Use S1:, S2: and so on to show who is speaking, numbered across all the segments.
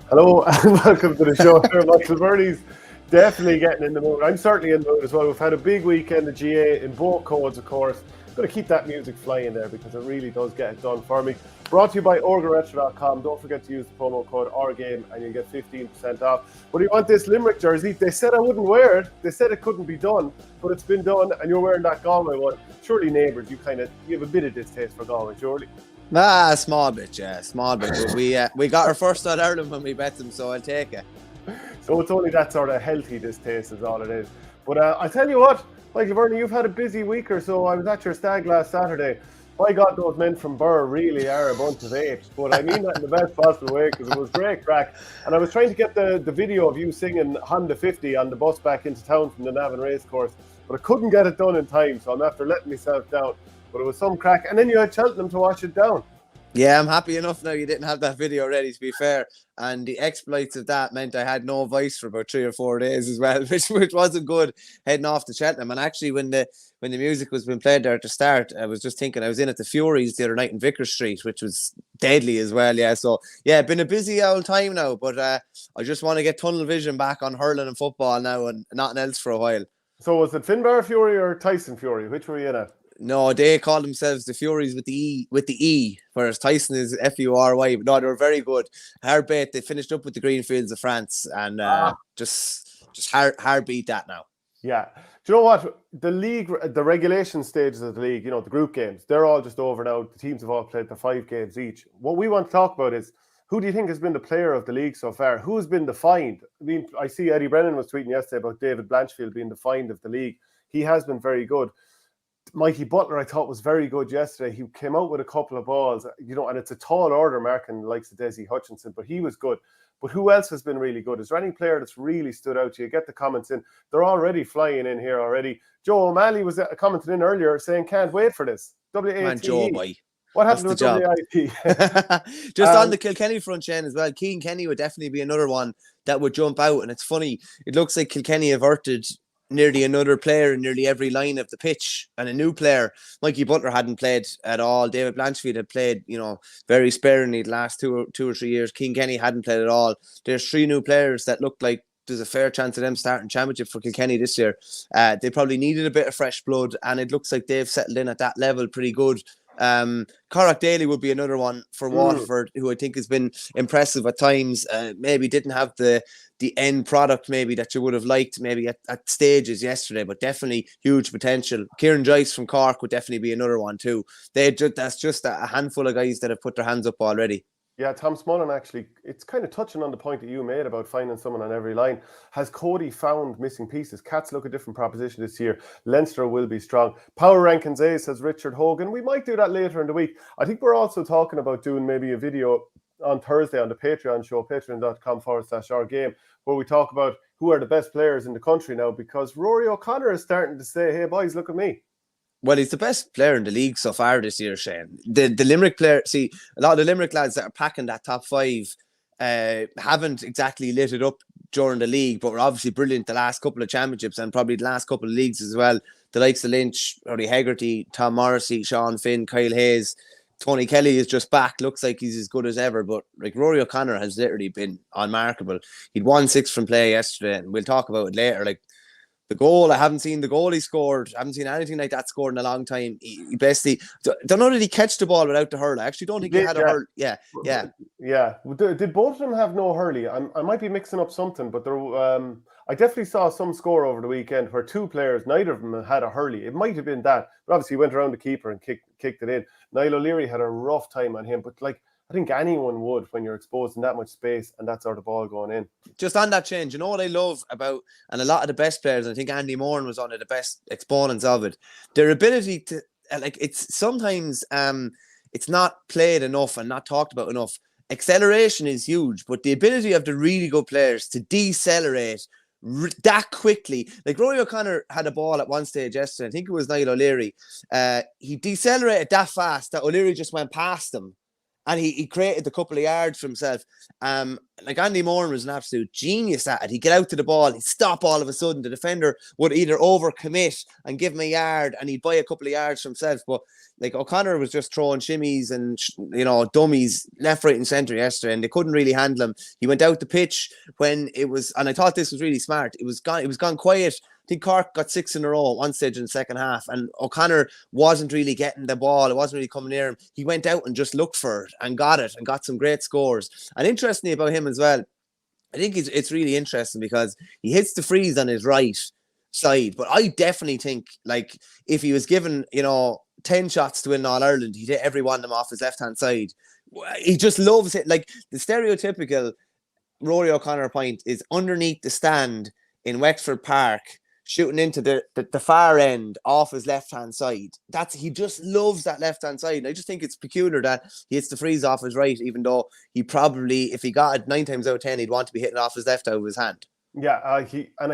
S1: Hello and welcome to the show. Here, Michael Burney's definitely getting in the mood. I'm certainly in the mood as well. We've had a big weekend of GA in both codes, of course. I'm going to keep that music flying there because it really does get it done for me. Brought to you by OurGame.com. Don't forget to use the promo code OurGame and you'll get 15% off. But you want this Limerick jersey? They said I wouldn't wear it. They said it couldn't be done, but it's been done and you're wearing that Galway one. Surely, neighbours, you have a bit of distaste for Galway, surely.
S2: Small bit. But we got our first on Ireland when we bet them, so I'll take it.
S1: So it's only that sort of healthy distaste is all it is. But I tell you what, Michael Burney, you've had a busy week or so. I was at your stag last Saturday. By God, those men from Burr really are a bunch of apes. But I mean that in the best possible way because it was great crack. And I was trying to get the video of you singing Honda 50 on the bus back into town from the Navan Racecourse, but I couldn't get it done in time, so I'm after letting myself down. But it was some crack. And then you had Cheltenham to wash it down.
S2: Yeah, I'm happy enough now you didn't have that video ready, to be fair. And the exploits of that meant I had no voice for about 3 or 4 days as well, which wasn't good heading off to Cheltenham. And actually, when the music was being played there at the start, I was just thinking I was in at the Furies the other night in Vicar Street, which was deadly as well. Yeah, so yeah, been a busy old time now, but I just want to get tunnel vision back on hurling and football now and nothing else for a while.
S1: So was it Finbar Fury or Tyson Fury? Which were you in at?
S2: No, they call themselves the Furies with the E, whereas Tyson is Fury. But no, they were very good. Hard bait. They finished up with the Greenfields of France, and just hard beat that now.
S1: Yeah. Do you know what? The league, the regulation stages of the league, the group games, they're all just over now. The teams have all played the 5 games each. What we want to talk about is, who do you think has been the player of the league so far? Who has been the find? I mean, I see Eddie Brennan was tweeting yesterday about David Blanchfield being the find of the league. He has been very good. Mikey Butler, I thought, was very good yesterday. He came out with a couple of balls, and it's a tall order marking likes of Desi Hutchinson, but he was good. But who else has been really good? Is there any player that's really stood out to you? Get the comments in. They're already flying in here already. Joe O'Malley was commenting in earlier saying, can't wait for this. W-A-T-E.
S2: Man, Joe, boy.
S1: What happened with
S2: WIP? Just on the Kilkenny front, Shane, as well. Keane Kenny would definitely be another one that would jump out. And it's funny, it looks like Kilkenny averted nearly another player in nearly every line of the pitch, and a new player. Mikey Butler hadn't played at all. David Blanchfield had played, very sparingly the last two or 3 years. Keane Kenny hadn't played at all. There's 3 new players that look like there's a fair chance of them starting championship for Kilkenny this year. They probably needed a bit of fresh blood, and it looks like they've settled in at that level pretty good. Cormac Daly would be another one for Waterford, who I think has been impressive at times. Maybe didn't have the end product maybe that you would have liked maybe at stages yesterday, but definitely huge potential. Kieran Joyce from Cork would definitely be another one too. That's just a handful of guys that have put their hands up already.
S1: Yeah, Tom Smullen, actually, it's kind of touching on the point that you made about finding someone on every line. Has Cody found missing pieces? Cats look a different proposition this year. Leinster will be strong. Power Rankings A, says Richard Hogan. We might do that later in the week. I think we're also talking about doing maybe a video on Thursday on the Patreon show, patreon.com/OurGame, where we talk about who are the best players in the country now, because Rory O'Connor is starting to say, hey, boys, look at me.
S2: Well, he's the best player in the league so far this year, Shane. The Limerick player, see, a lot of the Limerick lads that are packing that top 5 haven't exactly lit it up during the league, but were obviously brilliant the last couple of championships and probably the last couple of leagues as well. The likes of Lynch, Rory Hegarty, Tom Morrissey, Sean Finn, Kyle Hayes. Tony Kelly is just back. Looks like he's as good as ever, but like Rory O'Connor has literally been unmarkable. He'd won 6 from play yesterday, and we'll talk about it later. Like, the goal, I haven't seen the goal he scored. I haven't seen anything like that scored in a long time. He basically, don't know, did he catch the ball without the hurl? I actually don't think he had a hurl. Yeah.
S1: Did both of them have no hurley? I might be mixing up something, but there, I definitely saw some score over the weekend where 2 players, neither of them had a hurley. It might have been that, but obviously he went around the keeper and kicked it in. Niall O'Leary had a rough time on him, but I think anyone would when you're exposed in that much space and that sort of ball going in.
S2: Just on that change, you know what I love about, and a lot of the best players, I think Andy Moran was one of the best exponents of it, their ability to, it's sometimes it's not played enough and not talked about enough. Acceleration is huge, but the ability of the really good players to decelerate that quickly, like Rory O'Connor had a ball at one stage yesterday, I think it was Niall O'Leary, he decelerated that fast that O'Leary just went past him. And he created a couple of yards for himself. Like Andy Moran was an absolute genius at it. He'd get out to the ball, he'd stop all of a sudden. The defender would either overcommit and give him a yard, and he'd buy a couple of yards for himself. But like O'Connor was just throwing shimmies and dummies left, right, and centre yesterday, and they couldn't really handle him. He went out the pitch when it was, and I thought this was really smart. It was gone quiet. I think Cork got 6 in a row at one stage in the second half, and O'Connor wasn't really getting the ball. It wasn't really coming near him. He went out and just looked for it and got it and got some great scores. And interestingly about him as well, I think it's really interesting because he hits the freeze on his right side. But I definitely think, like, if he was given, 10 shots to win All-Ireland, he'd hit every one of them off his left-hand side. He just loves it. Like, the stereotypical Rory O'Connor point is underneath the stand in Wexford Park, shooting into the far end off his left-hand side. He just loves that left-hand side. And I just think it's peculiar that he hits the freeze off his right, even though he probably, if he got it 9 times out of 10, he'd want to be hitting off his left out of his hand.
S1: Yeah, I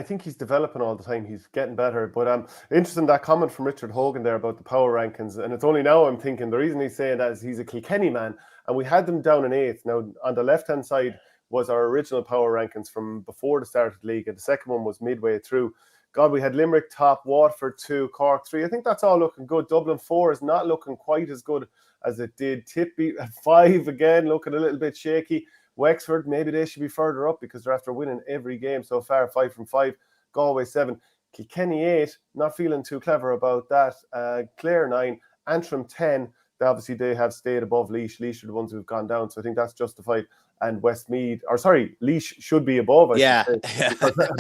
S1: think he's developing all the time. He's getting better. But interesting, that comment from Richard Hogan there about the power rankings. And it's only now I'm thinking the reason he's saying that is he's a Kilkenny man, and we had them down in 8th. Now, on the left-hand side was our original power rankings from before the start of the league, and the second one was midway through. God, we had Limerick top, Waterford 2, Cork 3. I think that's all looking good. Dublin 4 is not looking quite as good as it did. Tipp at 5 again, looking a little bit shaky. Wexford, maybe they should be further up because they're after winning every game so far, 5 from 5. Galway 7. Kilkenny 8, not feeling too clever about that. Clare 9. Antrim 10. They have stayed above Laois. Laois are the ones who've gone down, so I think that's justified. And Laois should be above, I should say,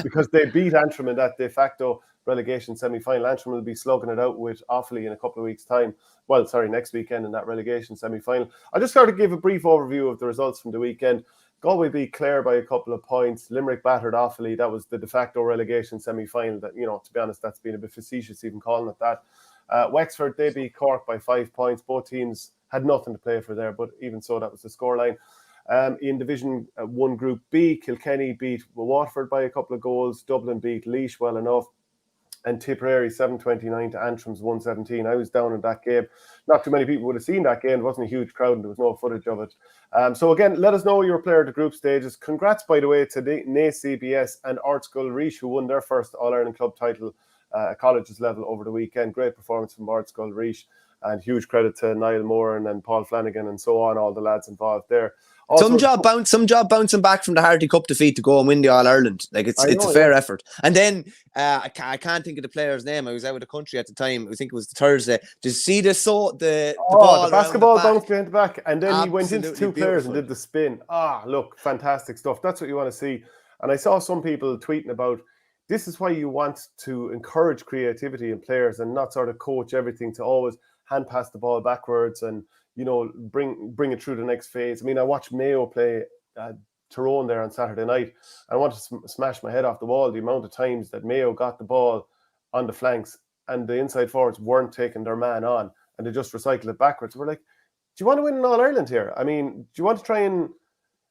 S1: because they beat Antrim in that de facto relegation semi-final. Antrim will be slugging it out with Offaly in a couple of weeks' time. Next weekend in that relegation semi-final. I'll just start to give a brief overview of the results from the weekend. Galway beat Clare by a couple of points. Limerick battered Offaly. That was the de facto relegation semi-final. That, to be honest, that's been a bit facetious even calling it that. Wexford, they beat Cork by 5 points. Both teams had nothing to play for there, but even so, that was the scoreline. In Division 1 Group B, Kilkenny beat Waterford by a couple of goals. Dublin beat Laois well enough. And Tipperary 7-29 to Antrim's 1-17. I was down in that game. Not too many people would have seen that game. It wasn't a huge crowd and there was no footage of it. So again, let us know your player of the group stages. Congrats, by the way, to Naas CBS and Artsgull Reach, who won their first All-Ireland club title at colleges level over the weekend. Great performance from Artsgull Reach. And huge credit to Niall Moran and Paul Flanagan and so on, all the lads involved there. Also,
S2: some job bouncing back from the Harty Cup defeat to go and win the All-Ireland. Like it's a fair effort. And then I can't think of the player's name. I was out of the country at the time. I think it was the Thursday. Did you see the ball?
S1: The basketball bounced behind the back, and then he went into two players and did the spin. Look, fantastic stuff. That's what you want to see. And I saw some people tweeting about this is why you want to encourage creativity in players and not sort of coach everything to always hand pass the ball backwards and bring it through the next phase. I mean, I watched Mayo play Tyrone there on Saturday night. I wanted to smash my head off the wall the amount of times that Mayo got the ball on the flanks and the inside forwards weren't taking their man on and they just recycled it backwards. We're like, do you want to win an All-Ireland here? I mean, do you want to try and,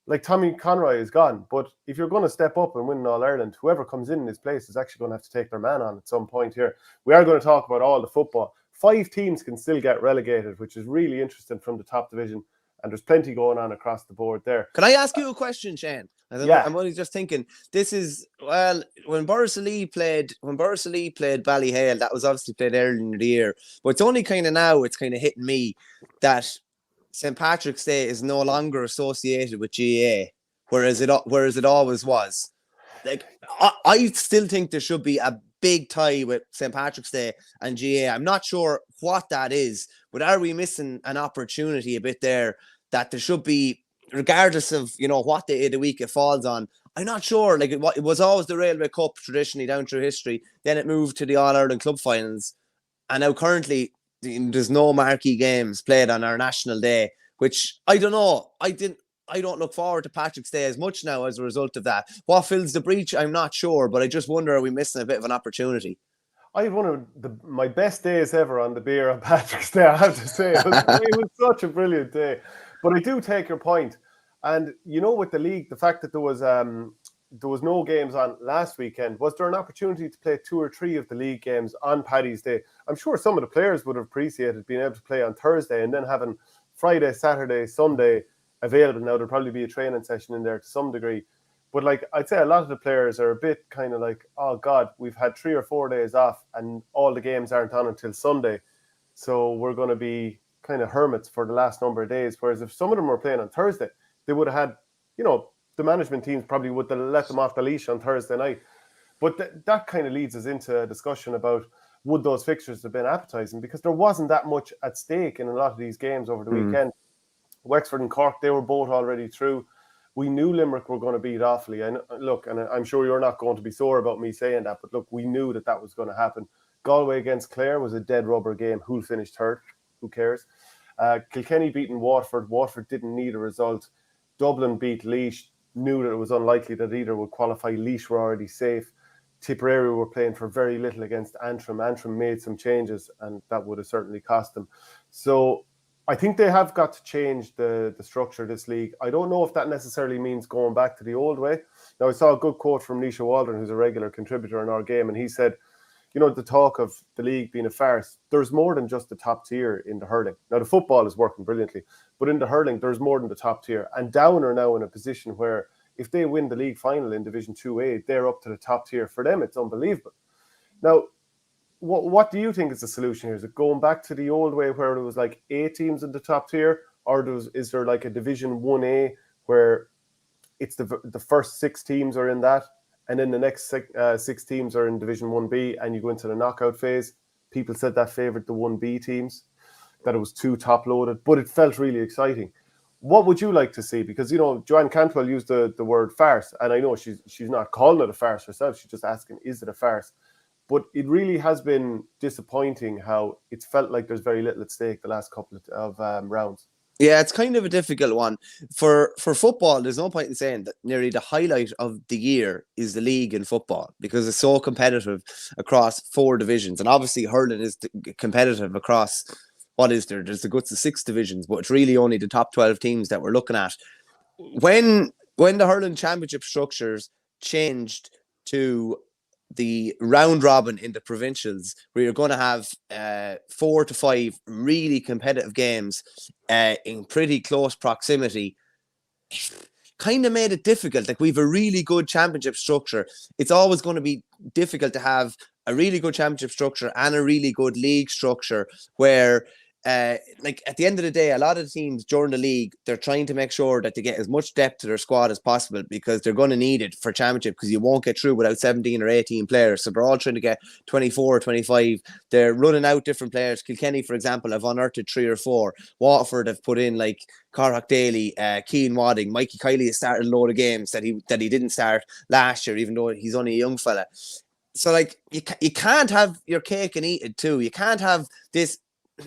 S1: like, Tommy Conroy is gone, but if you're going to step up and win an All-Ireland, whoever comes in his place is actually going to have to take their man on at some point here. We are going to talk about all the football. 5 teams can still get relegated, which is really interesting from the top division. And there's plenty going on across the board there.
S2: Can I ask you a question, Shane? I'm only just thinking. This is, when Borrisoleigh played Ballyhale, that was obviously played earlier in the year. But it's only kind of now, it's kind of hitting me that St. Patrick's Day is no longer associated with GAA, whereas it always was. Like, I still think there should be a big tie with St. Patrick's Day and GAA. I'm not sure what that is, but are we missing an opportunity a bit there that there should be, regardless of what day of the week it falls on? I'm not sure. Like it was always the Railway Cup traditionally down through history. Then it moved to the All-Ireland Club Finals, and now currently there's no marquee games played on our national day, which I don't know. I don't look forward to Patrick's Day as much now as a result of that. What fills the breach, I'm not sure, but I just wonder, are we missing a bit of an opportunity?
S1: I had one of my best days ever on the beer on Patrick's Day, I have to say. It was such a brilliant day. But I do take your point. And, with the league, the fact that there was no games on last weekend, was there an opportunity to play 2 or 3 of the league games on Paddy's Day? I'm sure some of the players would have appreciated being able to play on Thursday and then having Friday, Saturday, Sunday available. Now there'll probably be a training session in there to some degree. But like I'd say a lot of the players are a bit kind of like, oh God, we've had 3 or 4 days off and all the games aren't on until Sunday. So we're going to be kind of hermits for the last number of days. Whereas if some of them were playing on Thursday, they would have had, the management teams probably would have let them off the leash on Thursday night. But that kind of leads us into a discussion about would those fixtures have been appetizing, because there wasn't that much at stake in a lot of these games over the weekend. Wexford and Cork, they were both already through. We knew Limerick were going to beat Offaly. And look, and I'm sure you're not going to be sore about me saying that, but look, we knew that was going to happen. Galway against Clare was a dead rubber game. Who'll finish third? Who cares? Kilkenny beating Waterford. Waterford didn't need a result. Dublin beat Laois. Knew that it was unlikely that either would qualify. Laois were already safe. Tipperary were playing for very little against Antrim. Antrim made some changes, and that would have certainly cost them. So I think they have got to change the structure of this league. I don't know if that necessarily means going back to the old way. Now, I saw a good quote from Nisha Waldron, who's a regular contributor in OurGame, and he said, the talk of the league being a farce, there's more than just the top tier in the hurling. Now, the football is working brilliantly, but in the hurling, there's more than the top tier. And Down are now in a position where if they win the league final in Division 2A, they're up to the top tier. For them, it's unbelievable. Now, what do you think is the solution here? Is it going back to the old way where there was like 8 teams in the top tier? Or is there like a Division 1A where it's the first 6 teams are in that, and then the next 6 teams are in Division 1B, and you go into the knockout phase? People said that favoured the 1B teams, that it was too top-loaded, but it felt really exciting. What would you like to see? Because, Joanne Cantwell used the word farce, and I know she's not calling it a farce herself. She's just asking, is it a farce? But it really has been disappointing how it's felt like there's very little at stake the last couple of rounds.
S2: Yeah, it's kind of a difficult one. For football, there's no point in saying that nearly the highlight of the year is the league in football, because it's so competitive across 4 divisions. And obviously hurling is competitive across, what is there? There's the guts of 6 divisions, but it's really only the top 12 teams that we're looking at. When the hurling championship structures changed to the round robin in the provincials, where you're going to have 4 to 5 really competitive games in pretty close proximity, kind of made it difficult. Like, we've a really good championship structure. It's always going to be difficult to have a really good championship structure and a really good league structure where like at the end of the day, a lot of the teams during the league, they're trying to make sure that they get as much depth to their squad as possible, because they're going to need it for championship, because you won't get through without 17 or 18 players. So they're all trying to get 24 or 25. They're running out different players. Kilkenny, for example, have unearthed 3 or 4. Waterford have put in like Cormac Daly, Cian Wadding. Mikey Kiley has started a load of games that he didn't start last year, even though he's only a young fella. So like you can't have your cake and eat it too. You can't have this.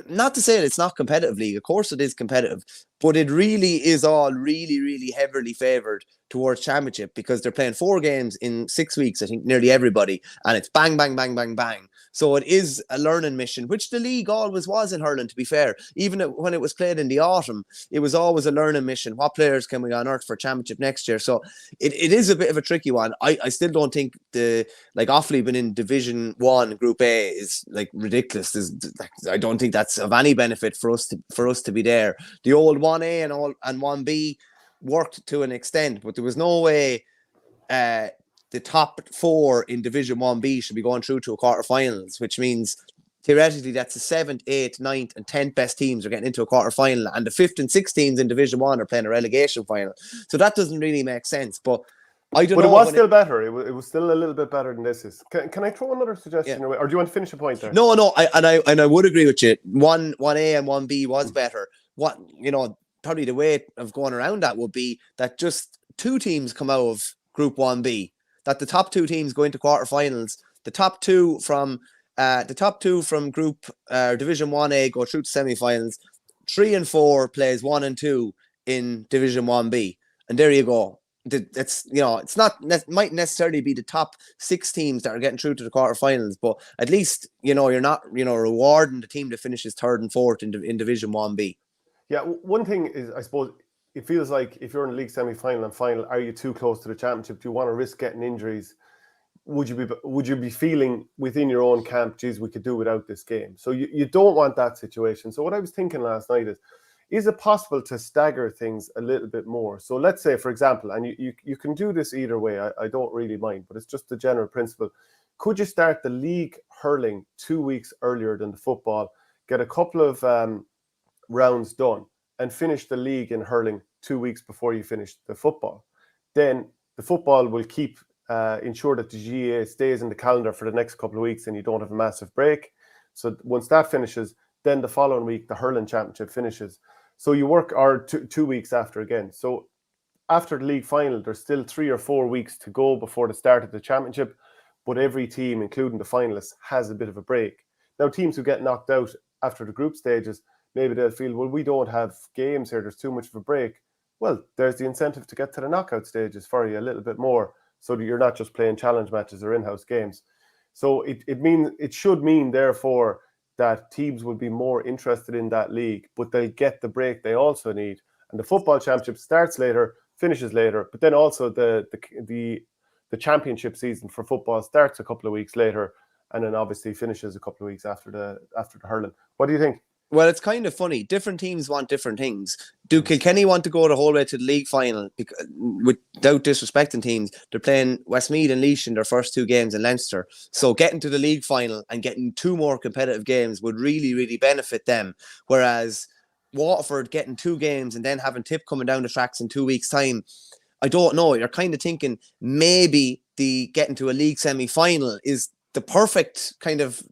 S2: Not to say that it's not competitive league. Of course it is competitive, but it really is all really, really heavily favoured towards championship, because they're playing 4 games in 6 weeks, I think, nearly everybody, and it's bang, bang, bang, bang, bang. So it is a learning mission, which the league always was in hurling, to be fair. Even when it was played in the autumn, it was always a learning mission. What players can we unearth for championship next year? So it is a bit of a tricky one. I still don't think Offaly being in Division 1 Group A is like ridiculous. I don't think that's of any benefit for us to be there. The old 1A and 1B worked to an extent, but there was no way the top 4 in Division 1B should be going through to a quarterfinals, which means theoretically that's the 7th, 8th, 9th and 10th best teams are getting into a quarterfinal, and the 5th and 6th teams in Division 1 are playing a relegation final. So that doesn't really make sense. But I don't know.
S1: But it was still better. It was still a little bit better than this is. Can I throw another suggestion away? Or do you want to finish a point there?
S2: No. I would agree with you. 1A and 1B was better. Probably the way of going around that would be that just 2 teams come out of Group 1B. That the top 2 teams go into quarterfinals. The top 2 from Group Division 1A go through to semi-finals. 3 and 4 plays 1 and 2 in Division 1B, and there you go. It's might necessarily be the top 6 teams that are getting through to the quarterfinals, but at least you're not rewarding the team that finishes 3rd and 4th in Division 1B.
S1: Yeah, one thing is, I suppose, it feels like if you're in the league semi-final and final, are you too close to the championship? Do you want to risk getting injuries? Would you be feeling within your own camp, geez, we could do without this game? So you don't want that situation. So what I was thinking last night is, is it possible to stagger things a little bit more? So let's say, for example, and you can do this either way, I don't really mind, but it's just the general principle. Could you start the league hurling 2 weeks earlier than the football, get a couple of rounds done, and finish the league in hurling 2 weeks before you finish the football? Then the football will keep ensure that the GAA stays in the calendar for the next couple of weeks and you don't have a massive break. So once that finishes, then the following week, the hurling championship finishes. So you work 2 weeks after again. So after the league final, there's still 3 or 4 weeks to go before the start of the championship, but every team, including the finalists, has a bit of a break. Now, teams who get knocked out after the group stages, maybe they'll feel, well, we don't have games here, there's too much of a break. Well, there's the incentive to get to the knockout stages for you a little bit more, so that you're not just playing challenge matches or in-house games. So it should mean, therefore, that teams will be more interested in that league, but they'll get the break they also need. And the football championship starts later, finishes later, but then also the championship season for football starts a couple of weeks later, and then obviously finishes a couple of weeks after the hurling. What do you think?
S2: Well, it's kind of funny. Different teams want different things. Do Kilkenny want to go the whole way to the league final? Without disrespecting teams, they're playing Westmeath and Laois in their first 2 games in Leinster. So getting to the league final and getting 2 more competitive games would really, really benefit them. Whereas Waterford getting 2 games and then having Tipp coming down the tracks in 2 weeks' time, I don't know. You're kind of thinking maybe the getting to a league semi-final is the perfect kind of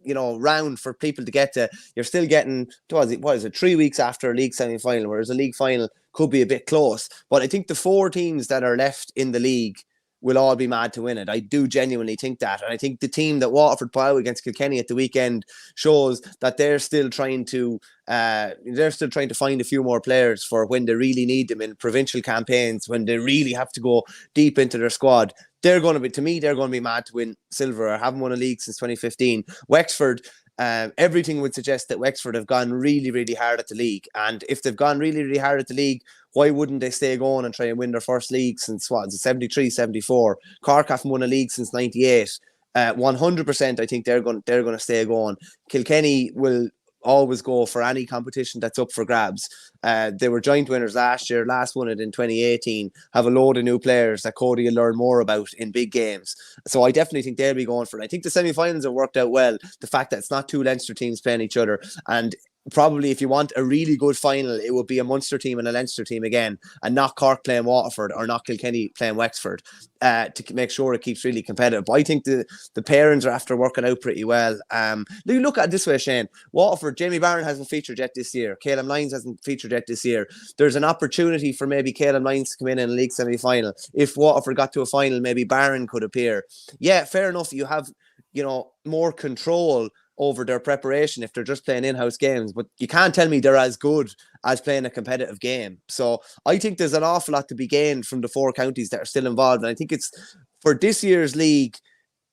S2: round for people to get to. You're still getting, what is it, 3 weeks after a league semi-final, whereas a league final could be a bit close. But I think the 4 teams that are left in the league will all be mad to win it. I do genuinely think that. And I think the team that Waterford put out against Kilkenny at the weekend shows that they're still trying to find a few more players for when they really need them in provincial campaigns, when they really have to go deep into their squad. They're going to be mad to win silver. I haven't won a league since 2015. Wexford, everything would suggest that Wexford have gone really, really hard at the league. And if they've gone really, really hard at the league, why wouldn't they stay going and try and win their first league since 73, 74? Cork haven't won a league since 98. 100%, I think they're going to stay going. Kilkenny will always go for any competition that's up for grabs. They were joint winners last year, last won it in 2018, have a load of new players that Cody will learn more about in big games. So I definitely think they'll be going for it. I think the semi-finals have worked out well. The fact that it's not 2 Leinster teams playing each other, and probably if you want a really good final, it would be a Munster team and a Leinster team again, and not Cork playing Waterford or not Kilkenny playing Wexford, to make sure it keeps really competitive. But I think the pairings are after working out pretty well. You look at it this way, Shane. Waterford, Jamie Barron hasn't featured yet this year. Caleb Lyons hasn't featured yet this year. There's an opportunity for maybe Caleb Lyons to come in a league semi-final. If Waterford got to a final, maybe Barron could appear. Yeah, fair enough. You have, more control over their preparation if they're just playing in-house games, but you can't tell me they're as good as playing a competitive game. So I think there's an awful lot to be gained from the 4 counties that are still involved. And I think it's for this year's league,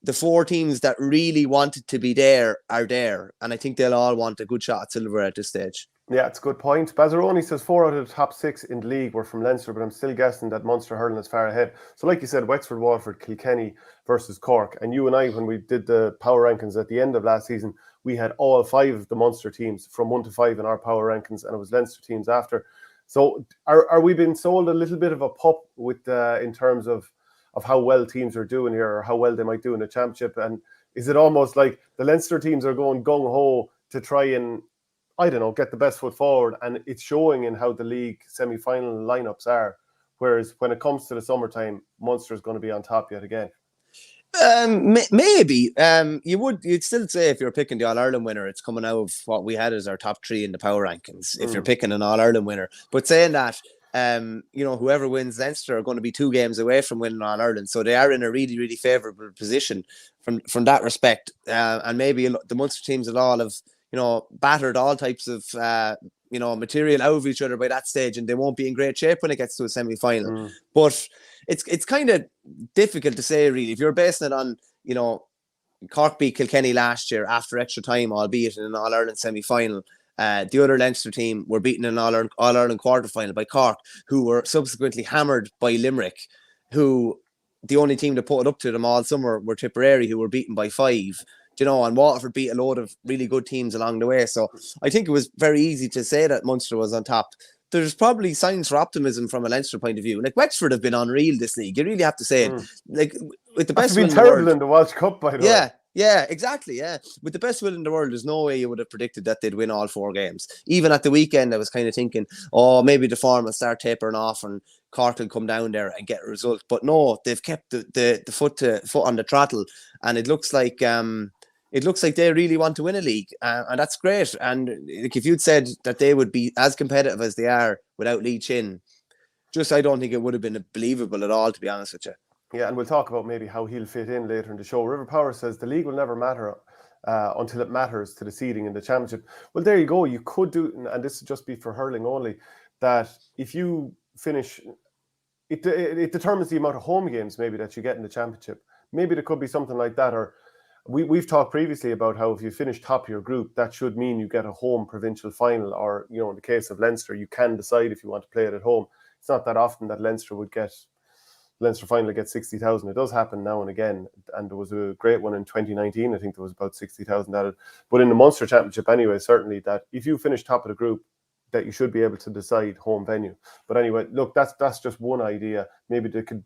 S2: the 4 teams that really wanted to be there are there. And I think they'll all want a good shot at silver at this stage.
S1: Yeah, it's a good point. Bazzaroni says 4 out of the top 6 in the league were from Leinster, but I'm still guessing that Munster hurling is far ahead. So like you said, Wexford, Waterford, Kilkenny versus Cork. And you and I, when we did the power rankings at the end of last season, we had all 5 of the Munster teams from 1 to 5 in our power rankings, and it was Leinster teams after. So are we being sold a little bit of a pup with in terms of how well teams are doing here, or how well they might do in the championship? And is it almost like the Leinster teams are going gung-ho to try and, I don't know, get the best foot forward, and it's showing in how the league semi-final lineups are, whereas when it comes to the summertime, Munster is going to be on top yet again?
S2: Maybe. You'd still say if you're picking the All-Ireland winner, it's coming out of what we had as our top 3 in the power rankings, if you're picking an All-Ireland winner. But saying that, whoever wins Leinster are going to be 2 games away from winning All-Ireland. So they are in a really, really favourable position from that respect. And maybe the Munster teams will all have, battered all types of, material out of each other by that stage, and they won't be in great shape when it gets to a semi-final. But it's kind of difficult to say, really. If you're basing it on, Cork beat Kilkenny last year after extra time, albeit in an All-Ireland semi-final. The other Leinster team were beaten in an All-Ireland quarter-final by Cork, who were subsequently hammered by Limerick, who the only team that put it up to them all summer were Tipperary, who were beaten by 5. and Waterford beat a load of really good teams along the way. So I think it was very easy to say that Munster was on top. There's probably signs for optimism from a Leinster point of view. Like, Wexford have been unreal this league. You really have to say it. Like, with the best will in the world.
S1: Been terrible in the Welsh Cup, by the way.
S2: Yeah, exactly. Yeah, with the best will in the world, there's no way you would have predicted that they'd win all 4 games. Even at the weekend, I was kind of thinking, oh, maybe the form will start tapering off and Cork will come down there and get a result. But no, they've kept the foot on the throttle, and it looks like they really want to win a league, and that's great. And like, if you'd said that they would be as competitive as they are without Lee Chin, I don't think it would have been believable at all, to be honest with you.
S1: Yeah, and we'll talk about maybe how he'll fit in later in the show. River Power says the league will never matter until it matters to the seeding in the championship. Well, there you go. You could do, and this would just be for hurling only, that if you finish, it determines the amount of home games maybe that you get in the championship. Maybe there could be something like that. Or we've talked previously about how if you finish top of your group, that should mean you get a home provincial final. Or, in the case of Leinster, you can decide if you want to play it at home. It's not that often that Leinster finally gets 60,000. It does happen now and again, and there was a great one in 2019. I think there was about 60,000 added. But in the Munster Championship anyway, certainly that if you finish top of the group, that you should be able to decide home venue. But anyway, look, that's just one idea. Maybe they could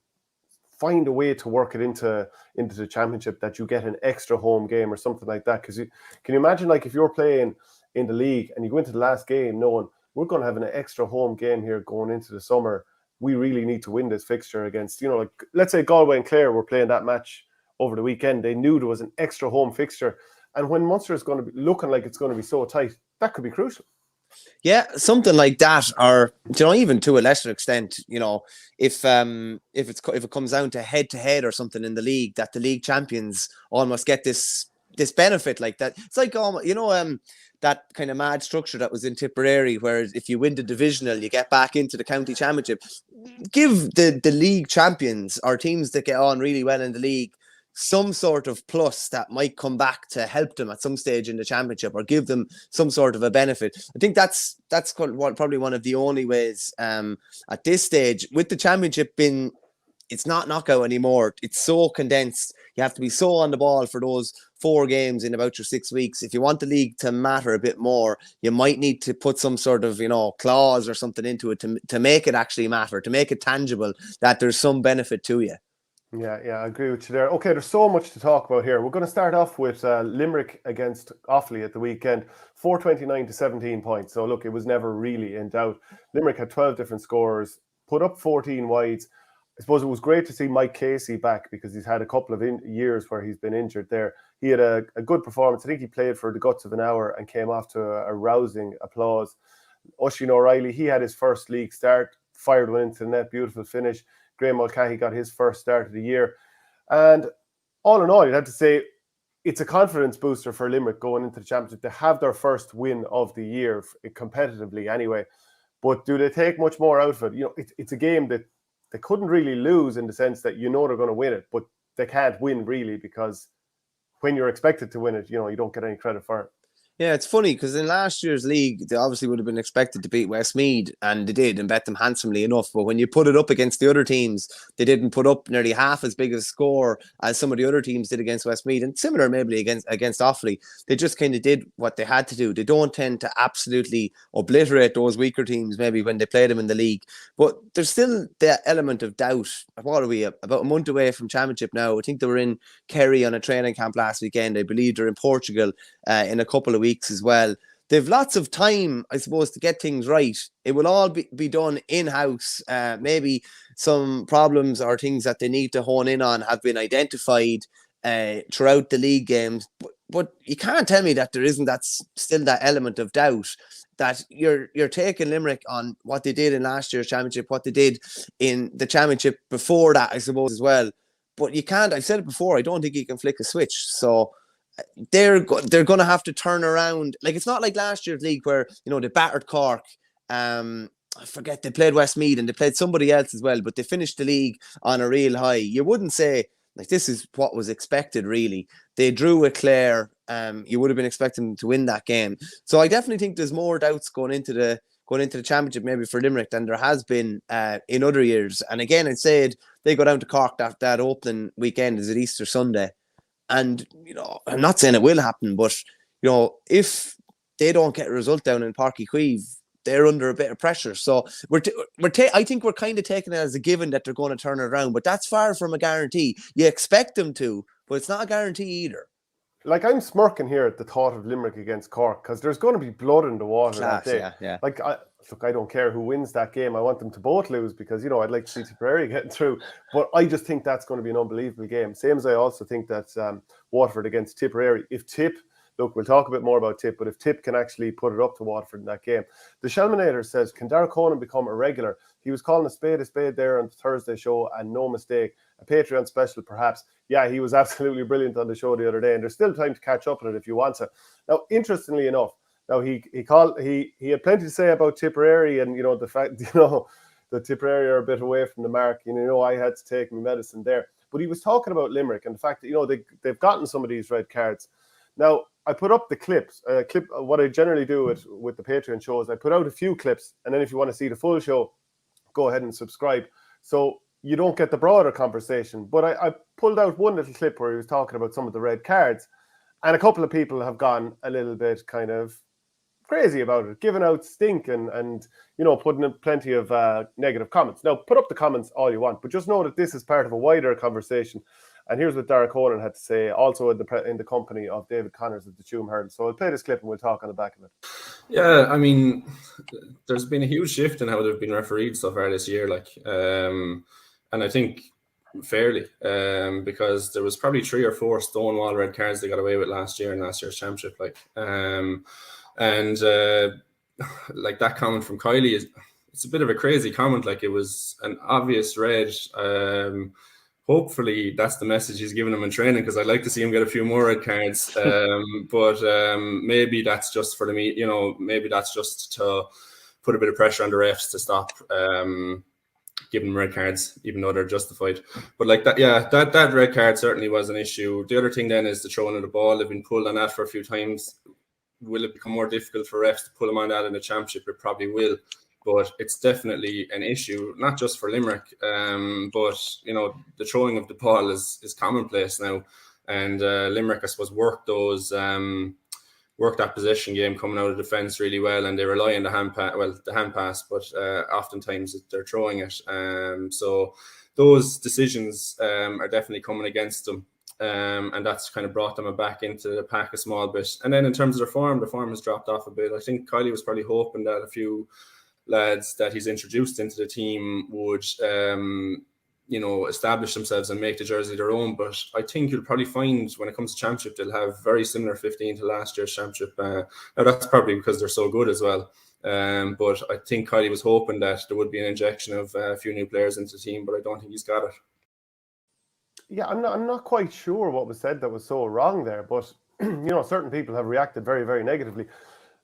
S1: find a way to work it into the championship, that you get an extra home game or something like that. Because can you imagine, like, if you're playing in the league and you go into the last game knowing we're going to have an extra home game here going into the summer, we really need to win this fixture against, like, let's say Galway and Clare were playing that match over the weekend. They knew there was an extra home fixture. And when Munster is going to be looking like it's going to be so tight, that could be crucial.
S2: Yeah, something like that, or even to a lesser extent, if it comes down to head or something in the league, that the league champions almost get this benefit like that. It's like that kind of mad structure that was in Tipperary, where if you win the divisional, you get back into the county championship. Give the league champions, or teams that get on really well in the league, some sort of plus that might come back to help them at some stage in the championship, or give them some sort of a benefit. I think that's probably one of the only ways at this stage, with the championship being, it's not knockout anymore. It's so condensed. You have to be so on the ball for those 4 games in about your 6 weeks. If you want the league to matter a bit more, you might need to put some sort of, clause or something into it to make it actually matter, to make it tangible, that there's some benefit to you.
S1: Yeah, I agree with you there. Okay, there's so much to talk about here. We're going to start off with Limerick against Offaly at the weekend, 429 to 17 points. So look, it was never really in doubt. Limerick had 12 different scorers, put up 14 wides. I suppose it was great to see Mike Casey back, because he's had a couple of years where he's been injured there. He had a good performance. I think he played for the guts of an hour and came off to a rousing applause. Oisin O'Reilly, he had his first league start, fired one into the net, beautiful finish. Graham Mulcahy got his first start of the year. And all in all, you'd have to say it's a confidence booster for Limerick going into the championship. They have their first win of the year, competitively anyway. But do they take much more out of it? It's a game that they couldn't really lose, in the sense that they're going to win it, but they can't win really, because when you're expected to win it, you don't get any credit for it.
S2: Yeah, it's funny because in last year's league, they obviously would have been expected to beat Westmeath, and they did, and bet them handsomely enough. But when you put it up against the other teams, they didn't put up nearly half as big a score as some of the other teams did against Westmeath, and similar maybe against Offaly. They just kind of did what they had to do. They don't tend to absolutely obliterate those weaker teams maybe when they play them in the league. But there's still the element of doubt. What are we, about a month away from championship now? I think they were in Kerry on a training camp last weekend. I believe they're in Portugal in a couple of weeks as well. They've lots of time, I suppose, to get things right. It will all be done in-house. Maybe some problems or things that they need to hone in on have been identified throughout the league games. But you can't tell me that there isn't still that element of doubt, that you're taking Limerick on what they did in last year's championship, what they did in the championship before that, I suppose, as well. But you can't, I've said it before, I don't think you can flick a switch. So they're going to have to turn around. Like, it's not like last year's league where, they battered Cork. I forget, they played Westmeath and they played somebody else as well, but they finished the league on a real high. You wouldn't say, like, this is what was expected, really. They drew with Clare. You would have been expecting them to win that game. So I definitely think there's more doubts going into the championship maybe for Limerick than there has been in other years. And again, I'd say they go down to Cork that opening weekend. Is it Easter Sunday? And, I'm not saying it will happen, but, if they don't get a result down in Páirc Uí Chaoimh, they're under a bit of pressure. So I think we're kind of taking it as a given that they're going to turn it around, but that's far from a guarantee. You expect them to, but it's not a guarantee either.
S1: Like, I'm smirking here at the thought of Limerick against Cork because there's going to be blood in the water that day.
S2: Yeah.
S1: Like, I don't care who wins that game. I want them to both lose because, I'd like to see Tipperary getting through. But I just think that's going to be an unbelievable game. Same as I also think that Waterford against Tipperary. If Tipp, look, we'll talk a bit more about Tipp, but if Tipp can actually put it up to Waterford in that game. The Shelminator says, can Darragh Conan become a regular? He was calling a spade there on the Thursday show, and no mistake. A Patreon special, perhaps. Yeah, he was absolutely brilliant on the show the other day, and there's still time to catch up on it if you want to. Now, interestingly enough, he had plenty to say about Tipperary and, the fact, the Tipperary are a bit away from the mark. I had to take my medicine there. But he was talking about Limerick and the fact that, they've gotten some of these red cards. Now, I put up the clips. What I generally do with the Patreon shows, I put out a few clips, and then if you want to see the full show, go ahead and subscribe. So you don't get the broader conversation. But I pulled out one little clip where he was talking about some of the red cards, and a couple of people have gone a little bit kind of crazy about it, giving out stink and putting in plenty of negative comments. Now, put up the comments all you want, but just know that this is part of a wider conversation. And here's what Darragh Conan had to say, also in the company of David Connors of the Tuam Herald. So I'll play this clip and we'll talk on the back of it.
S3: Yeah, I mean, there's been a huge shift in how they've been refereed so far this year. And I think fairly, because there was probably 3 or 4 stonewall red cards they got away with last year in last year's championship. That comment from Kylie it's a bit of a crazy comment. Like, it was an obvious red. Hopefully that's the message he's giving them in training, because I'd like to see him get a few more red cards. But maybe that's just for the maybe that's just to put a bit of pressure on the refs to stop giving them red cards, even though they're justified. But that red card certainly was an issue. The other thing then is the throwing of the ball. They've been pulled on that for a few times. Will it become more difficult for refs to pull them on that in the championship? It probably will. But it's definitely an issue, not just for Limerick, but the throwing of the ball is commonplace now, and Limerick, I suppose, worked that possession game coming out of defence really well, and they rely on the hand pass, but oftentimes they're throwing it. So those decisions are definitely coming against them, and that's kind of brought them back into the pack a small bit. And then in terms of the form has dropped off a bit. I think Kylie was probably hoping that a few lads that he's introduced into the team would establish themselves and make the jersey their own, but I think you'll probably find when it comes to championship they'll have very similar 15 to last year's championship. Now that's probably because they're so good as well, but I think Kylie was hoping that there would be an injection of a few new players into the team, but I don't think he's got it.
S1: Yeah, I'm not quite sure what was said that was so wrong there, but certain people have reacted very, very negatively.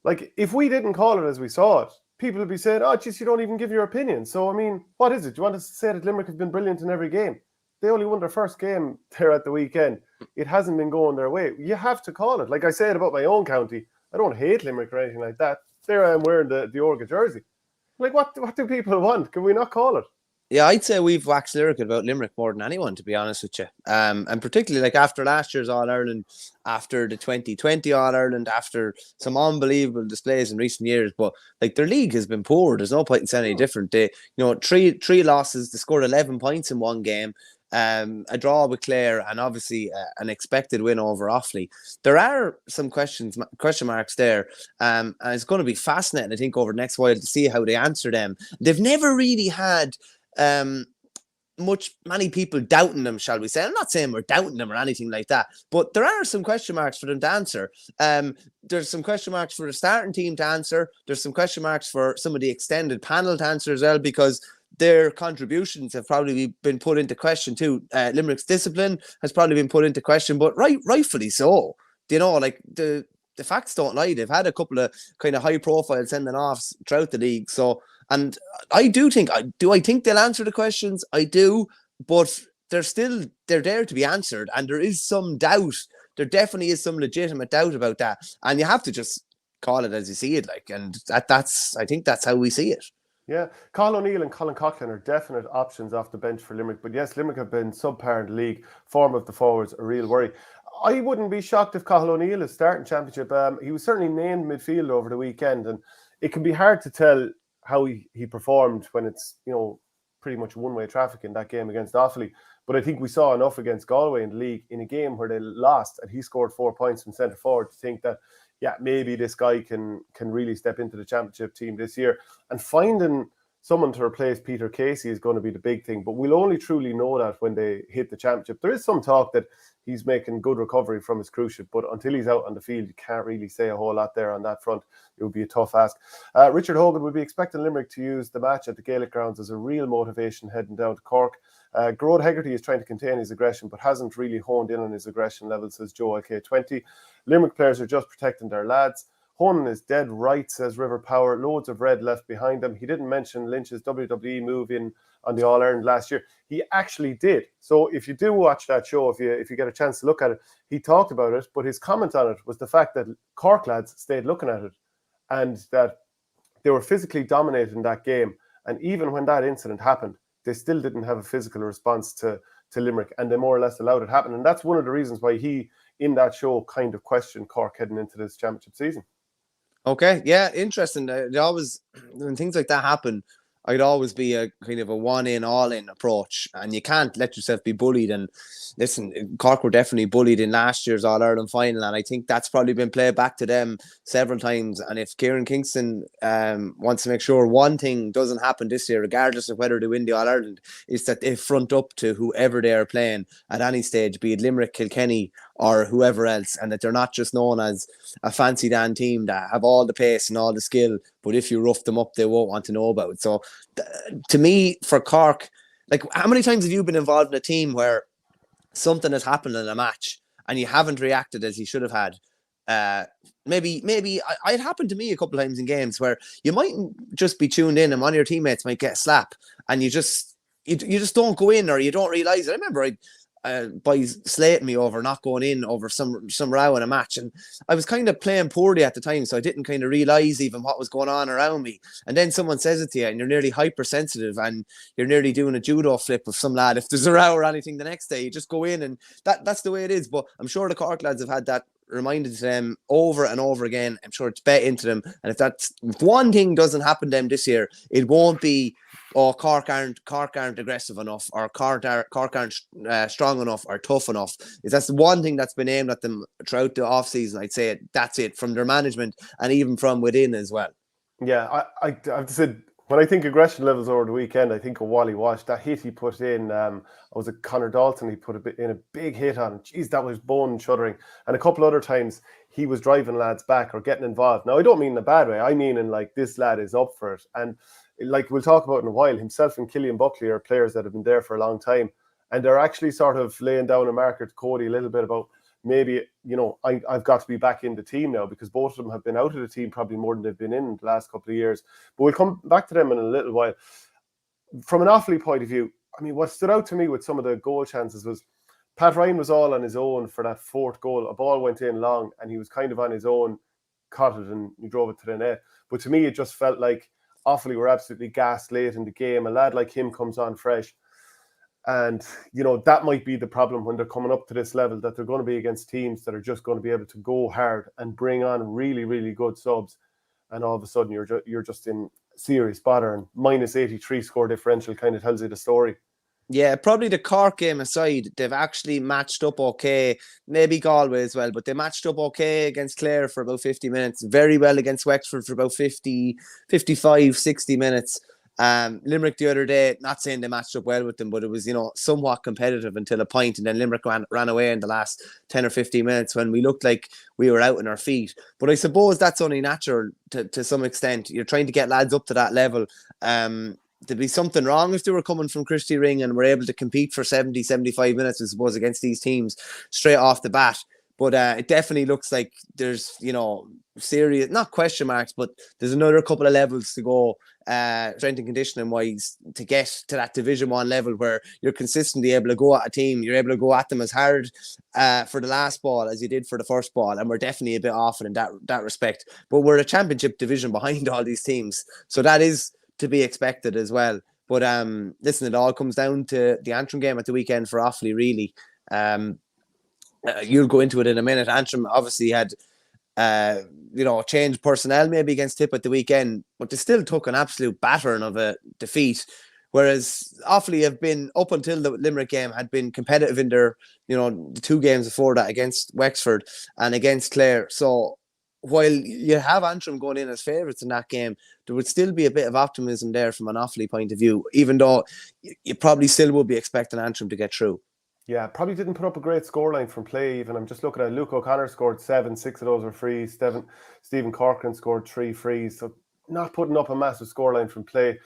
S1: Like, if we didn't call it as we saw it, people would be saying, oh, geez, you don't even give your opinion. So, I mean, what is it? Do you want us to say that Limerick have been brilliant in every game? They only won their first game there at the weekend. It hasn't been going their way. You have to call it. Like I said about my own county, I don't hate Limerick or anything like that. There I am wearing the OurGame jersey. Like, what do people want? Can we not call it?
S2: Yeah, I'd say we've waxed lyrical about Limerick more than anyone, to be honest with you. And particularly like after last year's All-Ireland, after the 2020 All-Ireland, after some unbelievable displays in recent years. But like, their league has been poor. There's no point in saying any different. They, three losses. They scored 11 points in one game. A draw with Clare, and obviously an expected win over Offaly. There are some question marks there, and it's going to be fascinating, I think, over the next while to see how they answer them. They've never really had many people doubting them, shall we say. I'm not saying we're doubting them or anything like that, but there are some question marks for them to answer. There's some question marks for the starting team to answer. There's some question marks for some of the extended panel to answer as well, because their contributions have probably been put into question too. Limerick's discipline has probably been put into question, but rightfully so. Like the facts don't lie. They've had a couple of kind of high profile sending offs throughout the league. So, and I think they'll answer the questions? I do, but they're there to be answered, and there is some doubt. There definitely is some legitimate doubt about that, and you have to just call it as you see it, and I think that's how we see it.
S1: Yeah, Colin O'Neill and Colin Coughlin are definite options off the bench for Limerick, but yes, Limerick have been subpar in the league. Form of the forwards a real worry. I wouldn't be shocked if Cathal O'Neill is starting championship. He was certainly named midfield over the weekend, and it can be hard to tell how he performed when it's, pretty much one-way traffic in that game against Offaly. But I think we saw enough against Galway in the league in a game where they lost and he scored 4 points from centre forward to think that, maybe this guy can really step into the championship team this year. And finding someone to replace Peter Casey is going to be the big thing. But we'll only truly know that when they hit the championship. There is some talk that he's making good recovery from his cruise ship, but until he's out on the field, you can't really say a whole lot there on that front. It would be a tough ask. Richard Hogan would be expecting Limerick to use the match at the Gaelic grounds as a real motivation heading down to Cork. Gerard Hegarty is trying to contain his aggression, but hasn't really honed in on his aggression level, says Joe LK20. Limerick players are just protecting their lads. Honan is dead right, says River Power. Loads of red left behind them. He didn't mention Lynch's WWE move in on the All-Ireland last year. He actually did. So if you do watch that show, if you get a chance to look at it, he talked about it, but his comment on it was the fact that Cork lads stayed looking at it and that they were physically dominating that game. And even when that incident happened, they still didn't have a physical response to Limerick, and they more or less allowed it happen. And that's one of the reasons why he, in that show, kind of questioned Cork heading into this championship season.
S2: Okay, yeah, interesting. It always, when things like that happen, I'd always be a kind of a one-in, all-in approach, and you can't let yourself be bullied. And listen, Cork were definitely bullied in last year's All-Ireland final, and I think that's probably been played back to them several times. And if Kieran Kingston wants to make sure one thing doesn't happen this year, regardless of whether they win the All-Ireland, is that they front up to whoever they are playing at any stage, be it Limerick, Kilkenny, or whoever else, and that they're not just known as a fancy Dan team that have all the pace and all the skill, but if you rough them up, they won't want to know about it. So to me, for Cork, like, how many times have you been involved in a team where something has happened in a match and you haven't reacted as you should have had? Maybe it happened to me a couple of times in games where you mightn't just be tuned in and one of your teammates might get a slap and you just don't go in, or you don't realise it. I remember boys slating me over not going in over some row in a match, and I was kind of playing poorly at the time, so I didn't kind of realise even what was going on around me. And then someone says it to you and you're nearly hypersensitive and you're nearly doing a judo flip with some lad. If there's a row or anything the next day, you just go in, and that's the way it is. But I'm sure the Cork lads have had that reminded to them over and over again. I'm sure it's bet into them, and if one thing doesn't happen to them this year, it won't be, oh, Cork aren't aggressive enough, or Cork aren't strong enough or tough enough. That's the one thing that's been aimed at them throughout the off season. I'd say that's it, from their management and even from within as well.
S1: Yeah, I have to say, when I think aggression levels over the weekend, I think of Wally Walsh. That hit he put in, was it Conor Dalton? He put in a big hit on him. Jeez, that was bone shuddering. And a couple other times he was driving lads back or getting involved. Now, I don't mean in a bad way. I mean in like, this lad is up for it. And like we'll talk about in a while, himself and Killian Buckley are players that have been there for a long time. And they're actually sort of laying down a marker to Cody a little bit about, maybe, I've got to be back in the team now, because both of them have been out of the team probably more than they've been in the last couple of years. But we'll come back to them in a little while. From an Offaly point of view, I mean, what stood out to me with some of the goal chances was Pat Ryan was all on his own for that fourth goal. A ball went in long and he was kind of on his own, caught it and he drove it to the net. But to me, it just felt like Offaly were absolutely gassed late in the game. A lad like him comes on fresh. And, that might be the problem when they're coming up to this level, that they're going to be against teams that are just going to be able to go hard and bring on really, really good subs. And all of a sudden, you're just in serious bother. And minus 83 score differential kind of tells you the story.
S2: Yeah, probably the Cork game aside, they've actually matched up okay. Maybe Galway as well, but they matched up okay against Clare for about 50 minutes. Very well against Wexford for about 50, 55, 60 minutes. Limerick the other day, not saying they matched up well with them, but it was, somewhat competitive until a point, and then Limerick ran away in the last 10 or 15 minutes when we looked like we were out on our feet. But I suppose that's only natural to some extent. You're trying to get lads up to that level. There'd be something wrong if they were coming from Christy Ring and were able to compete for 70, 75 minutes, I suppose, against these teams straight off the bat. But it definitely looks like there's, serious, not question marks, but there's another couple of levels to go, strength and conditioning wise, to get to that Division 1 level where you're consistently able to go at a team. You're able to go at them as hard for the last ball as you did for the first ball. And we're definitely a bit off in that respect. But we're a championship division behind all these teams. So that is to be expected as well. But listen, it all comes down to the Antrim game at the weekend for Offaly, really. you'll go into it in a minute. Antrim obviously had, changed personnel maybe against Tipp at the weekend, but they still took an absolute battering of a defeat. Whereas Offaly have been, up until the Limerick game, had been competitive in their, the 2 games before that against Wexford and against Clare. So while you have Antrim going in as favourites in that game, there would still be a bit of optimism there from an Offaly point of view, even though you probably still would be expecting Antrim to get through.
S1: Yeah, probably didn't put up a great scoreline from play even. I'm just looking at Luke O'Connor scored 7, 6 of those were frees. Stephen Corcoran scored 3 frees. So not putting up a massive scoreline from play.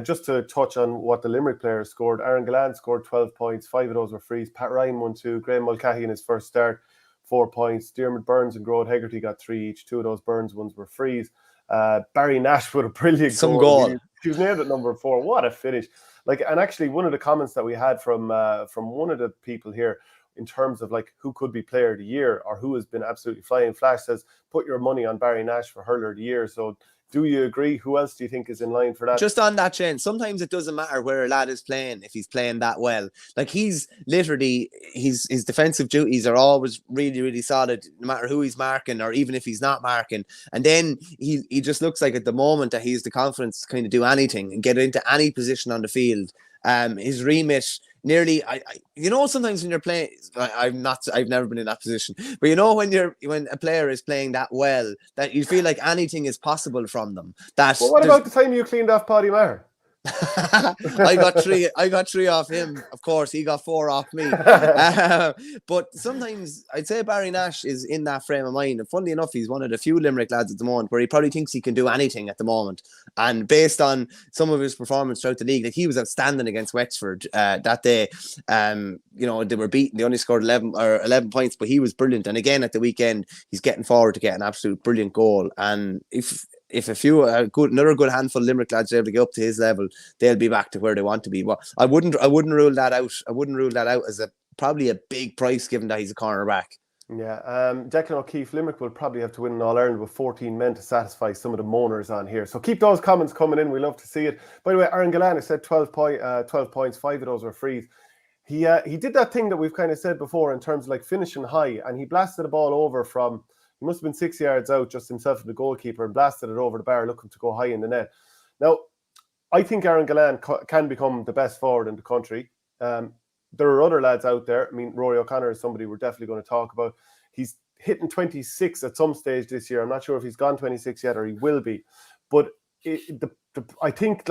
S1: Just to touch on what the Limerick players scored, Aaron Gallant scored 12 points, 5 of those were frees. Pat Ryan won 2, Graham Mulcahy in his first start, 4 points. Dermot Burns and Grode Hegarty got 3 each. 2 of those Burns ones were frees. Barry Nash with a brilliant goal. He was nailed at number 4. What a finish. And actually one of the comments that we had from one of the people here in terms of who could be player of the year or who has been absolutely flying, Flash says, put your money on Barry Nash for hurler of the year. So do you agree? Who else do you think is in line for that?
S2: Just on that, Shane, sometimes it doesn't matter where a lad is playing if he's playing that well. He's literally, his defensive duties are always really, really solid, no matter who he's marking or even if he's not marking. And then he just looks like at the moment that he has the confidence to kind of do anything and get into any position on the field. His remit nearly, sometimes when you're playing, I've never been in that position, but when a player is playing that well, that you feel like anything is possible from them. Well,
S1: what about the time you cleaned off Paddy Maher?
S2: I got 3 off him. Of course, he got 4 off me. But sometimes I'd say Barry Nash is in that frame of mind. And funnily enough, he's one of the few Limerick lads at the moment where he probably thinks he can do anything at the moment. And based on some of his performance throughout the league, he was outstanding against Wexford that day. They were beaten. They only scored 11 points, but he was brilliant. And again, at the weekend, he's getting forward to get an absolute brilliant goal. And if another good handful of Limerick lads are able to get up to his level, they'll be back to where they want to be. But I wouldn't rule that out. I wouldn't rule that out as probably a big price given that he's a cornerback.
S1: Yeah, Declan O'Keefe, Limerick will probably have to win an All-Ireland with 14 men to satisfy some of the moaners on here. So keep those comments coming in. We love to see it. By the way, Aaron Gallant said 12 points, 5 of those were frees. He did that thing that we've kind of said before in terms of finishing high, and he blasted the ball over from, he must have been 6 yards out, just himself and the goalkeeper, and blasted it over the bar looking to go high in the net. Now, I think Aaron Gallant can become the best forward in the country. There are other lads out there. I mean, Rory O'Connor is somebody we're definitely going to talk about. He's hitting 26 at some stage this year. I'm not sure if he's gone 26 yet or he will be. But I think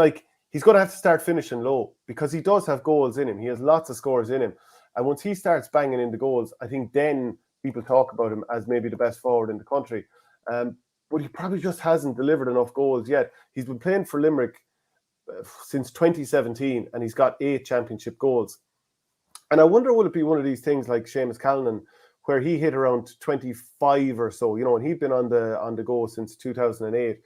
S1: he's going to have to start finishing low because he does have goals in him. He has lots of scores in him. And once he starts banging in the goals, I think then people talk about him as maybe the best forward in the country. But he probably just hasn't delivered enough goals yet. He's been playing for Limerick since 2017 and he's got 8 championship goals. And I wonder, will it be one of these things like Seamus Callanan, where he hit around 25 or so, and he'd been on the go since 2008.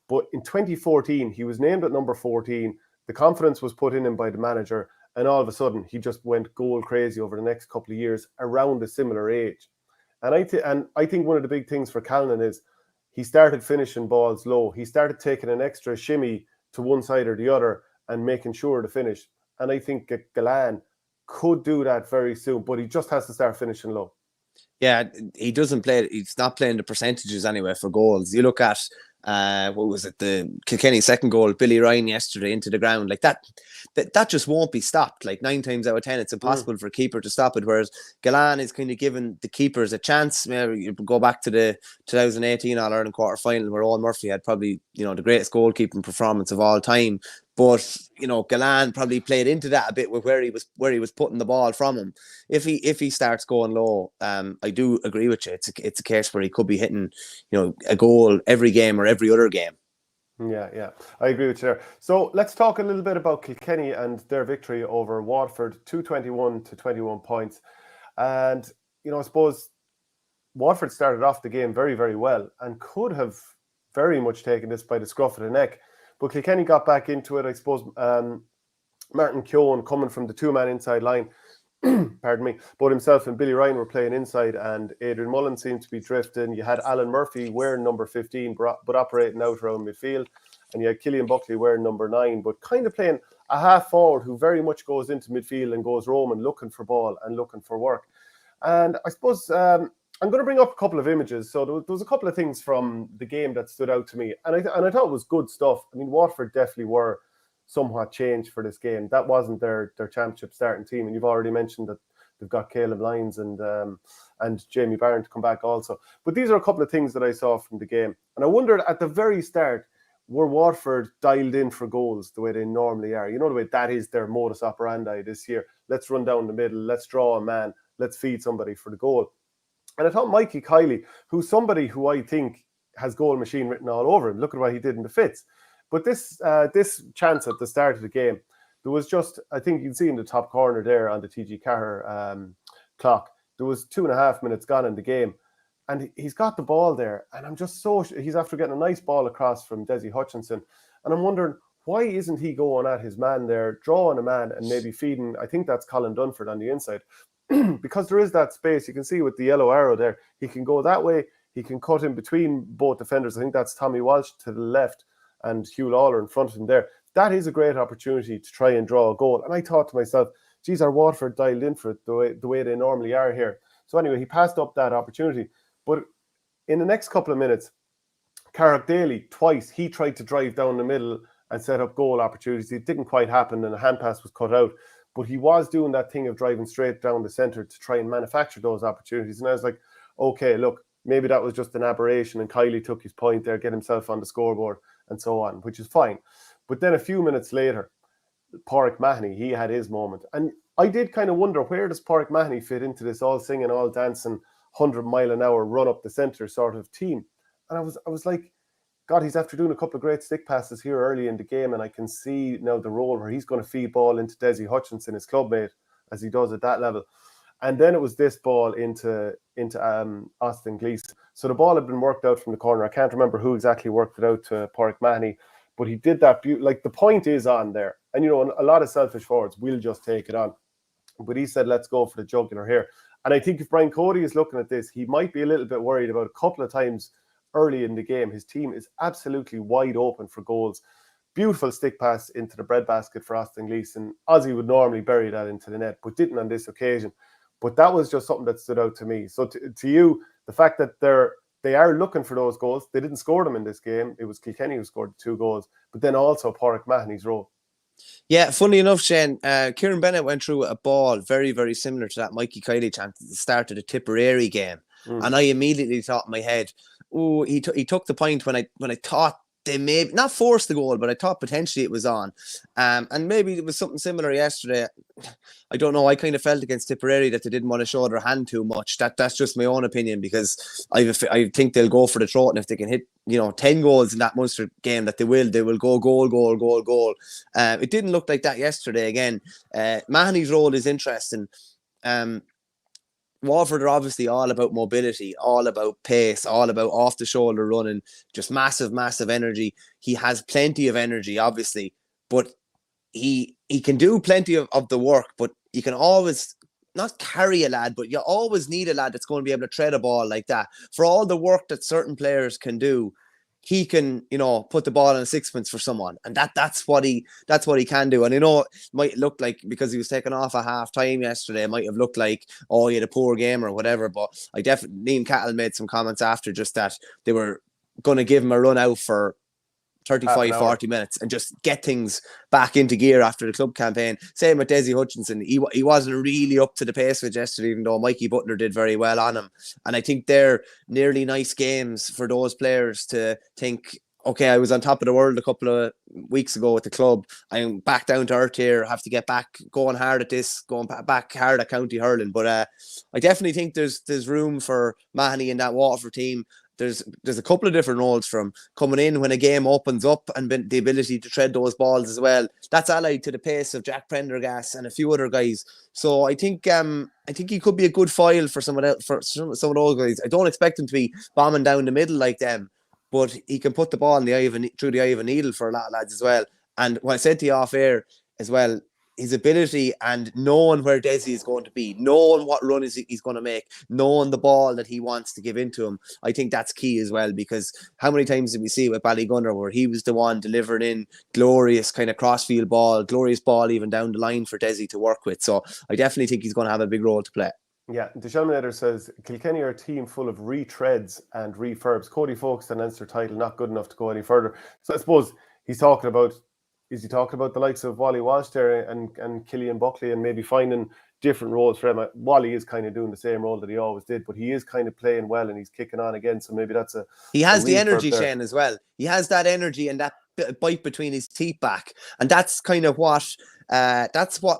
S1: But in 2014, he was named at number 14. The confidence was put in him by the manager, and all of a sudden, he just went goal crazy over the next couple of years around a similar age. And I think one of the big things for Callanan is he started finishing balls low. He started taking an extra shimmy to one side or the other and making sure to finish. And I think Gallant could do that very soon, but he just has to start finishing low.
S2: Yeah, he doesn't play. He's not playing the percentages anyway for goals. You look at what was it, the Kilkenny second goal, Billy Ryan yesterday into the ground, that just won't be stopped. 9 times out of 10, it's impossible for a keeper to stop it. Whereas Gallant is kind of giving the keepers a chance. Maybe you go back to the 2018 All-Ireland quarter final where Owen Murphy had probably the greatest goalkeeping performance of all time. But Gallant probably played into that a bit with where he was putting the ball from him. If he starts going low, I do agree with you. It's a case where he could be hitting a goal every game or every other game.
S1: Yeah, I agree with you there. So let's talk a little bit about Kilkenny and their victory over Waterford, 221 to 21 points. And I suppose Waterford started off the game very, very well and could have very much taken this by the scruff of the neck. But Kilkenny got back into it. I suppose Martin Keown coming from the 2-man inside line, pardon me, both himself and Billy Ryan were playing inside and Adrian Mullen seemed to be drifting. You had Alan Murphy wearing number 15 but operating out around midfield. And you had Killian Buckley wearing number 9 but kind of playing a half forward who very much goes into midfield and goes roaming, looking for ball and looking for work. And I suppose I'm going to bring up a couple of images. So there was a couple of things from the game that stood out to me. And I thought it was good stuff. I mean, Waterford definitely were somewhat changed for this game. That wasn't their championship starting team. And you've already mentioned that they've got Caleb Lyons and Jamie Barron to come back also. But these are a couple of things that I saw from the game. And I wondered at the very start, were Waterford dialed in for goals the way they normally are? You know, the way that is their modus operandi this year. Let's run down the middle. Let's draw a man. Let's feed somebody for the goal. And I thought Mikey Kiley, who's somebody who I think has goal machine written all over him. Look at what he did in the Fits. But this chance at the start of the game, there was just, I think you can see in the top corner there on the TG Carr clock, there was 2.5 minutes gone in the game. And he's got the ball there. And I'm just he's after getting a nice ball across from Desi Hutchinson. And I'm wondering, why isn't he going at his man there, drawing a man and maybe feeding, I think that's Colin Dunford on the inside. Because there is that space, you can see with the yellow arrow there, he can go that way, he can cut in between both defenders. I think that's Tommy Walsh to the left and Hugh Lawler in front of him there. That is a great opportunity to try and draw a goal. And I thought to myself, geez, are Waterford dialed in for it the way they normally are here? So anyway, he passed up that opportunity. But in the next couple of minutes, Carrick Daly, twice, he tried to drive down the middle and set up goal opportunities. It didn't quite happen and a hand pass was cut out. But he was doing that thing of driving straight down the centre to try and manufacture those opportunities. And I was like, okay, look, maybe that was just an aberration and Kiley took his point there, get himself on the scoreboard and so on, which is fine. But then a few minutes later, Pádraig Mahoney, he had his moment. And I did kind of wonder, where does Pádraig Mahoney fit into this all singing, all dancing, 100-mile-an-hour run up the centre sort of team? And I was like, God, he's after doing a couple of great stick passes here early in the game, and I can see now the role where he's going to feed ball into Desi Hutchinson, his clubmate, as he does at that level. And then it was this ball into Austin Gleeson. So the ball had been worked out from the corner. I can't remember who exactly worked it out to Pádraig Mahoney, but he did that. Like, the point is on there. And, you know, a lot of selfish forwards will just take it on. But he said, let's go for the jugular here. And I think if Brian Cody is looking at this, he might be a little bit worried about a couple of times early in the game. His team is absolutely wide open for goals. Beautiful stick pass into the breadbasket for Austin Gleeson. Ozzy would normally bury that into the net, but didn't on this occasion. But that was just something that stood out to me. So to you, the fact that they are looking for those goals, they didn't score them in this game. It was Kilkenny who scored 2 goals, but then also Pádraig Mahoney's role.
S2: Yeah, funny enough, Shane, Kieran Bennett went through a ball very, very similar to that Mikey Kiley chance at the start of the Tipperary game. And I immediately thought in my head, oh, he took the point when I thought they may not force the goal, but I thought potentially it was on. And maybe it was something similar yesterday. I don't know. I kind of felt against Tipperary that they didn't want to show their hand too much. That's just my own opinion, because I think they'll go for the throat, and if they can hit 10 goals in that Munster game, that they will go goal. It didn't look like that yesterday again. Mahoney's role is interesting. Waterford are obviously all about mobility, all about pace, all about off-the-shoulder running, just massive energy. He has plenty of energy, obviously, but he can do plenty of the work, but you can always not carry a lad, but you always need a lad that's going to be able to tread a ball like that. For all the work that certain players can do, he can, put the ball in a sixpence for someone, and that's what he can do. And it might look like, because he was taken off at half time yesterday, it might have looked like, oh, he had a poor game or whatever. But I definitely, Liam Cattle made some comments after, just that they were going to give him a run out for 35-40 minutes and just get things back into gear after the club campaign. Same with Desi Hutchinson. He wasn't really up to the pace with yesterday, even though Mikey Butler did very well on him. And I think they're nearly nice games for those players to think, okay, I was on top of the world a couple of weeks ago with the club. I'm back down to earth here. I have to get back going hard at this, going back hard at county hurling. But I definitely think there's room for Mahoney in that Waterford team. There's a couple of different roles from coming in when a game opens up, and the ability to tread those balls as well. That's allied to the pace of Jack Prendergast and a few other guys. So I think he could be a good foil for some of those guys. I don't expect him to be bombing down the middle like them, but he can put the ball in through the eye of a needle for a lot of lads as well. And what I said to you off air as well, his ability and knowing where Desi is going to be, knowing what run he's going to make, knowing the ball that he wants to give into him, I think that's key as well, because how many times did we see it with Ballygunner where he was the one delivering in glorious kind of crossfield ball, glorious ball even down the line for Desi to work with. So I definitely think he's going to have a big role to play.
S1: Yeah, the Shelminator says Kilkenny are a team full of retreads and refurbs. Cody Folkestone and Leinster title not good enough to go any further. So I suppose he's talking about, is he talking about the likes of Wally Walsh there and Killian Buckley and maybe finding different roles for him? Wally is kind of doing the same role that he always did, but he is kind of playing well and he's kicking on again. So maybe that's
S2: he has the
S1: refurb
S2: energy,
S1: there.
S2: Shane, as well. He has that energy and that bite between his teeth back, and that's kind of what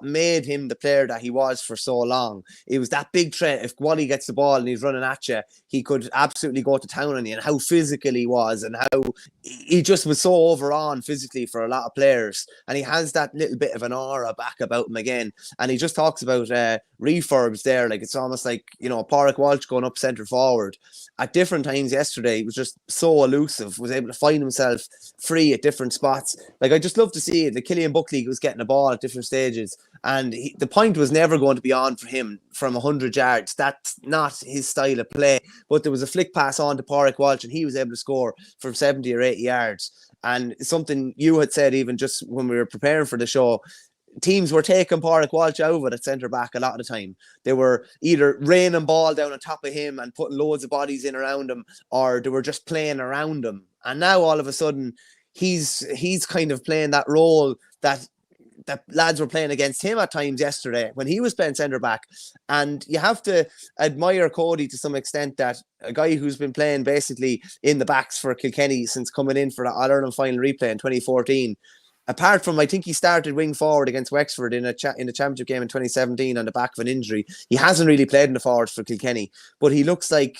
S2: made him the player that he was for so long. It was that big threat. If Wally gets the ball and he's running at you, he could absolutely go to town on you, and how physical he was, and how he just was so overon physically for a lot of players. And he has that little bit of an aura back about him again. And he just talks about refurbs there. Like, it's almost like, Pádraig Walsh going up centre forward. At different times yesterday, he was just so elusive, was able to find himself free at different spots. Like, I just love to see it. The Killian Buckley was getting the ball at different stages, and the point was never going to be on for him from 100 yards. That's not his style of play. But there was a flick pass on to Pádraig Walsh, and he was able to score from 70 or 80 yards. And something you had said even just when we were preparing for the show, teams were taking Pádraig Walsh out of it at centre-back a lot of the time. They were either raining ball down on top of him and putting loads of bodies in around him, or they were just playing around him. And now all of a sudden, he's kind of playing that role that lads were playing against him at times yesterday when he was playing centre-back. And you have to admire Cody to some extent, that a guy who's been playing basically in the backs for Kilkenny since coming in for the All-Ireland final replay in 2014. Apart from, I think he started wing forward against Wexford in the championship game in 2017 on the back of an injury. He hasn't really played in the forwards for Kilkenny, but he looks like,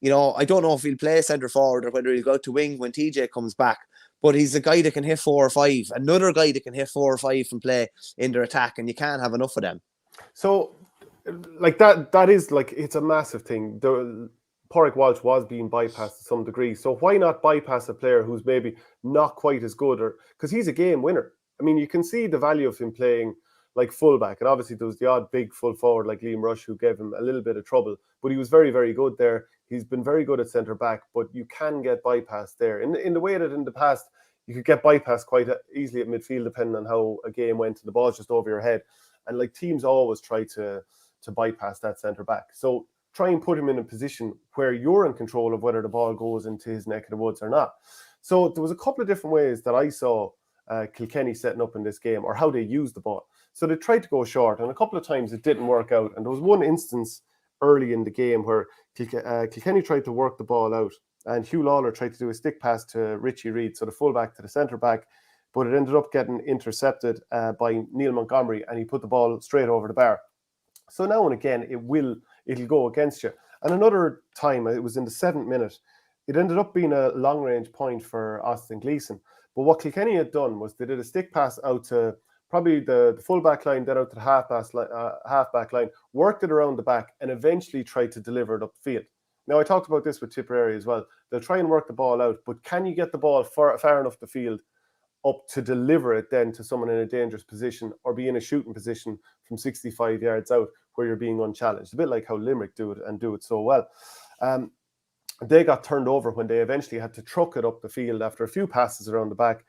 S2: I don't know if he'll play centre forward or whether he'll go to wing when TJ comes back. But he's a guy that can hit 4 or 5. Another guy that can hit 4 or 5 from play in their attack, and you can't have enough of them.
S1: So, like that is like, it's a massive thing. Pádraig Walsh was being bypassed to some degree. So why not bypass a player who's maybe not quite as good, or because he's a game winner? I mean, you can see the value of him playing like fullback, and obviously there was the odd big full forward like Liam Rush who gave him a little bit of trouble, but he was very, very good there. He's been very good at centre back, but you can get bypassed there in the way that in the past you could get bypassed quite easily at midfield, depending on how a game went and the ball's just over your head. And like, teams always try to bypass that centre back. So try and put him in a position where you're in control of whether the ball goes into his neck of the woods or not. So there was a couple of different ways that I saw Kilkenny setting up in this game, or how they used the ball. So they tried to go short, and a couple of times it didn't work out. And there was one instance early in the game where Kilkenny tried to work the ball out, and Hugh Lawler tried to do a stick pass to Richie Reid, so the fullback to the centre back, but it ended up getting intercepted by Neil Montgomery, and he put the ball straight over the bar. So now and again, it'll go against you. And another time, it was in the 7th minute, it ended up being a long-range point for Austin Gleeson. But what Kilkenny had done was they did a stick pass out to probably the full-back line, then out to the half-back line, worked it around the back, and eventually tried to deliver it up the field. Now, I talked about this with Tipperary as well. They'll try and work the ball out, but can you get the ball far enough the field up to deliver it then to someone in a dangerous position, or be in a shooting position from 65 yards out where you're being unchallenged? A bit like how Limerick do it, and do it so well. They got turned over when they eventually had to truck it up the field after a few passes around the back.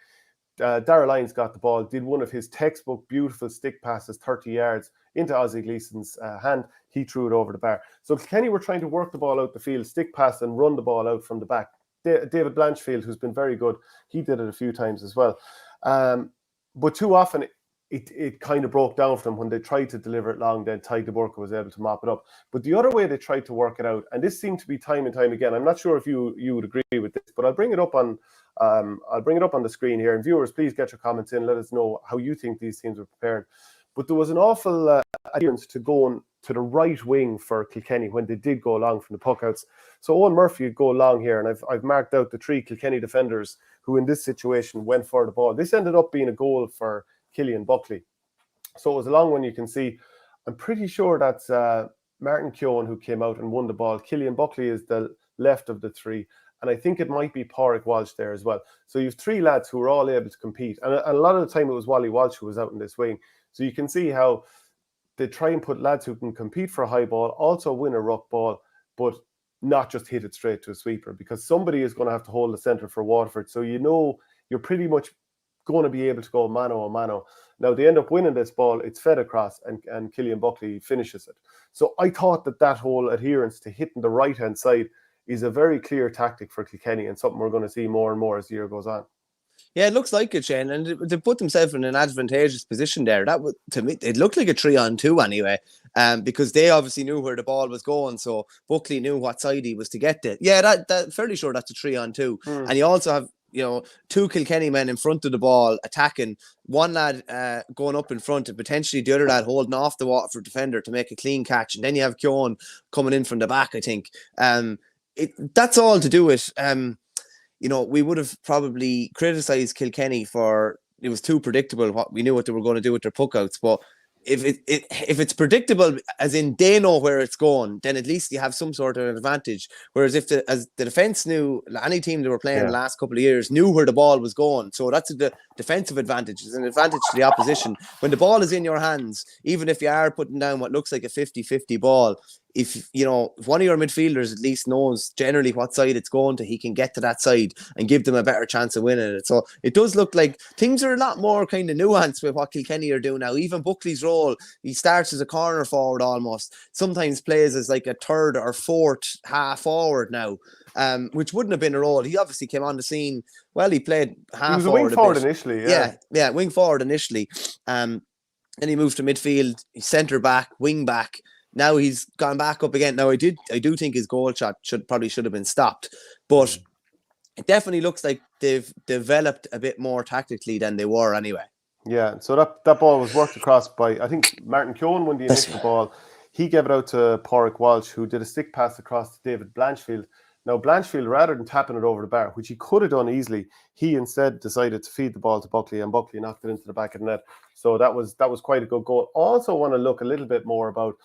S1: Darragh Lyons got the ball, did one of his textbook beautiful stick passes 30 yards into Ozzie Gleeson's hand. He threw it over the bar. So Kilkenny were trying to work the ball out the field, stick pass, and run the ball out from the back. David Blanchfield, who's been very good, he did it a few times as well. But too often it kind of broke down for them when they tried to deliver it long. Then Ty DeBurka was able to mop it up. But the other way they tried to work it out, and this seemed to be time and time again, I'm not sure if you would agree with this, but I'll bring it up on the screen here. And viewers, please get your comments in. Let us know how you think these teams were preparing. But there was an awful adherence to going to the right wing for Kilkenny when they did go long from the puckouts. So Owen Murphy would go long here, and I've marked out the 3 Kilkenny defenders who in this situation went for the ball. This ended up being a goal for Killian Buckley. So it was a long one, you can see. I'm pretty sure that's Martin Keown who came out and won the ball. Killian Buckley is the left of the 3. And I think it might be Pádraig Walsh there as well. So you have 3 lads who were all able to compete. And a lot of the time it was Wally Walsh who was out in this wing. So you can see how they try and put lads who can compete for a high ball, also win a ruck ball, but not just hit it straight to a sweeper, because somebody is going to have to hold the centre for Waterford. So you're pretty much going to be able to go mano a mano. Now, they end up winning this ball. It's fed across, and Cillian Buckley finishes it. So I thought that whole adherence to hitting the right-hand side is a very clear tactic for Kilkenny, and something we're going to see more and more as the year goes on.
S2: Yeah, it looks like it, Shane, and they put themselves in an advantageous position there. That would, to me, it looked like a 3-on-2 anyway, because they obviously knew where the ball was going, so Buckley knew what side he was to get to. Yeah, that fairly sure that's a 3-on-2, and you also have, you know, 2 Kilkenny men in front of the ball attacking, one lad going up in front and potentially the other lad holding off the Waterford defender to make a clean catch, and then you have Keown coming in from the back, I think. That's all to do with, you know, we would have probably criticised Kilkenny for it was too predictable. We knew what they were going to do with their puckouts, but if it's predictable, as in they know where it's going, then at least you have some sort of advantage. Whereas if the defence knew, any team they were playing the last couple of years knew where the ball was going, so that's the defensive advantage. It's an advantage to the opposition. When the ball is in your hands, even if you are putting down what looks like a 50-50 ball, if one of your midfielders at least knows generally what side it's going to, he can get to that side and give them a better chance of winning it. So it does look like things are a lot more kind of nuanced with what Kilkenny are doing now. Even Buckley's role, he starts as a corner forward almost, sometimes plays as like a third or fourth half forward now, which wouldn't have been a role. He obviously came on the scene, well, he played half forward. He was a wing forward
S1: initially,
S2: yeah, wing forward initially. Then he moved to midfield, centre back, wing back. Now he's gone back up again. Now I do think his goal shot should have been stopped, but it definitely looks like they've developed a bit more tactically than they were anyway.
S1: Yeah, so that ball was worked across by, I think, Martin Keown won the initial ball. He gave it out to Pádraig Walsh, who did a stick pass across to David Blanchfield. Now, Blanchfield, rather than tapping it over the bar, which he could have done easily, he instead decided to feed the ball to Buckley, and Buckley knocked it into the back of the net. So that was quite a good goal. Also want to look a little bit more about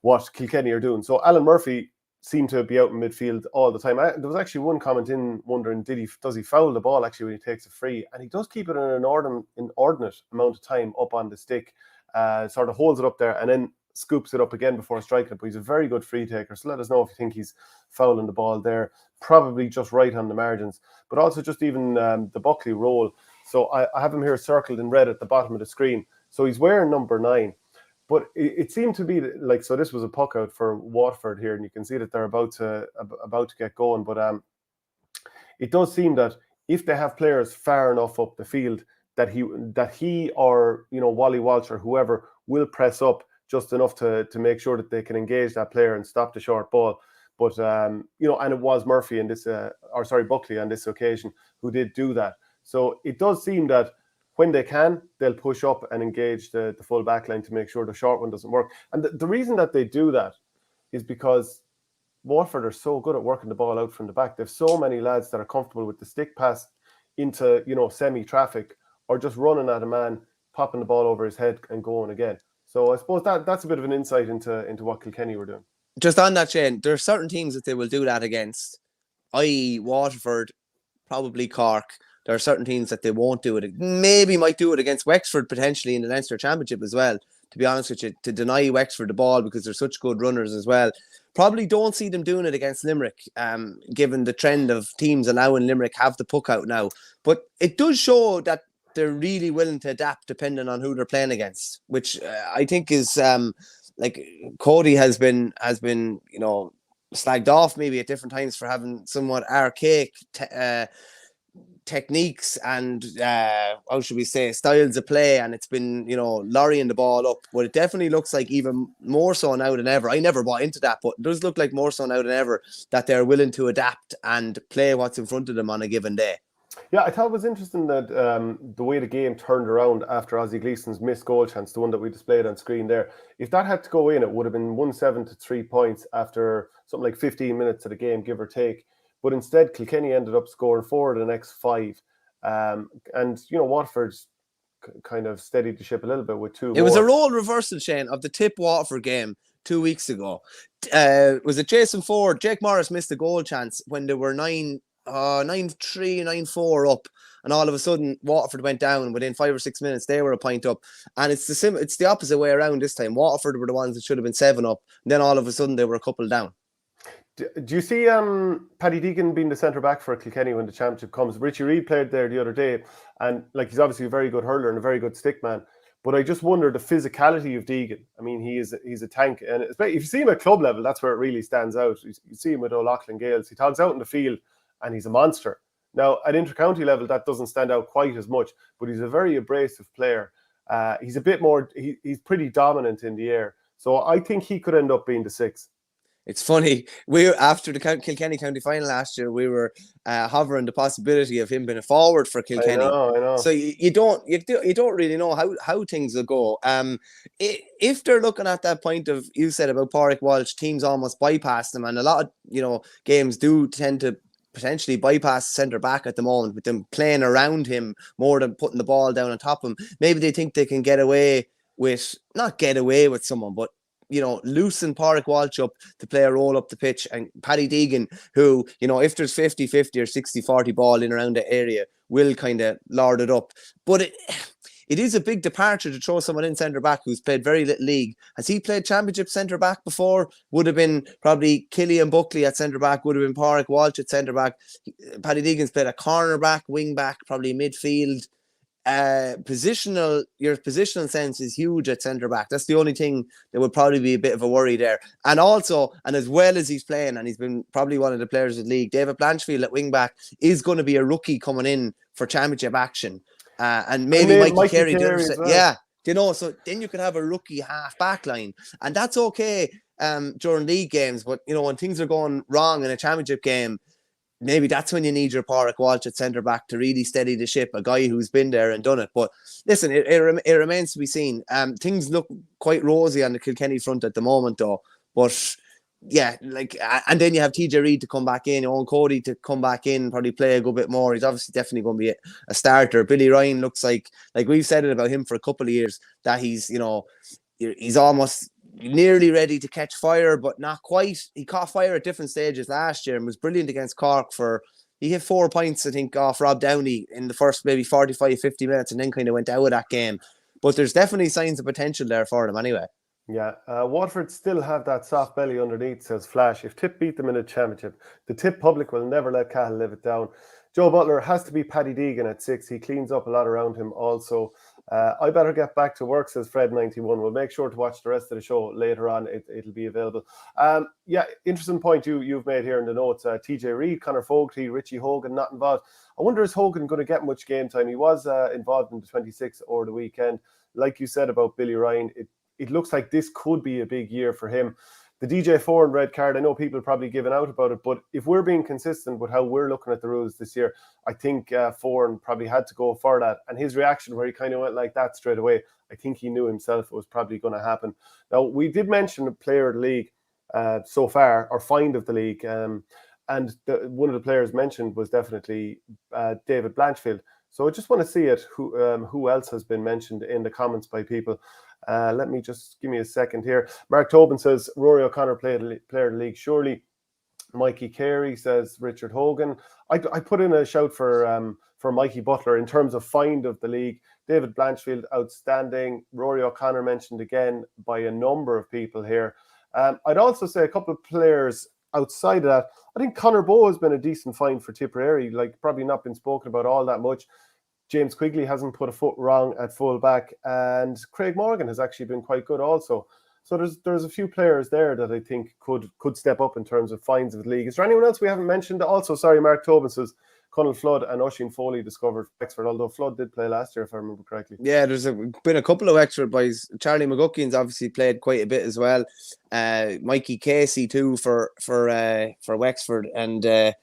S1: what Kilkenny are doing. So Alan Murphy seemed to be out in midfield all the time. There was actually one comment in wondering, does he foul the ball actually when he takes a free? And he does keep it in an inordinate amount of time up on the stick, sort of holds it up there and then scoops it up again before striking it. But he's a very good free taker. So let us know if you think he's fouling the ball there. Probably just right on the margins. But also just even the Buckley role. So I have him here circled in red at the bottom of the screen. So he's wearing number 9. But it seemed to be like, so this was a puck out for Waterford here, and you can see that they're about to get going. But it does seem that if they have players far enough up the field, that he or Wally Walsh or whoever will press up just enough to make sure that they can engage that player and stop the short ball. But and it was Murphy Buckley on this occasion who did do that. So it does seem that when they can, they'll push up and engage the full back line to make sure the short one doesn't work. And the reason that they do that is because Waterford are so good at working the ball out from the back. They have so many lads that are comfortable with the stick pass into, semi-traffic or just running at a man, popping the ball over his head and going again. So I suppose that's a bit of an insight into what Kilkenny were doing.
S2: Just on that, Shane, there are certain teams that they will do that against, i.e. Waterford, probably Cork. There are certain teams that they won't do it. Maybe might do it against Wexford potentially in the Leinster Championship as well, to be honest with you, to deny Wexford the ball because they're such good runners as well. Probably don't see them doing it against Limerick, given the trend of teams allowing Limerick have the puck out now. But it does show that they're really willing to adapt depending on who they're playing against, which I think is like Cody has been slagged off maybe at different times for having somewhat archaic techniques and how should we say, styles of play, and it's been lorrying the ball up. But it definitely looks like even more so now than ever. I never bought into that, but it does look like more so now than ever that they're willing to adapt and play what's in front of them on a given day.
S1: Yeah, I thought it was interesting that the way the game turned around after Ozzie Gleeson's missed goal chance, the one that we displayed on screen there. If that had to go in, it would have been 1-7 to 3 points after something like 15 minutes of the game, give or take. But instead, Kilkenny ended up scoring 4 of the next 5. And Waterford's kind of steadied the ship a little bit with 2
S2: It was a role reversal, Shane, of the Tipp Waterford game 2 weeks ago. Was it Jason Ford? Jake Morris missed a goal chance when they were 9-3, 9-4 up. And all of a sudden, Waterford went down within 5 or 6 minutes. They were a point up. And it's the opposite way around this time. Waterford were the ones that should have been 7 up. And then all of a sudden, they were a couple down.
S1: Do you see Paddy Deegan being the centre back for Kilkenny when the championship comes? Richie Reid played there the other day, and like he's obviously a very good hurler and a very good stick man. But I just wonder the physicality of Deegan. I mean, he's a tank, and if you see him at club level, that's where it really stands out. You see him with O'Loughlin Gales. He togs out in the field, and he's a monster. Now at intercounty level, that doesn't stand out quite as much, but he's a very abrasive player. He's a bit more. He's pretty dominant in the air, so I think he could end up being the 6.
S2: It's funny. After the Kilkenny County final last year, we were hovering the possibility of him being a forward for Kilkenny.
S1: I know.
S2: So you don't really know how things will go. If they're looking at that point of, you said about Pádraig Walsh, teams almost bypass them, and a lot of games do tend to potentially bypass centre back at the moment with them playing around him more than putting the ball down on top of him. Maybe they think they can not get away with someone, but loosen Pádraig Walsh up to play a role up the pitch, and Paddy Deegan, who, if there's 50-50 or 60-40 ball in around the area, will kind of lord it up. But it is a big departure to throw someone in centre back who's played very little league. Has he played championship centre back before? Would have been probably Killian Buckley at centre back, would have been Pádraig Walsh at centre back. Paddy Deegan's played a corner back, wing back, probably midfield. Your positional sense is huge at centre back. That's the only thing that would probably be a bit of a worry there. And also, and as well as he's playing, and he's been probably one of the players of the league, David Blanchfield at wing back is going to be a rookie coming in for championship action. And maybe Mikey Carey. Well. Yeah. So then you could have a rookie half back line, and that's okay during league games. But when things are going wrong in a championship game, maybe that's when you need your Pádraig Walsh at centre back to really steady the ship, a guy who's been there and done it. But listen, it remains to be seen. Things look quite rosy on the Kilkenny front at the moment, though. But yeah, and then you have TJ Reid to come back in, Owen Cody to come back in, probably play a good bit more. He's obviously definitely going to be a starter. Billy Ryan looks like we've said it about him for a couple of years, that he's almost nearly ready to catch fire, but not quite. He caught fire at different stages last year and was brilliant against Cork. He hit 4 points, I think, off Rob Downey in the first maybe 45-50 minutes, and then kind of went out of that game. But there's definitely signs of potential there for them anyway.
S1: Yeah, Waterford still have that soft belly underneath, says Flash. If Tipp beat them in a championship, the Tipp public will never let Cahill live it down. Joe Butler has to be Paddy Deegan at 6. He cleans up a lot around him also. I better get back to work, says Fred91. We'll make sure to watch the rest of the show later on. It'll be available. Yeah, interesting point you've made here in the notes. TJ Reid, Conor Fogarty, Richie Hogan not involved. I wonder, is Hogan going to get much game time? He was involved in the 26 over the weekend. Like you said about Billy Ryan, it looks like this could be a big year for him. The DJ Foran red card, I know people are probably giving out about it, but if we're being consistent with how we're looking at the rules this year, I think Foran probably had to go for that. And his reaction where he kind of went like that straight away, I think he knew himself it was probably going to happen. Now, we did mention a player of the league so far, or find of the league, and one of the players mentioned was definitely David Blanchfield. So I just want to see it, who else has been mentioned in the comments by people. Let me just give me a second here. Mark Tobin says Rory O'Connor player of the league, surely. Mikey Carey says Richard Hogan. I put in a shout for Mikey Butler in terms of find of the league. David Blanchfield, outstanding. Rory O'Connor mentioned again by a number of people here. I'd also say a couple of players outside of that. I think Conor Bowe has been a decent find for Tipperary, probably not been spoken about all that much. James Quigley hasn't put a foot wrong at full back, and Craig Morgan has actually been quite good also. So there's a few players there that I think could step up in terms of finds of the league. Is there anyone else we haven't mentioned? Also, sorry, Mark Tobin says Conal Flood and Oisin Foley discovered Wexford, although Flood did play last year, if I remember correctly.
S2: Yeah, there's been a couple of Wexford boys. Charlie McGuckin's obviously played quite a bit as well. Mikey Casey too for Wexford, and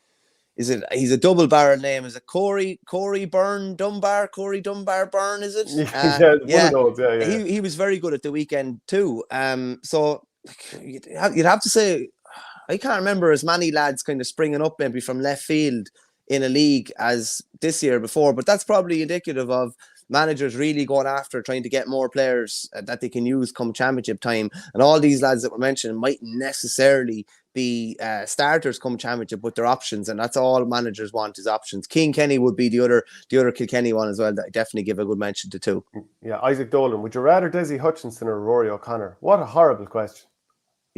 S2: he's a double barrel name. Is it Corey Dunbar? Corey Dunbar Byrne, is it?
S1: One of those, yeah.
S2: He was very good at the weekend too. So you'd have to say, I can't remember as many lads kind of springing up maybe from left field in a league as this year before, but that's probably indicative of managers really going after trying to get more players that they can use come championship time. And all these lads that were mentioned mightn't necessarily be starters come championship, but they're options, and that's all managers want is options. Keane Kenny would be the other Kilkenny one as well that I definitely give a good mention to too.
S1: Yeah, Isaac Dolan, would you rather Desi Hutchinson or Rory O'Connor? What a horrible question.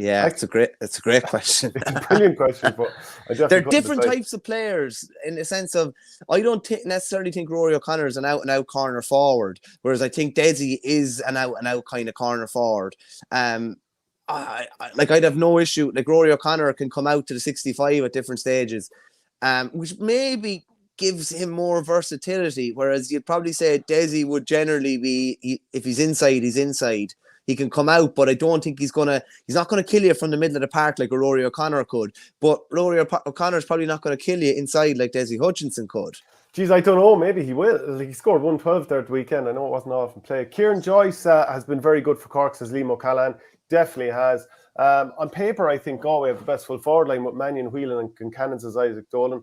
S2: Yeah, it's a great question.
S1: It's a brilliant question, but I definitely
S2: They're
S1: couldn't
S2: different
S1: decide.
S2: types of players in the sense of I don't necessarily think Rory O'Connor is an out and out corner forward, whereas I think Desi is an out and out kind of corner forward. I'd have no issue. Like Rory O'Connor can come out to the 65 at different stages, which maybe gives him more versatility. Whereas you'd probably say Desi would generally be, if he's inside, he's inside. He can come out, but I don't think he's not gonna kill you from the middle of the park like a Rory O'Connor could. But Rory O'Connor's probably not gonna kill you inside like Desi Hutchinson could.
S1: Geez, I don't know. Maybe he will. He scored 112 there at the weekend. I know it wasn't often played. Kieran Joyce has been very good for Cork, says Liam O'Callaghan. Definitely has. On paper, I think Galway have the best full forward line with Mannion, Whelan and Concannon, says Isaac Dolan.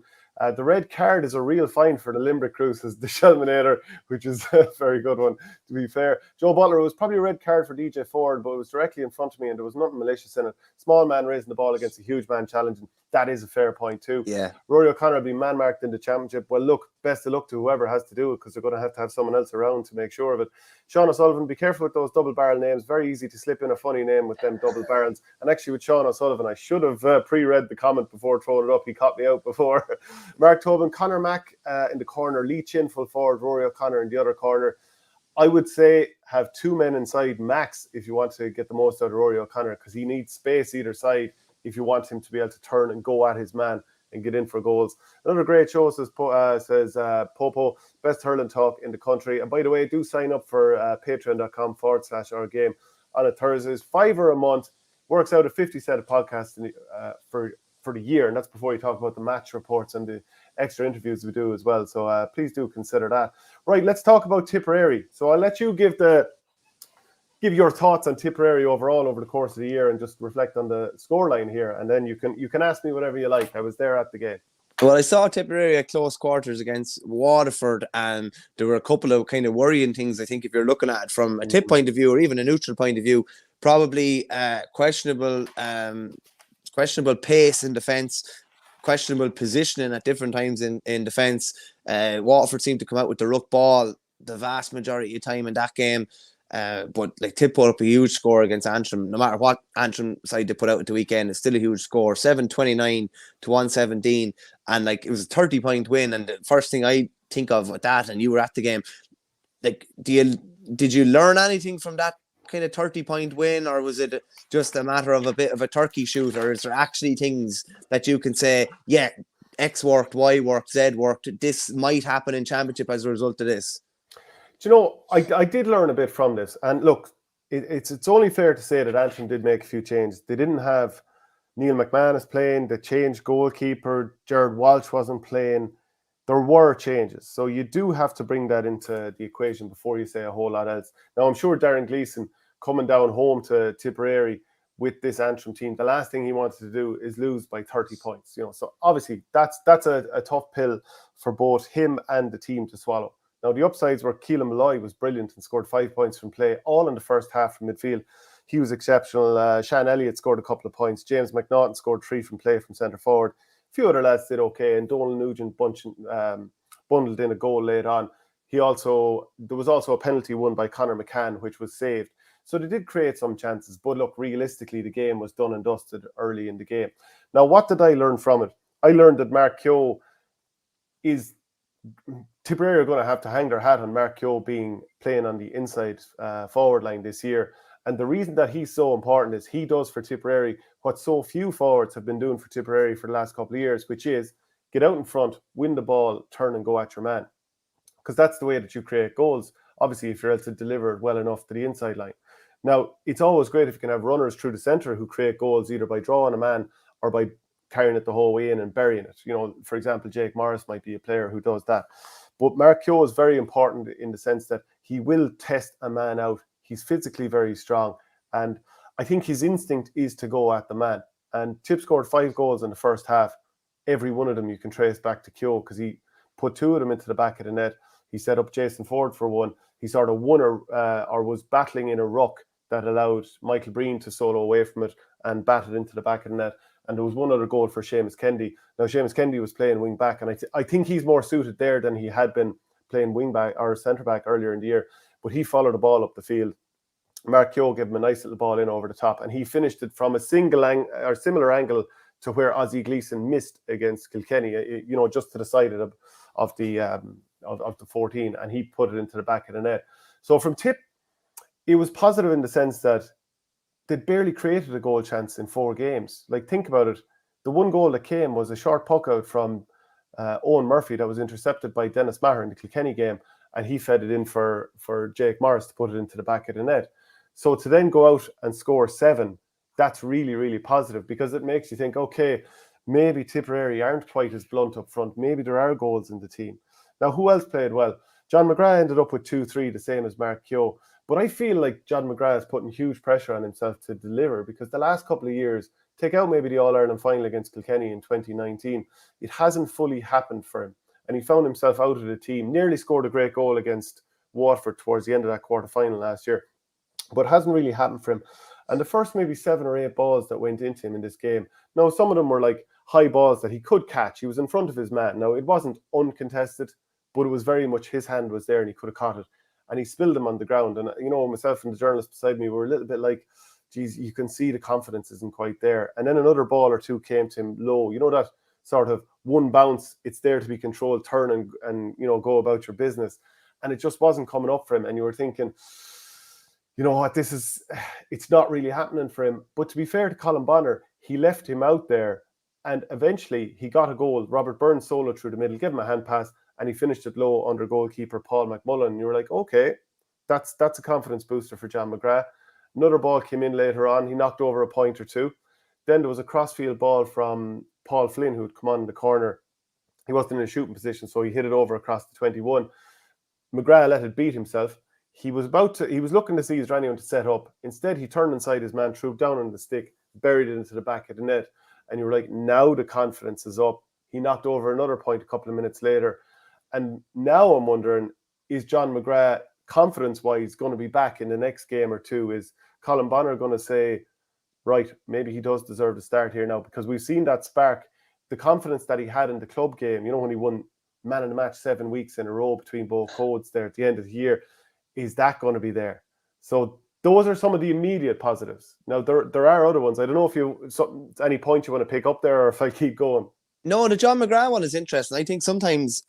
S1: The red card is a real find for the Limerick crew, says the Shelminator, which is a very good one, to be fair. Joe Butler, it was probably a red card for DJ Ford, but it was directly in front of me and there was nothing malicious in it. Small man raising the ball against a huge man challenging. That is a fair point too.
S2: Yeah.
S1: Rory O'Connor will be man-marked in the championship. Well, look, best of luck to whoever has to do it because they're going to have someone else around to make sure of it. Sean O'Sullivan, be careful with those double barrel names. Very easy to slip in a funny name with them double barrels. And actually with Sean O'Sullivan, I should have pre-read the comment before throwing it up. He caught me out before. Mark Tobin, Conor Mack in the corner, Lee Chin full forward, Rory O'Connor in the other corner. I would say have two men inside max if you want to get the most out of Rory O'Connor because he needs space either side if you want him to be able to turn and go at his man and get in for goals. Another great show, says Popo, best hurling talk in the country. And by the way, do sign up for patreon.com/OurGame on a Thursday. It's $5 a month, works out a 50 set of podcasts for the year. And that's before you talk about the match reports and the extra interviews we do as well. So please do consider that. Right, let's talk about Tipperary. So I'll let you give your thoughts on Tipperary overall over the course of the year and just reflect on the scoreline here. And then you can ask me whatever you like. I was there at the game.
S2: Well, I saw Tipperary at close quarters against Waterford, and there were a couple of kind of worrying things, I think, if you're looking at it from a tip point of view or even a neutral point of view. Probably questionable pace in defence, questionable positioning at different times in defence. Waterford seemed to come out with the ruck ball the vast majority of time in that game. But like Tipp put up a huge score against Antrim. No matter what Antrim side they put out at the weekend, it's still a huge score, 729 to 117, and like it was a 30-point win. And the first thing I think of with that, and you were at the game, like did you learn anything from that kind of 30-point win, or was it just a matter of a bit of a turkey shoot, or is there actually things that you can say, yeah, X worked, Y worked, Z worked, this might happen in championship as a result of this?
S1: Do you know, I did learn a bit from this. And look, it's only fair to say that Antrim did make a few changes. They didn't have Neil McManus playing. They changed goalkeeper. Jared Walsh wasn't playing. There were changes. So you do have to bring that into the equation before you say a whole lot else. Now, I'm sure Darren Gleeson coming down home to Tipperary with this Antrim team, the last thing he wanted to do is lose by 30 points. So obviously that's a tough pill for both him and the team to swallow. Now, the upsides were Keelan Malloy was brilliant and scored 5 points from play, all in the first half from midfield. He was exceptional. Sean Elliott scored a couple of points. James McNaughton scored 3 from play from centre forward. A few other lads did okay, and Donal Nugent bundled in a goal late on. There was also a penalty won by Conor McCann, which was saved. So they did create some chances. But look, realistically, the game was done and dusted early in the game. Now, what did I learn from it? I learned that Mark Keogh Tipperary are going to have to hang their hat on Mark Keogh playing on the inside forward line this year. And the reason that he's so important is he does for Tipperary what so few forwards have been doing for Tipperary for the last couple of years, which is get out in front, win the ball, turn and go at your man. Because that's the way that you create goals, obviously, if you're able to deliver it well enough to the inside line. Now, it's always great if you can have runners through the centre who create goals either by drawing a man or by carrying it the whole way in and burying it. For example, Jake Morris might be a player who does that. But Mark Keogh is very important in the sense that he will test a man out. He's physically very strong. And I think his instinct is to go at the man. And Tipp scored 5 goals in the first half. Every one of them you can trace back to Keogh because he put 2 of them into the back of the net. He set up Jason Ford for one. He sort of won or was battling in a ruck that allowed Michael Breen to solo away from it and bat it into the back of the net. And there was one other goal for Seamus Kennedy. Now, Seamus Kennedy was playing wing back, and I think he's more suited there than he had been playing wing back or centre back earlier in the year. But he followed the ball up the field Mark Keogh gave him a nice little ball in over the top, and he finished it from a similar angle to where Ozzie Gleeson missed against Kilkenny, just to the side of the 14, and he put it into the back of the net. So from Tipp, it was positive in the sense that they barely created a goal chance in 4 games. Like, think about it. The one goal that came was a short puck out from Owen Murphy that was intercepted by Dennis Maher in the Kilkenny game, and he fed it in for Jake Morris to put it into the back of the net. So to then go out and score 7, that's really, really positive, because it makes you think, okay, maybe Tipperary aren't quite as blunt up front. Maybe there are goals in the team. Now, who else played well? John McGrath ended up with 2-3, the same as Mark Keogh. But I feel like John McGrath is putting huge pressure on himself to deliver, because the last couple of years, take out maybe the All-Ireland final against Kilkenny in 2019, it hasn't fully happened for him. And he found himself out of the team, nearly scored a great goal against Waterford towards the end of that quarter-final last year, but it hasn't really happened for him. And the first maybe 7 or 8 balls that went into him in this game, now some of them were like high balls that he could catch. He was in front of his man. Now, it wasn't uncontested, but it was very much his hand was there and he could have caught it. And he spilled them on the ground. And, myself and the journalist beside me were a little bit like, geez, you can see the confidence isn't quite there. And then another ball or two came to him low. That sort of one bounce, it's there to be controlled, turn and go about your business. And it just wasn't coming up for him. And you were thinking, you know what, it's not really happening for him. But to be fair to Colin Bonner, he left him out there. And eventually he got a goal. Robert Burns soloed through the middle, gave him a hand pass, and he finished it low under goalkeeper Paul McMullen. And you were like, okay, that's a confidence booster for John McGrath. Another ball came in later on. He knocked over a point or two. Then there was a crossfield ball from Paul Flynn, who had come on in the corner. He wasn't in a shooting position, so he hit it over across the 21. McGrath let it beat himself. He was looking to see is there anyone to set up. Instead, he turned inside his man, threw down on the stick, buried it into the back of the net. And you were like, now the confidence is up. He knocked over another point a couple of minutes later. And now I'm wondering, is John McGrath, confidence-wise, going to be back in the next game or two? Is Colin Bonner going to say, right, maybe he does deserve to start here now? Because we've seen that spark, the confidence that he had in the club game, when he won man of the match 7 weeks in a row between both codes there at the end of the year. Is that going to be there? So those are some of the immediate positives. Now, there are other ones. I don't know if any point you want to pick up there, or if I keep going.
S2: No, the John McGrath one is interesting. I think sometimes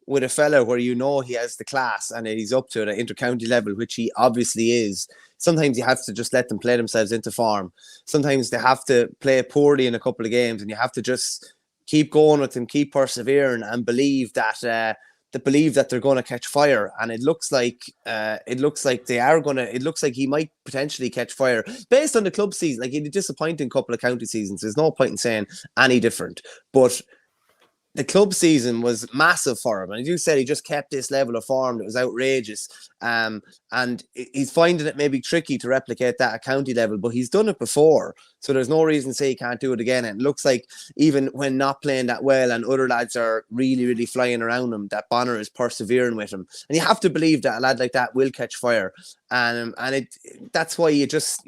S2: with a fella where he has the class and he's up to the inter-county level, which he obviously is, sometimes you have to just let them play themselves into form. Sometimes they have to play poorly in a couple of games, and you have to just keep going with them, keep persevering, and believe that they're going to catch fire. And it looks like they are going to. It looks like he might potentially catch fire based on the club season. Like, he had a disappointing couple of county seasons. There's no point in saying any different. But the club season was massive for him, and as you said, he just kept this level of form that was outrageous. And he's finding it maybe tricky to replicate that at county level, but he's done it before, so there's no reason to say he can't do it again. And it looks like even when not playing that well and other lads are really, really flying around him, that Bonner is persevering with him. And you have to believe that a lad like that will catch fire. And that's why you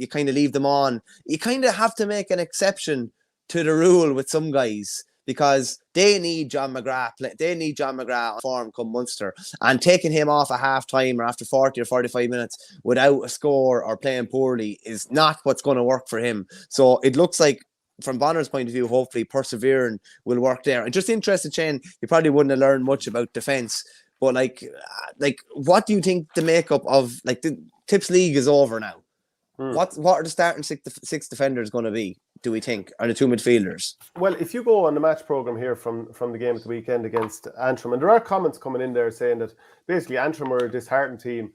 S2: kind of leave them on. You kind of have to make an exception to the rule with some guys, because they need John McGrath. They need John McGrath on form come Munster. And taking him off at half-time or after 40 or 45 minutes without a score or playing poorly is not what's going to work for him. So it looks like, from Bonner's point of view, hopefully persevering will work there. And just interested, Shane, you probably wouldn't have learned much about defence, but like what do you think the makeup of, like, the Tips League is over now? What are the starting six defenders going to be, do we think, are the two midfielders?
S1: Well, if you go on the match programme here from the game at the weekend against Antrim, and there are comments coming in there saying that basically Antrim were a disheartened team,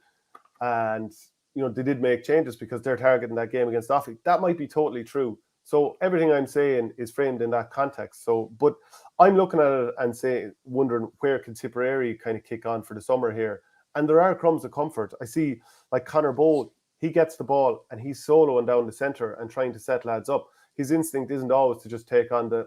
S1: and they did make changes because they're targeting that game against Offaly. That might be totally true. So everything I'm saying is framed in that context. So, but I'm looking at it and wondering where can Tipperary kind of kick on for the summer here. And there are crumbs of comfort. I see, like, Conor Bowe, he gets the ball and he's soloing down the centre and trying to set lads up. His instinct isn't always to just take on the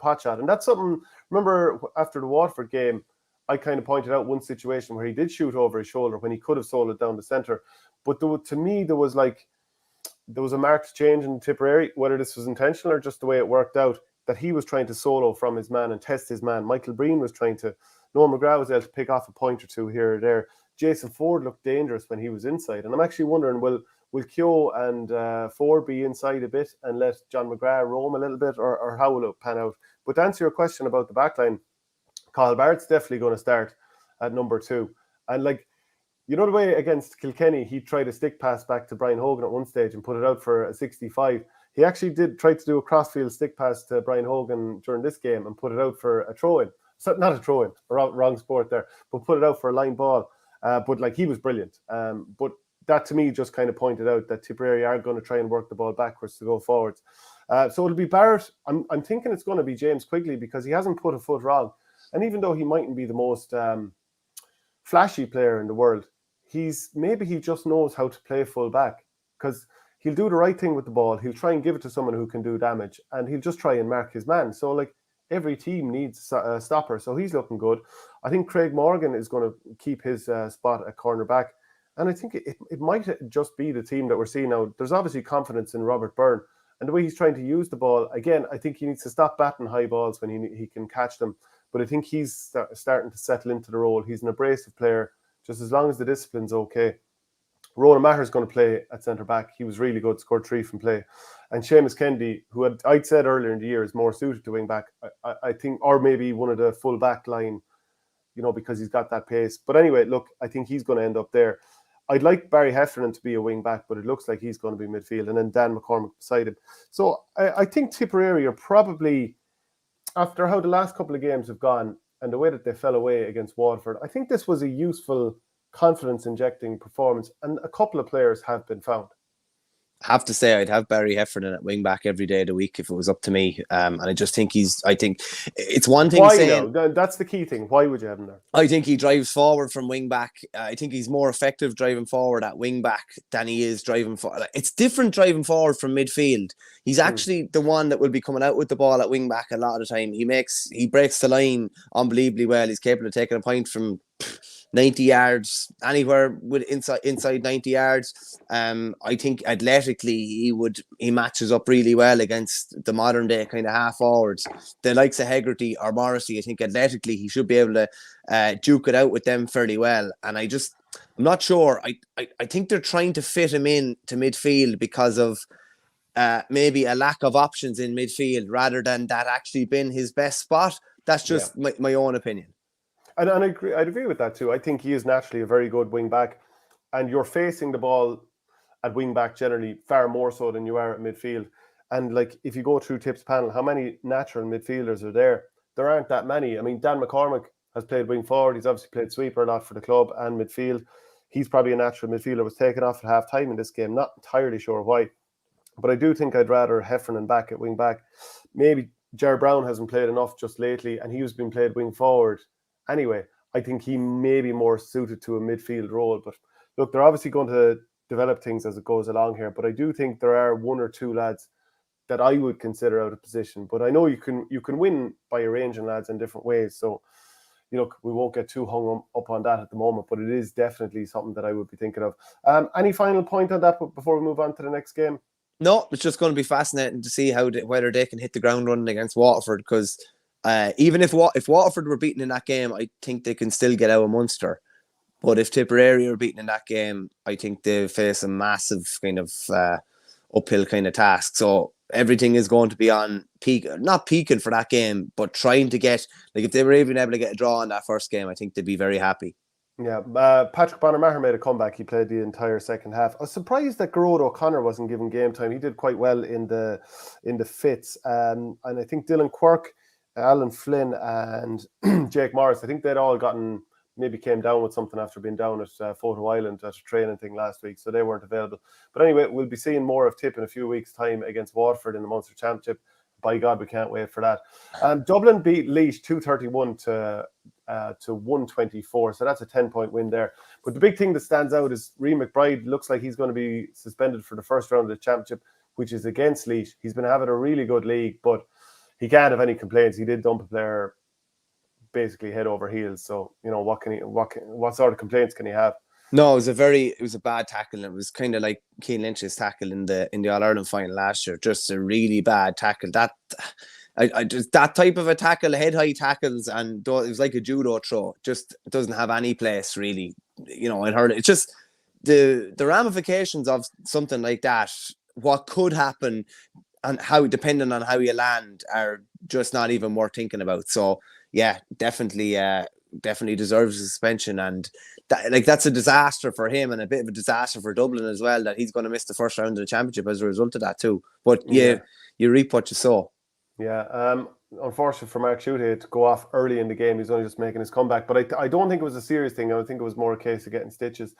S1: pot shot. And that's something, remember after the Waterford game, I kind of pointed out one situation where he did shoot over his shoulder when he could have soloed down the centre. But to me, there was a marked change in Tipperary, whether this was intentional or just the way it worked out, that he was trying to solo from his man and test his man. Michael Breen was trying to, Noah McGrath was able to pick off a point or two here or there. Jason Ford looked dangerous when he was inside. And I'm actually wondering, will will Keogh and Ford be inside a bit and let John McGrath roam a little bit, or how will it pan out? But to answer your question about the backline, Cathal Barrett's definitely going to start at number 2. And like, you know, the way against Kilkenny, he tried a stick pass back to Brian Hogan at one stage and put it out for a 65. He actually did try to do a crossfield stick pass to Brian Hogan during this game and put it out for a throw-in. So, not a throw-in, wrong sport there, but put it out for a line ball. But like, he was brilliant. But that to me just kind of pointed out that Tipperary are going to try and work the ball backwards to go forwards. So it'll be Barrett. I'm thinking it's going to be James Quigley because he hasn't put a foot wrong. And even though he mightn't be the most flashy player in the world, maybe he just knows how to play full back, because he'll do the right thing with the ball. He'll try and give it to someone who can do damage, and he'll just try and mark his man. So like, every team needs a stopper, so he's looking good. I think Craig Morgan is going to keep his spot at corner back, and I think it might just be the team that we're seeing now. There's obviously confidence in Robert Byrne, and the way he's trying to use the ball. Again, I think he needs to stop batting high balls when he can catch them, but I think he's starting to settle into the role. He's an abrasive player, just as long as the discipline's okay. Ronan Maher's going to play at centre-back. He was really good, scored 3 from play. And Seamus Kennedy, who I'd said earlier in the year is more suited to wing-back, I think, or maybe one of the full-back line, you know, because he's got that pace. But anyway, look, I think he's going to end up there. I'd like Barry Heffernan to be a wing-back, but it looks like he's going to be midfield, and then Dan McCormick beside him. So I think Tipperary are probably, after how the last couple of games have gone and the way that they fell away against Waterford, I think this was a useful, confidence-injecting performance, and a couple of players have been found.
S2: I have to say I'd have Barry Heffernan at wing back every day of the week if it was up to me. And I just think I think it's one thing
S1: Why
S2: saying...
S1: No, that's the key thing. Why would you have him there?
S2: I think he drives forward from wing back. I think he's more effective driving forward at wing back than he is driving forward. It's different driving forward from midfield. He's actually the one that will be coming out with the ball at wing back a lot of the time. He breaks the line unbelievably well. He's capable of taking a point from 90 yards, anywhere with inside 90 yards. I think athletically he matches up really well against the modern day kind of half forwards, the likes of Hegarty or Morrissey. I think athletically he should be able to duke it out with them fairly well. And I'm not sure. I think they're trying to fit him in to midfield because of maybe a lack of options in midfield rather than that actually been his best spot. That's just my own opinion.
S1: And I'd agree with that too. I think he is naturally a very good wing back, and you're facing the ball at wing back generally far more so than you are at midfield. And like, if you go through Tipp's panel, how many natural midfielders are there? There aren't that many. I mean, Dan McCormick has played wing forward. He's obviously played sweeper a lot for the club and midfield. He's probably a natural midfielder. Was taken off at half time in this game. Not entirely sure why, but I do think I'd rather Heffernan back at wing back. Maybe Ger Brown hasn't played enough just lately, and he was being played wing forward. Anyway, I think he may be more suited to a midfield role. But look, they're obviously going to develop things as it goes along here. But I do think there are one or two lads that I would consider out of position. But I know you can win by arranging lads in different ways. So, you know, we won't get too hung up on that at the moment. But it is definitely something that I would be thinking of. Any final point on that before we move on to the next game?
S2: No, it's just going to be fascinating to see whether they can hit the ground running against Waterford, because even if Waterford were beaten in that game, I think they can still get out of Munster. But if Tipperary are beaten in that game, I think they face a massive kind of uphill kind of task. So everything is going to be on not peaking for that game, but trying to get, like, if they were even able to get a draw in that first game, I think they'd be very happy. Yeah,
S1: Patrick Bonner-Maher made a comeback. He played the entire second half. I was surprised that Gearóid O'Connor wasn't given game time. He did quite well in the fits. And I think Dylan Quirk, Alan Flynn and Jake Morris, I think they'd all maybe came down with something after being down at Photo Island at a training thing last week, so they weren't available. But anyway, we'll be seeing more of Tipp in a few weeks' time against Waterford in the Munster Championship. By God, we can't wait for that. Dublin beat Laois 231 to 124, so that's a 10-point win there. But the big thing that stands out is Rian McBride looks like he's going to be suspended for the first round of the championship, which is against Laois. He's been having a really good league, but he can't have any complaints. He did dump a player basically head over heels. So, you know, what sort of complaints can he have?
S2: No, it was a bad tackle. It was kind of like Cian Lynch's tackle in the All-Ireland final last year. Just a really bad tackle. That type of a tackle, head-high tackles, and it was like a judo throw. Just doesn't have any place really, you know, in hurling. It's just the ramifications of something like that, what could happen, and how, depending on how you land, are just not even worth thinking about. So yeah, definitely deserves a suspension, and that's a disaster for him, and a bit of a disaster for Dublin as well, that he's going to miss the first round of the championship as a result of that too. But you reap what you sow.
S1: Yeah, unfortunate for Mark Shutte to go off early in the game. He's only just making his comeback, but I don't think it was a serious thing. I think it was more a case of getting stitches.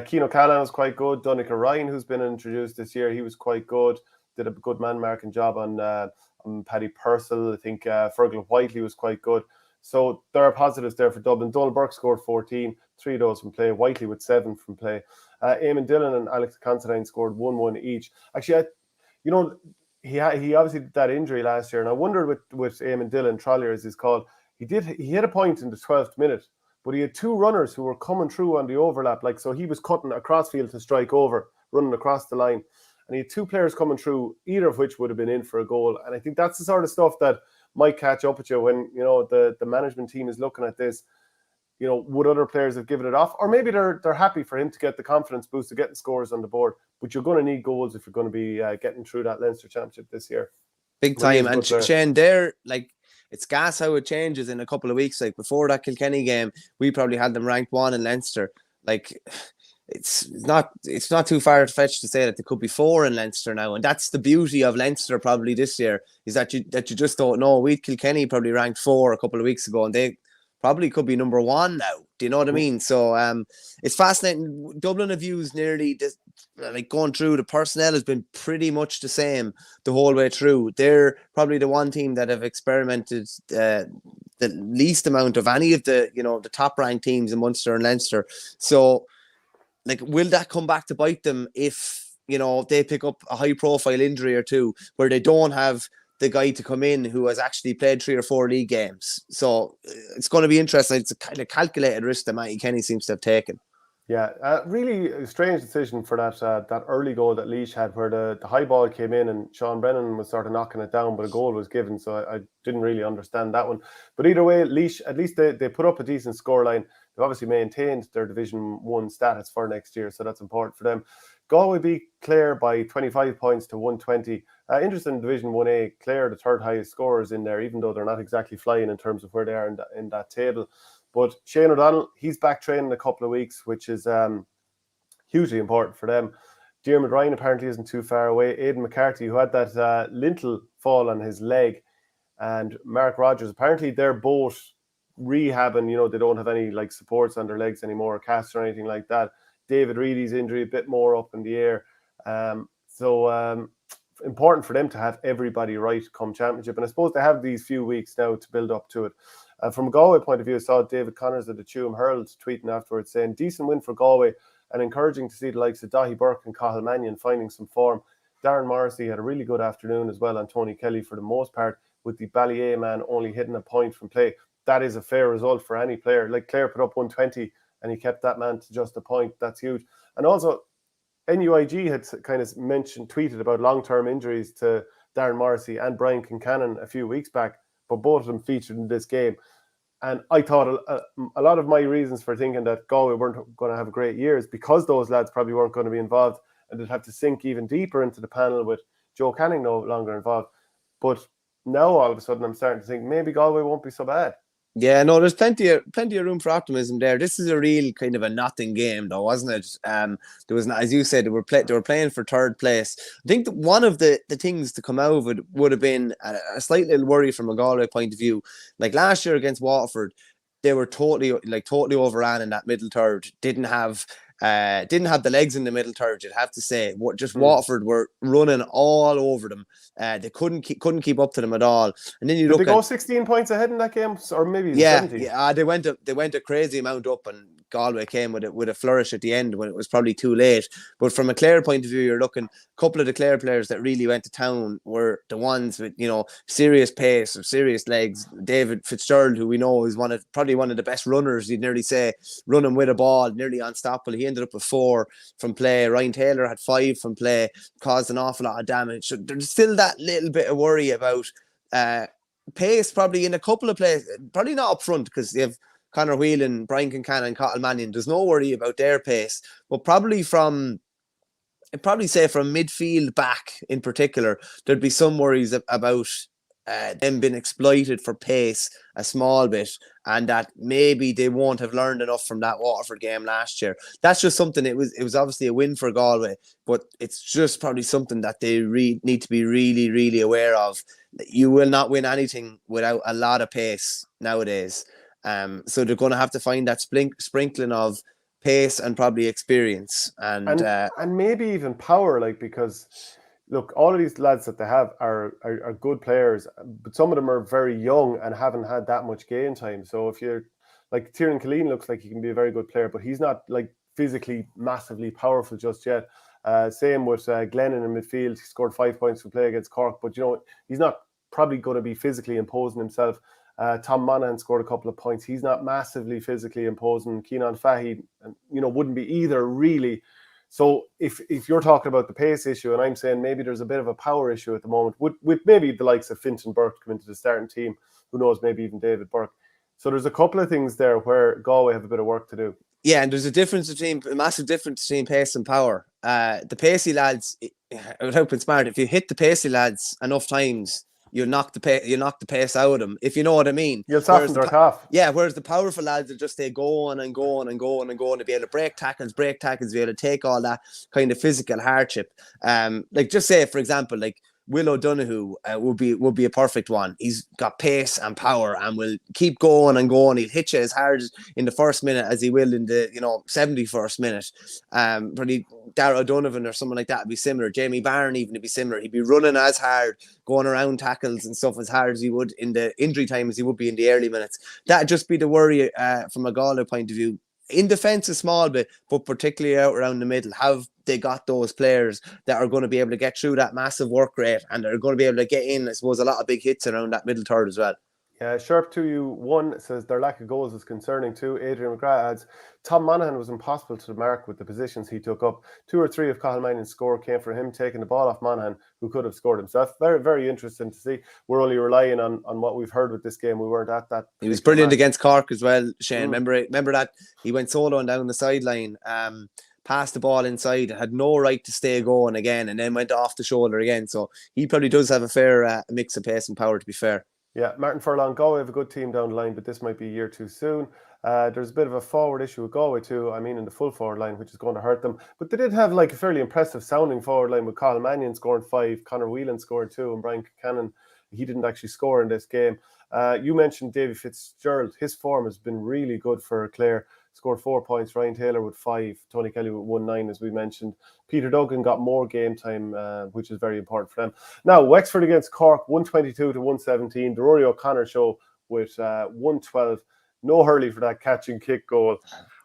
S1: Keane O'Callaghan was quite good. Donncha Ryan, who's been introduced this year, he was quite good. Did a good man marking job on Paddy Purcell. I think Fergal Whiteley was quite good. So there are positives there for Dublin. Donald Burke scored 14, 3 of those from play. Whiteley with 7 from play. Eamon Dillon and Alex Considine scored 1-1 each. Actually, he obviously did that injury last year, and I wondered with Eamon Dillon, Trollier as he's called, he hit a point in the 12th minute, but he had 2 runners who were coming through on the overlap, so he was cutting across field to strike over, running across the line, and he had 2 players coming through, either of which would have been in for a goal. And I think that's the sort of stuff that might catch up at you when the management team is looking at this. Would other players have given it off? Or maybe they're happy for him to get the confidence boost of getting scores on the board. But you're going to need goals if you're going to be getting through that Leinster Championship this year.
S2: Big time. And Shane, it's gas how it changes in a couple of weeks. Like before that Kilkenny game, we probably had them ranked 1 in Leinster. It's not too far to fetch to say that there could be 4 in Leinster now, and that's the beauty of Leinster probably this year, is that you just don't know. We Kilkenny probably ranked 4 a couple of weeks ago, and they probably could be number 1 now. Do you know what I mean? So it's fascinating. Dublin have used nearly this, going through, the personnel has been pretty much the same the whole way through. They're probably the one team that have experimented the least amount of any of the the top ranked teams in Munster and Leinster. So will that come back to bite them if they pick up a high profile injury or two where they don't have the guy to come in who has actually played 3 or 4 league games? So it's going to be interesting. It's a kind of calculated risk that Matty Kenny seems to have taken.
S1: Yeah, really a strange decision for that early goal that Laois had, where the high ball came in and Sean Brennan was sort of knocking it down, but a goal was given. So I didn't really understand that one. But either way, Laois, at least they put up a decent scoreline. They've obviously maintained their Division 1 status for next year, so that's important for them. Galway beat Clare by 25 points to 120. Interesting in Division 1A, Clare, the third highest scorers in there, even though they're not exactly flying in terms of where they are in that table. But Shane O'Donnell, he's back training in a couple of weeks, which is hugely important for them. Diarmuid Ryan apparently isn't too far away. Aidan McCarthy, who had that lintel fall on his leg, and Mark Rogers, apparently they're both rehabbing. They don't have any supports on their legs anymore, or casts or anything like that. David Reedy's injury a bit more up in the air. So important for them to have everybody right come championship. And I suppose they have these few weeks now to build up to it. From a Galway point of view, I saw David Connors of the Tuam Herald tweeting afterwards saying, decent win for Galway and encouraging to see the likes of Dahi Burke and Cathal Mannion finding some form. Darren Morrissey had a really good afternoon as well, and Tony Kelly for the most part, with the Ballyea man only hitting a point from play. That is a fair result for any player. Clare put up 120 and he kept that man to just a point. That's huge. And also, NUIG had kind of tweeted about long-term injuries to Darren Morrissey and Brian Kincannon a few weeks back, but both of them featured in this game. And I thought a lot of my reasons for thinking that Galway weren't going to have a great year is because those lads probably weren't going to be involved, and they'd have to sink even deeper into the panel with Joe Canning no longer involved. But now all of a sudden I'm starting to think maybe Galway won't be so bad.
S2: Yeah, no, there's plenty of room for optimism there. This is a real kind of a nothing game, though, wasn't it? There was, as you said, they were playing for third place. I think that one of the things to come out of it would have been a slight little worry from a Galway point of view. Like last year against Waterford, they were totally overran in that middle third. Didn't have the legs in the middle third, you'd have to say. Waterford were running all over them. They couldn't keep up to them at all. And then
S1: Did they go 16 points ahead in that game, or maybe 17?
S2: Yeah, they went a crazy amount up, and Galway came with a flourish at the end when it was probably too late. But from a Clare point of view, you're looking, a couple of the Clare players that really went to town were the ones with serious pace or serious legs. David Fitzgerald, who we know is probably one of the best runners, you'd nearly say, running with a ball, nearly unstoppable. He ended up with 4 from play. Ryan Taylor had 5 from play, caused an awful lot of damage. So there's still that little bit of worry about pace probably in a couple of places, probably not up front because they have Conor Whelan, Brian Kincannon, and Cathal Mannion, there's no worry about their pace. But probably I'd probably say from midfield back in particular, there'd be some worries about them being exploited for pace a small bit, and that maybe they won't have learned enough from that Waterford game last year. That's just something. It was obviously a win for Galway, but it's just probably something that they need to be really, really aware of. You will not win anything without a lot of pace nowadays. So they're going to have to find that sprinkling of pace and probably experience, and
S1: maybe even power, like, because look, all of these lads that they have are good players, but some of them are very young and haven't had that much game time. So if you're like Tyrone Killeen, looks like he can be a very good player, but he's not like physically massively powerful just yet. Same with Glennon in midfield. He scored 5 points for play against Cork, but he's not probably going to be physically imposing himself. Tom Monaghan scored a couple of points. He's not massively physically imposing. Keenan Fahey, wouldn't be either really. So if you're talking about the pace issue, and I'm saying maybe there's a bit of a power issue at the moment, with maybe the likes of Fintan Burke come into the starting team, who knows, maybe even David Burke. So there's a couple of things there where Galway have a bit of work to do.
S2: Yeah, and there's a massive difference between pace and power. The pacey lads, without being smart, if you hit the pacey lads enough times, you knock the pace out of them, if you know what I mean.
S1: You'll soften their calf.
S2: Yeah, whereas the powerful lads will just stay going and going and going and going to be able to break tackles, be able to take all that kind of physical hardship. Like, just say, for example, like Will O'Donoghue would be a perfect one. He's got pace and power and will keep going and going. He'll hit you as hard in the first minute as he will in the 71st minute. Probably Darragh O'Donovan or someone like that would be similar. Jamie Barron even would be similar. He'd be running as hard, going around tackles and stuff as hard as he would in the injury time as he would be in the early minutes. That'd just be the worry from a Galway point of view. In defence a small bit, but particularly out around the middle, have they got those players that are going to be able to get through that massive work rate and are going to be able to get in, I suppose, a lot of big hits around that middle third as well.
S1: Yeah, Sharp 2U1 says their lack of goals is concerning too. Adrian McGrath adds, Tom Monaghan was impossible to mark with the positions he took up. 2 or 3 of Cathal Mannion's score came from him taking the ball off Monaghan, who could have scored himself. Very, very interesting to see. We're only relying on what we've heard with this game. We weren't at that.
S2: He was brilliant against Cork as well, Shane. Remember that? He went solo down the sideline, passed the ball inside, had no right to stay going again, and then went off the shoulder again. So he probably does have a fair mix of pace and power, to be fair.
S1: Yeah, Martin Furlong, Galway have a good team down the line, but this might be a year too soon. There's a bit of a forward issue with Galway too. I mean, in the full forward line, which is going to hurt them. But they did have like a fairly impressive sounding forward line with Cathal Mannion scoring 5, Conor Whelan scored 2, and Brian Kincannon, he didn't actually score in this game. You mentioned Davy Fitzgerald. His form has been really good for Clare. Scored 4 points. Ryan Taylor with 5. Tony Kelly with 1-9, as we mentioned. Peter Duggan got more game time, which is very important for them. Now, Wexford against Cork, 122 to 117. The Rory O'Connor show with 112. No Hurley for that catch and kick goal.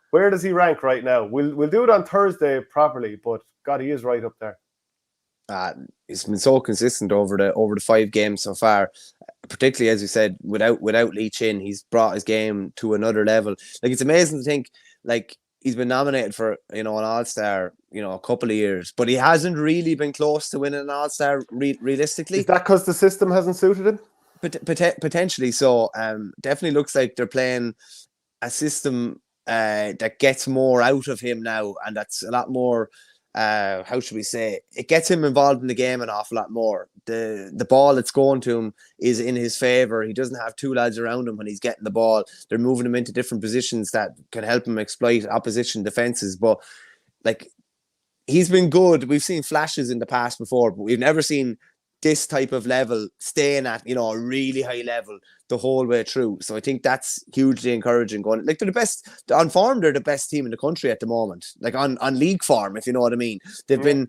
S1: Where does he rank right now? We'll do it on Thursday properly, but God, he is right up there.
S2: He's been so consistent over the 5 games so far, particularly as you said, without Leach in, he's brought his game to another level. Like, it's amazing to think, like, he's been nominated for an All-Star a couple of years, but he hasn't really been close to winning an All-Star realistically.
S1: Is that because the system hasn't suited him?
S2: Potentially so. Definitely looks like they're playing a system that gets more out of him now, and that's a lot more. How should we say? It gets him involved in the game an awful lot more. The ball that's going to him is in his favour. He doesn't have 2 lads around him when he's getting the ball. They're moving him into different positions that can help him exploit opposition defences. But like, he's been good. We've seen flashes in the past before, but we've never seen this type of level staying at a really high level the whole way through. So I think that's hugely encouraging. Going, like, they're the best on form. They're the best team in the country at the moment, like on league form, if you know what I mean. They've been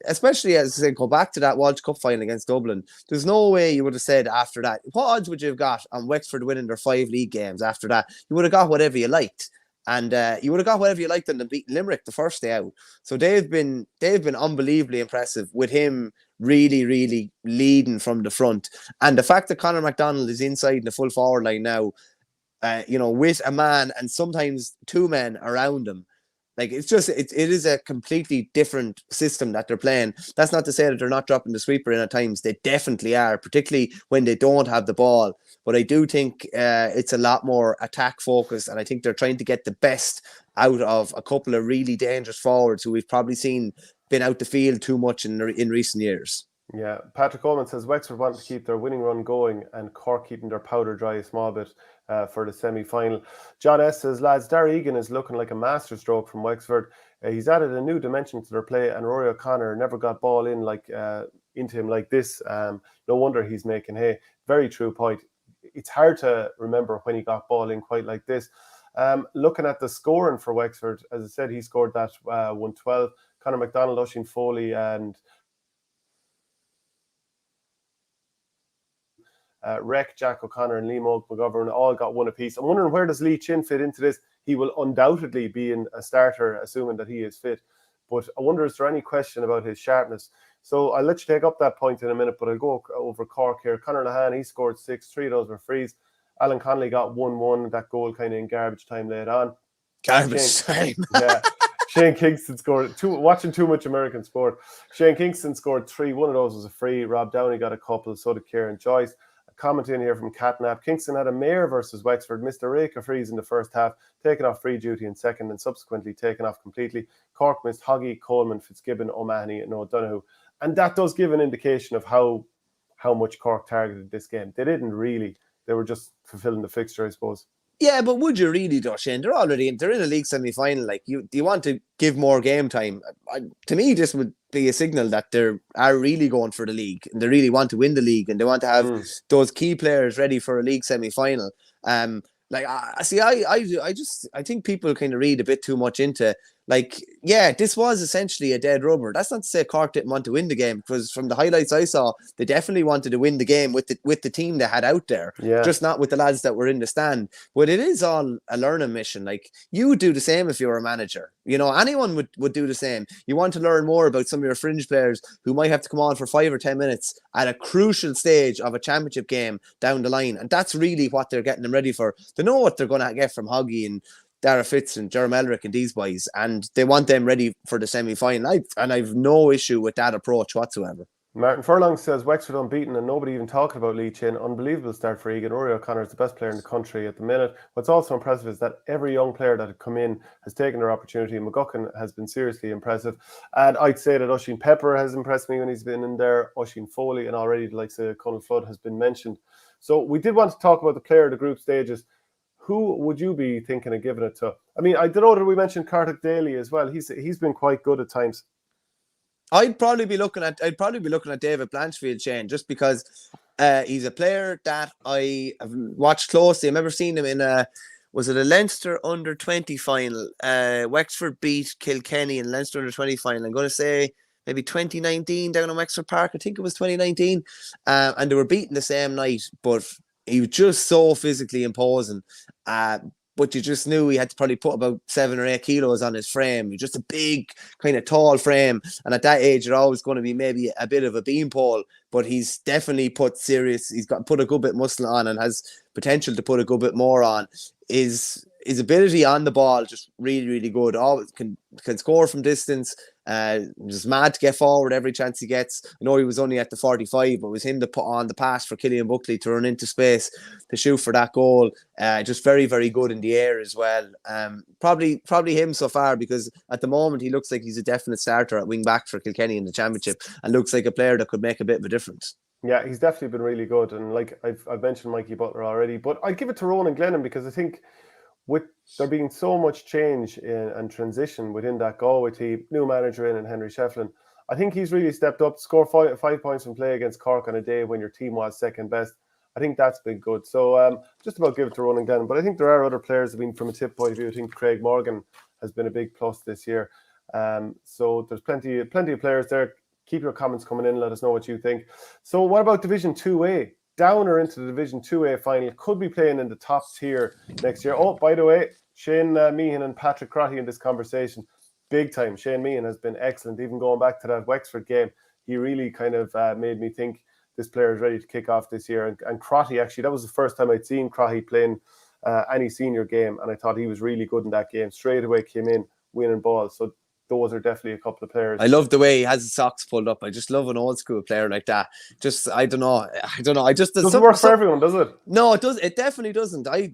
S2: especially as I say, go back to that World Cup final against Dublin. There's no way you would have said after that. What odds would you have got on Wexford winning their 5 league games after that? You would have got whatever you liked. And you would have got whatever you liked on them beating Limerick the first day out. So they've been unbelievably impressive with him really, really leading from the front. And the fact that Conor McDonald is inside in the full forward line now, with a man and sometimes 2 men around him, Like, it's just, it is a completely different system that they're playing. That's not to say that they're not dropping the sweeper in at times. They definitely are, particularly when they don't have the ball. But I do think it's a lot more attack focused, and I think they're trying to get the best out of a couple of really dangerous forwards who we've probably seen been out the field too much in recent years.
S1: Yeah, Patrick Coleman says Wexford want to keep their winning run going and Cork keeping their powder dry a small bit for the semi-final. John S says, lads, Darragh Egan is looking like a masterstroke from Wexford. He's added a new dimension to their play, and Rory O'Connor never got ball in into him like this. No wonder he's making hay. Very true point. It's hard to remember when he got ball in quite like this. Looking at the scoring for Wexford, as I said, he scored that 112. Conor McDonald, Oisin Foley, and Rec, Jack O'Connor and Liam McGovern all got one apiece. I'm wondering, where does Lee Chin fit into this? He will undoubtedly be in a starter, assuming that he is fit. But I wonder, is there any question about his sharpness? So I'll let you take up that point in a minute, but I'll go over Cork here. Conor Nahan, he scored 6, 3 of those were frees. Alan Connolly got 1-1, that goal kind of in garbage time late on.
S2: Garbage time.
S1: Yeah. Shane Kingston scored watching too much American sport. Shane Kingston scored 3. One of those was a free. Rob Downey got a couple, so did Kieran Joyce. A comment in here from Catnap. Kingston had a mare versus Wexford, missed a rake of frees in the first half, taken off free duty in second, and subsequently taken off completely. Cork missed Hoggy, Coleman, Fitzgibbon, O'Mahony, and O'Donoghue. And that does give an indication of how much Cork targeted this game. They didn't really. They were just fulfilling the fixture, I suppose.
S2: Yeah, but would you really, though, Shane? They're in a league semi-final. Like, do you want to give more game time? To me, this would be a signal that they are really going for the league, and they really want to win the league, and they want to have those key players ready for a league semi-final. I think people kind of read a bit too much into, like, yeah, this was essentially a dead rubber. That's not to say Cork didn't want to win the game, because from the highlights I saw, they definitely wanted to win the game with the team they had out there, just not with the lads that were in the stand. But it is all a learning mission. Like, you would do the same if you were a manager. You know, anyone would do the same. You want to learn more about some of your fringe players who might have to come on for 5 or 10 minutes at a crucial stage of a championship game down the line. And that's really what they're getting them ready for. They know what they're going to get from Hoggy and Dara Fitz and Jeremy Elric and these boys, and they want them ready for the semi-final. I've no issue with that approach whatsoever.
S1: Martin Furlong says Wexford unbeaten and nobody even talking about Lee Chin. Unbelievable start for Egan. Rory O'Connor is the best player in the country at the minute. What's also impressive is that every young player that had come in has taken their opportunity. McGuckin has been seriously impressive. And I'd say that Oisin Pepper has impressed me when he's been in there. Oisin Foley, and already the likes of Conal Flood has been mentioned. So we did want to talk about the player of the group stages. Who would you be thinking of giving it to? I mean, I don't know that we mentioned Kartik Daly as well. He's been quite good at times.
S2: I'd probably be looking at David Blanchfield, Shane, just because he's a player that I have watched closely. I remember seeing him in was it a Leinster under-20 final? Wexford beat Kilkenny in Leinster under-20 final. I'm going to say maybe 2019 down in Wexford Park. I think it was 2019. And they were beaten the same night, but he was just so physically imposing. But you just knew he had to probably put about 7 or 8 kilos on his frame. He's just a big, kind of tall frame. And at that age, you're always going to be maybe a bit of a beanpole. But he's definitely he's got put a good bit of muscle on and has potential to put a good bit more on. His ability on the ball, just really, really good. Always can score from distance. Just mad to get forward every chance he gets. I know he was only at the 45, but it was him to put on the pass for Killian Buckley to run into space to shoot for that goal. Just very, very good in the air as well. Probably him so far, because at the moment he looks like he's a definite starter at wing back for Kilkenny in the championship and looks like a player that could make a bit of a difference.
S1: Yeah, he's definitely been really good. And like I've mentioned Mikey Butler already, but I'd give it to Ronan Glennon, because I think with there being so much change and transition within that Galway team, new manager in and Henry Shefflin, I think he's really stepped up. Score 5 points from play against Cork on a day when your team was second best. I think that's been good. So just about give it to Ronan Glennon. But I think there are other players. I mean, from a Tipp point of view, I think Craig Morgan has been a big plus this year. So there's plenty of players there. Keep your comments coming in. Let us know what you think. So what about Division 2A? Downer into the Division 2A final. Could be playing in the top tier next year. Oh, by the way, Shane Meehan and Patrick Crotty in this conversation. Big time. Shane Meehan has been excellent. Even going back to that Wexford game, he really kind of made me think this player is ready to kick off this year. And Crotty, actually, that was the first time I'd seen Crotty playing any senior game. And I thought he was really good in that game. Straight away came in, winning balls. So those are definitely a couple of players.
S2: I love the way he has his socks pulled up. I just love an old school player like that. Just, I don't know. I just
S1: doesn't work for everyone, does it?
S2: No, it does. It definitely doesn't. I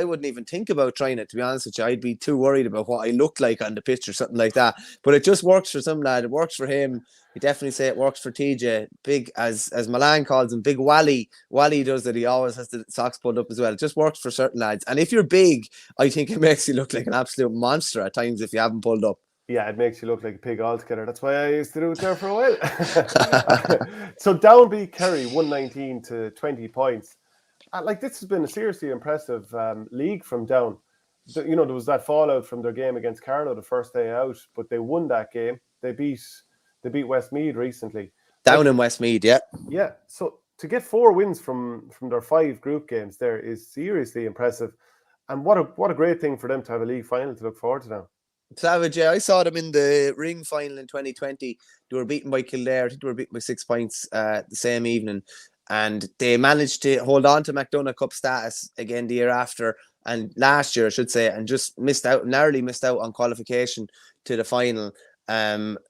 S2: wouldn't even think about trying it, to be honest with you. I'd be too worried about what I look like on the pitch or something like that. But it just works for some lad. It works for him. You definitely say it works for TJ. Big, as Milan calls him, Big Wally. Wally does it. He always has the socks pulled up as well. It just works for certain lads. And if you're big, I think it makes you look like an absolute monster at times if you haven't pulled up.
S1: Yeah, it makes you look like a pig altogether. That's why I used to do it there for a while. So Down beat Kerry 119 to 20 points. Like, this has been a seriously impressive league from Down. There was that fallout from their game against Carlow the first day out, but they won that game. They beat Westmeath recently.
S2: Down in Westmeath, yeah.
S1: Yeah, so to get 4 wins from their 5 group games there is seriously impressive. And what a great thing for them to have a league final to look forward to now.
S2: Savage, yeah. I saw them in the ring final in 2020. They were beaten by Kildare. I think they were beaten by 6 points the same evening. And they managed to hold on to McDonagh Cup status again the year after, and last year, I should say, and just narrowly missed out on qualification to the final.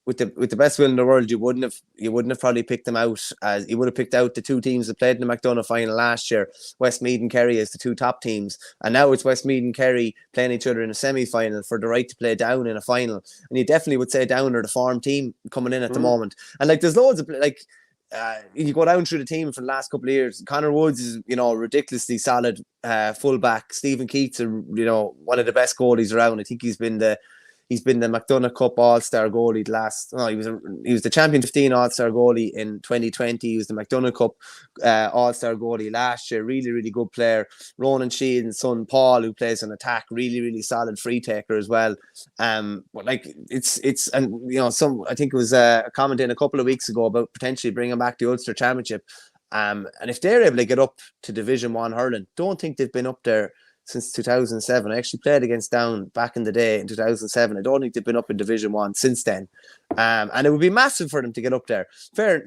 S2: With the best will in the world, you wouldn't have probably picked them out, as you would have picked out the 2 teams that played in the McDonagh final last year, Westmeath and Kerry, as the 2 top teams, and now it's Westmeath and Kerry playing each other in a semi-final for the right to play Down in a final. And you definitely would say Down are the form team coming in at the moment. And like, there's loads of you go down through the team for the last couple of years. Connor Woods is, ridiculously solid fullback. Stephen Keats, one of the best goalies around. I think he's been the McDonagh Cup All-Star goalie he was the Champion 15 All-Star goalie in 2020. He was the McDonagh Cup All-Star goalie last year. Really, really good player. Ronan Sheehan's son Paul, who plays an attack, really, really solid free taker as well. But like, I think it was a comment in a couple of weeks ago about potentially bringing back the Ulster Championship. And if they're able to get up to Division 1 hurling, don't think they've been up there since 2007. I actually played against Down back in the day in 2007. I don't think they've been up in Division 1 since then. And it would be massive for them to get up there. Fair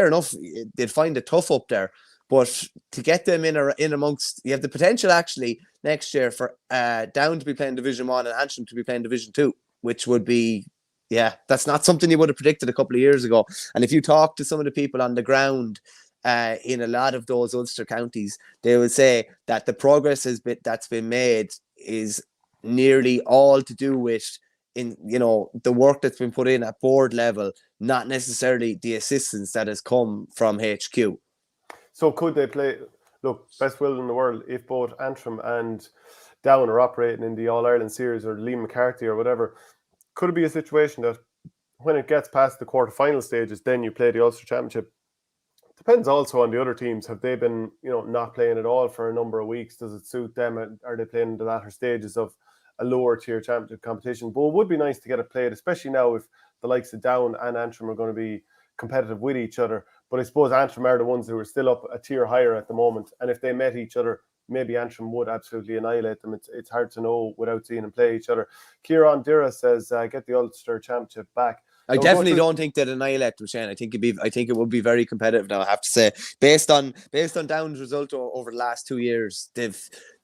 S2: enough, they'd find it tough up there. But to get them in amongst, you have the potential actually next year for Down to be playing Division 1 and Antrim to be playing Division 2, which would be, that's not something you would have predicted a couple of years ago. And if you talk to some of the people on the ground in a lot of those Ulster counties, they would say that the progress that's been made is nearly all to do with the work that's been put in at board level, not necessarily the assistance that has come from HQ. So
S1: could they play? Look, best will in the world, if both Antrim and Down are operating in the All-Ireland series or Liam McCarthy or whatever, could it be a situation that when it gets past the quarter-final stages, then you play the Ulster Championship? Depends also on the other teams. Have they been, not playing at all for a number of weeks? Does it suit them? Are they playing the latter stages of a lower tier championship competition? But it would be nice to get it played, especially now if the likes of Down and Antrim are going to be competitive with each other. But I suppose Antrim are the ones who are still up a tier higher at the moment. And if they met each other, maybe Antrim would absolutely annihilate them. It's hard to know without seeing them play each other. Kieran Dira says, get the Ulster Championship back.
S2: I definitely don't think they'd annihilate them, Shane. I think it would be very competitive now, I have to say. Based on Down's result over the last 2 years, they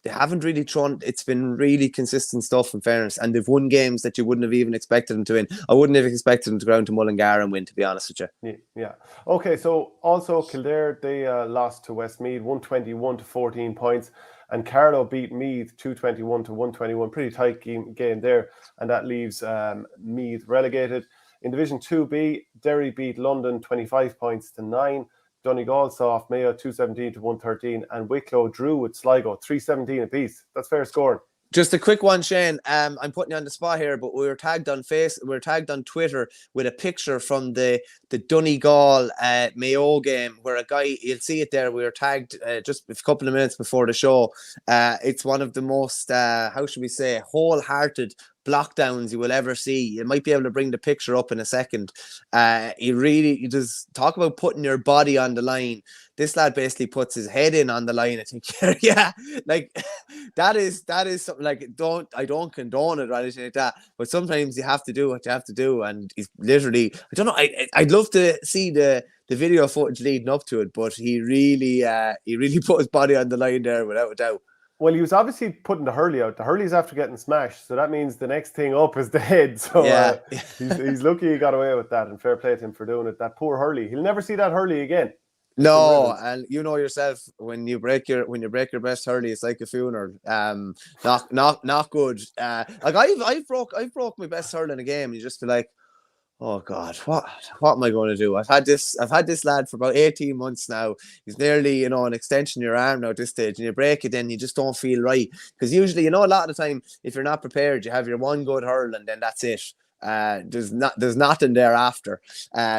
S2: haven't really thrown. It's been really consistent stuff, in fairness, and they've won games that you wouldn't have even expected them to win. I wouldn't have expected them to go down to Mullingar and win, to be honest with
S1: you. Yeah. Okay, so also Kildare, they lost to Westmeath 121 to 14 points, and Carlow beat Meath 221 to 121. Pretty tight game there, and that leaves Meath relegated. In Division 2B, Derry beat London 25 points to 9. Donegal saw off Mayo 217 to 113, and Wicklow drew with Sligo 317 apiece. That's fair scoring.
S2: Just a quick one, Shane. I'm putting you on the spot here, but we were tagged on Twitter with a picture from the Donegal Mayo game, where a guy, you'll see it there. We were tagged just a couple of minutes before the show. It's one of the most, how should we say, wholehearted block downs you will ever see. You might be able to bring the picture up in a second. You just talk about putting your body on the line. This lad basically puts his head in on the line. I think, yeah, like that is something like, I don't condone it or anything like that, but sometimes you have to do what you have to do. And he's literally, I don't know, I'd love to see the video footage leading up to it, but he really put his body on the line there without a doubt.
S1: Well, he was obviously putting the Hurley out. The Hurley's after getting smashed, so that means the next thing up is the head. So
S2: Yeah.
S1: he's lucky he got away with that, and fair play to him for doing it. That poor Hurley. He'll never see that Hurley again.
S2: No, and you know yourself, when you break your best Hurley, it's like a funeral. Not good. Like I've broke my best hurl in a game, and you just feel like, oh God, what am I going to do? I've had this lad for about 18 months now. He's nearly, an extension of your arm now at this stage, and you break it, then you just don't feel right. Because usually, a lot of the time, if you're not prepared, you have your one good hurl and then that's it. There's nothing thereafter.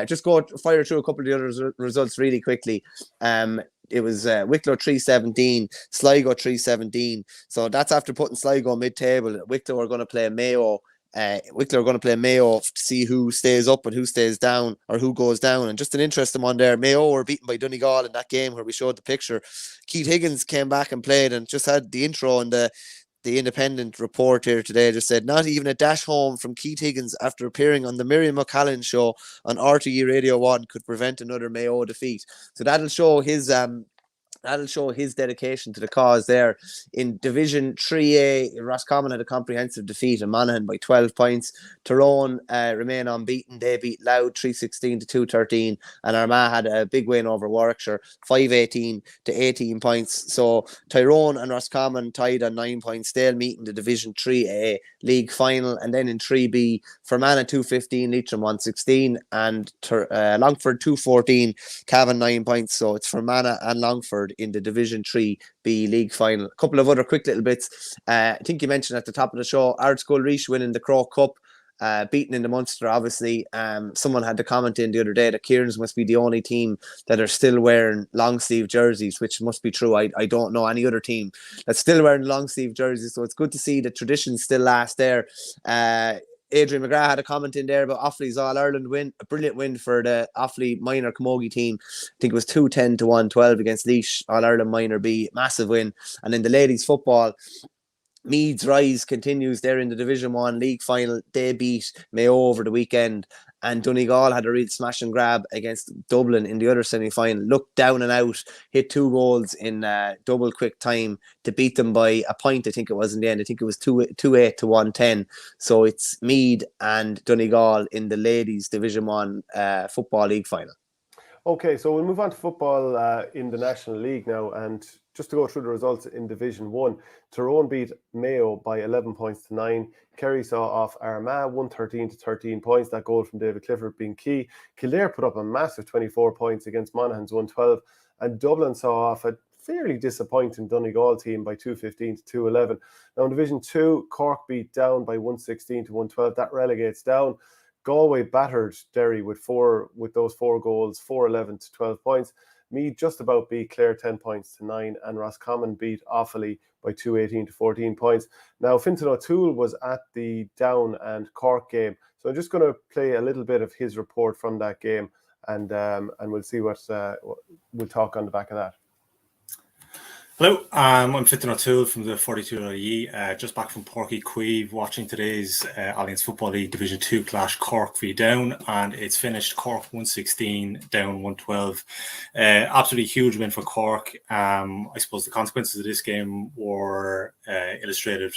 S2: Just fire through a couple of the other results really quickly. It was Wicklow 317, Sligo 317. So that's after putting Sligo mid-table. Wicklow are going to play Mayo. Wicklow are going to play Mayo to see who stays up and who stays down, or who goes down. And just an interesting one there. Mayo were beaten by Donegal in that game where we showed the picture. Keith Higgins came back and played, and just had the intro and the Independent report here today. Just said, not even a dash home from Keith Higgins after appearing on the Miriam O'Callaghan show on RTE Radio 1 could prevent another Mayo defeat. So that'll show his dedication to the cause there. In Division 3A, Roscommon had a comprehensive defeat in Monaghan by 12 points. Tyrone remain unbeaten. They beat Louth 316 to 213, and Armagh had a big win over Warwickshire 518 to 18 points. So Tyrone and Roscommon tied on 9 points. They'll meet in the Division 3A league final. And then in 3B, Fermanagh 215, Leitrim 116, and Longford 214, Cavan 9 points. So it's Fermanagh and Longford in the Division 3B league final. A couple of other quick little bits. I think you mentioned at the top of the show, Ardscoil Reach winning the Croke Cup, beaten in the Munster, obviously. Someone had to comment in the other day that Kieran's must be the only team that are still wearing long sleeve jerseys, which must be true. I don't know any other team that's still wearing long sleeve jerseys, so it's good to see the tradition still last there. Adrian McGrath had a comment in there about Offaly's All-Ireland win, a brilliant win for the Offaly minor camogie team. I think it was 210 to 112 against Laois, All-Ireland minor B, massive win. And in the ladies football, Meath's rise continues there in the Division 1 league final. They beat Mayo over the weekend, and Donegal had a real smash and grab against Dublin in the other semi-final. Looked down and out, hit 2 goals in double quick time to beat them by a point, I think it was in the end. I think it was 2-8 to 110. So it's Meath and Donegal in the ladies Division 1 football league final.
S1: Okay, so we'll move on to football in the National League now, and just to go through the results in Division 1, Tyrone beat Mayo by 11 points to 9. Kerry saw off Armagh 113 to 13 points. That goal from David Clifford being key. Kildare put up a massive 24 points against Monaghan's 112, and Dublin saw off a fairly disappointing Donegal team by 215 to 211. Now in Division 2, Cork beat Down by 116 to 112. That relegates down. Galway battered Derry with those 4 goals, 411 to 12 points. Meath just about beat Clare 10 points to 9, and Roscommon beat Offaly by 218 to 14 points. Now, Fintan O'Toole was at the Down and Cork game, so I'm just going to play a little bit of his report from that game, and we'll see what we'll talk on the back of that.
S4: Hello, I'm Fintan O'Toole from the 42.ie, just back from Porky Queeve, watching today's Alliance Football League Division 2 clash, Cork v Down, and it's finished Cork 116, Down 112. Absolutely huge win for Cork. I suppose the consequences of this game were illustrated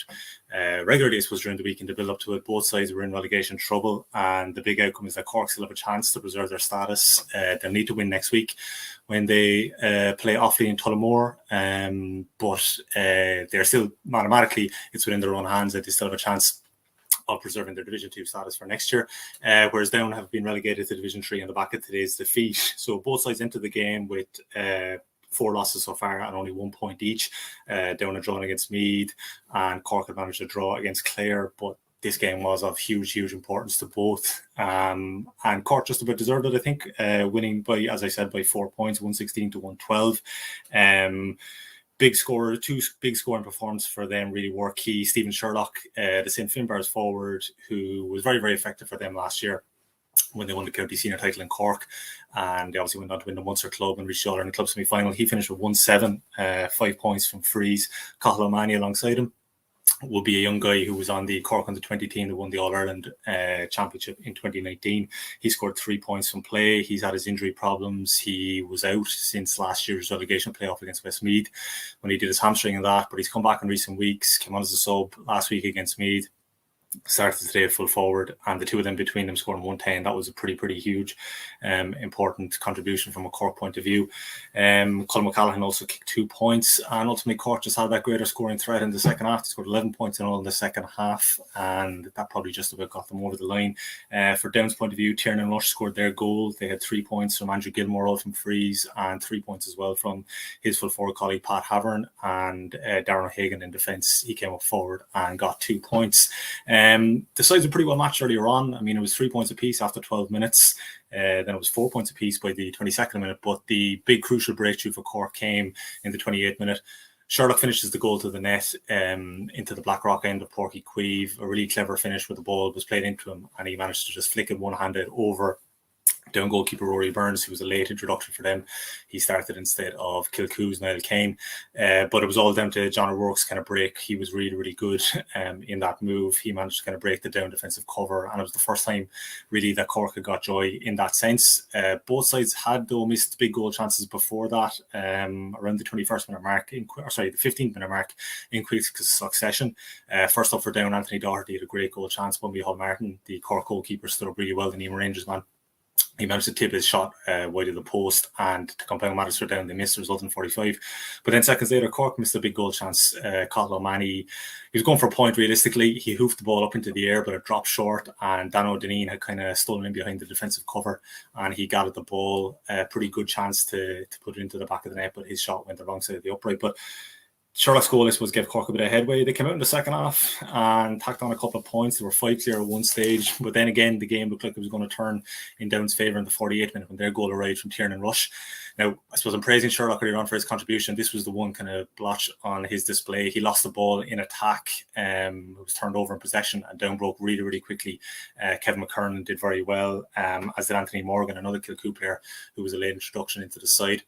S4: regularly, I suppose, during the week in the build-up to it. Both sides were in relegation trouble, and the big outcome is that Cork still have a chance to preserve their status. They'll need to win next week when they play Offaly in Tullamore, but they're still, mathematically, it's within their own hands that they still have a chance of preserving their Division 2 status for next year, whereas Down have been relegated to Division 3 on the back of today's defeat. So both sides into the game with 4 losses so far and only 1 point each. Down had drawn against Meath, and Cork had managed to draw against Clare, but this game was of huge importance to both. And Cork just about deserved it, I think, winning by, as I said, by 4 points, 116 to 112. Big scorer, 2 big scoring performances for them really were key. Stephen Sherlock, the St. Finbarr's forward, who was very effective for them last year when they won the county senior title in Cork, and they obviously went on to win the Munster Club and reach the All-Ireland Club semi-final. He finished with 1-7, 5 points from frees. Cathal O'Mahony alongside him. will be a young guy who was on the Cork under-20 team that won the All-Ireland Championship in 2019. He scored 3 points from play. He's had his injury problems. He was out since last year's relegation playoff against Westmeath when he did his hamstring and that, but he's come back in recent weeks, came on as a sub last week against Meath, started today at full forward, and the two of them between them scoring 110. That was a pretty huge important contribution from a Cork point of view. Colm O'Callaghan also kicked 2 points, and ultimately Cork just had that greater scoring threat in the second half. They scored 11 points in all in the second half, and that probably just about got them over the line. For Down's point of view, Tiernan Rush scored their goal. They had 3 points from Andrew Gilmore all from frees, and 3 points as well from his full forward colleague Pat Havern, and Darren O'Hagan in defence. He came up forward and got 2 points. The sides were pretty well matched earlier on. I mean, it was 3 points apiece after 12 minutes. Then it was 4 points apiece by the 22nd minute. But the big crucial breakthrough for Cork came in the 28th minute. Sherlock finishes the goal to the net into the Blackrock end of Páirc Uí Chaoimh. A really clever finish where the ball was played into him, and he managed to just flick it one-handed over Down goalkeeper Rory Burns, who was a late introduction for them. He started instead of Kilcoo's Niall Kane. But it was all down to John O'Rourke's kind of break. He was really good in that move. He managed to kind of break the Down defensive cover, and it was the first time really that Cork had got joy in that sense. Both sides had, though, missed big goal chances before that, around the 21st minute mark, the 15th minute mark in quick succession. First up for Down, Anthony Doherty had a great goal chance. Bumby Hall Martin, the Cork goalkeeper, stood up really well, the Neiman Rangers man. He managed to tip his shot wide of the post, and to compound matters for Down, they missed, resulting in 45. But then seconds later, Cork missed a big goal chance. Cathal O'Mahony, he was going for a point realistically. He hoofed the ball up into the air, but it dropped short, and Dan O'Donnell had kind of stolen in behind the defensive cover, and he got at the ball. Pretty good chance to put it into the back of the net, but his shot went the wrong side of the upright. But Sherlock's goal, I suppose, gave Cork a bit of headway. They came out in the second half and tacked on a couple of points. They were 5 clear at one stage, but then again, the game looked like it was going to turn in Down's favour in the 48th minute when their goal arrived from Tiernan Rush. Now, I suppose I'm praising Sherlock earlier on for his contribution. This was the one kind of blotch on his display. He lost the ball in attack. It was turned over in possession, and Down broke really quickly. Kevin McKernan did very well, as did Anthony Morgan, another Kilcoo player who was a late introduction into the side.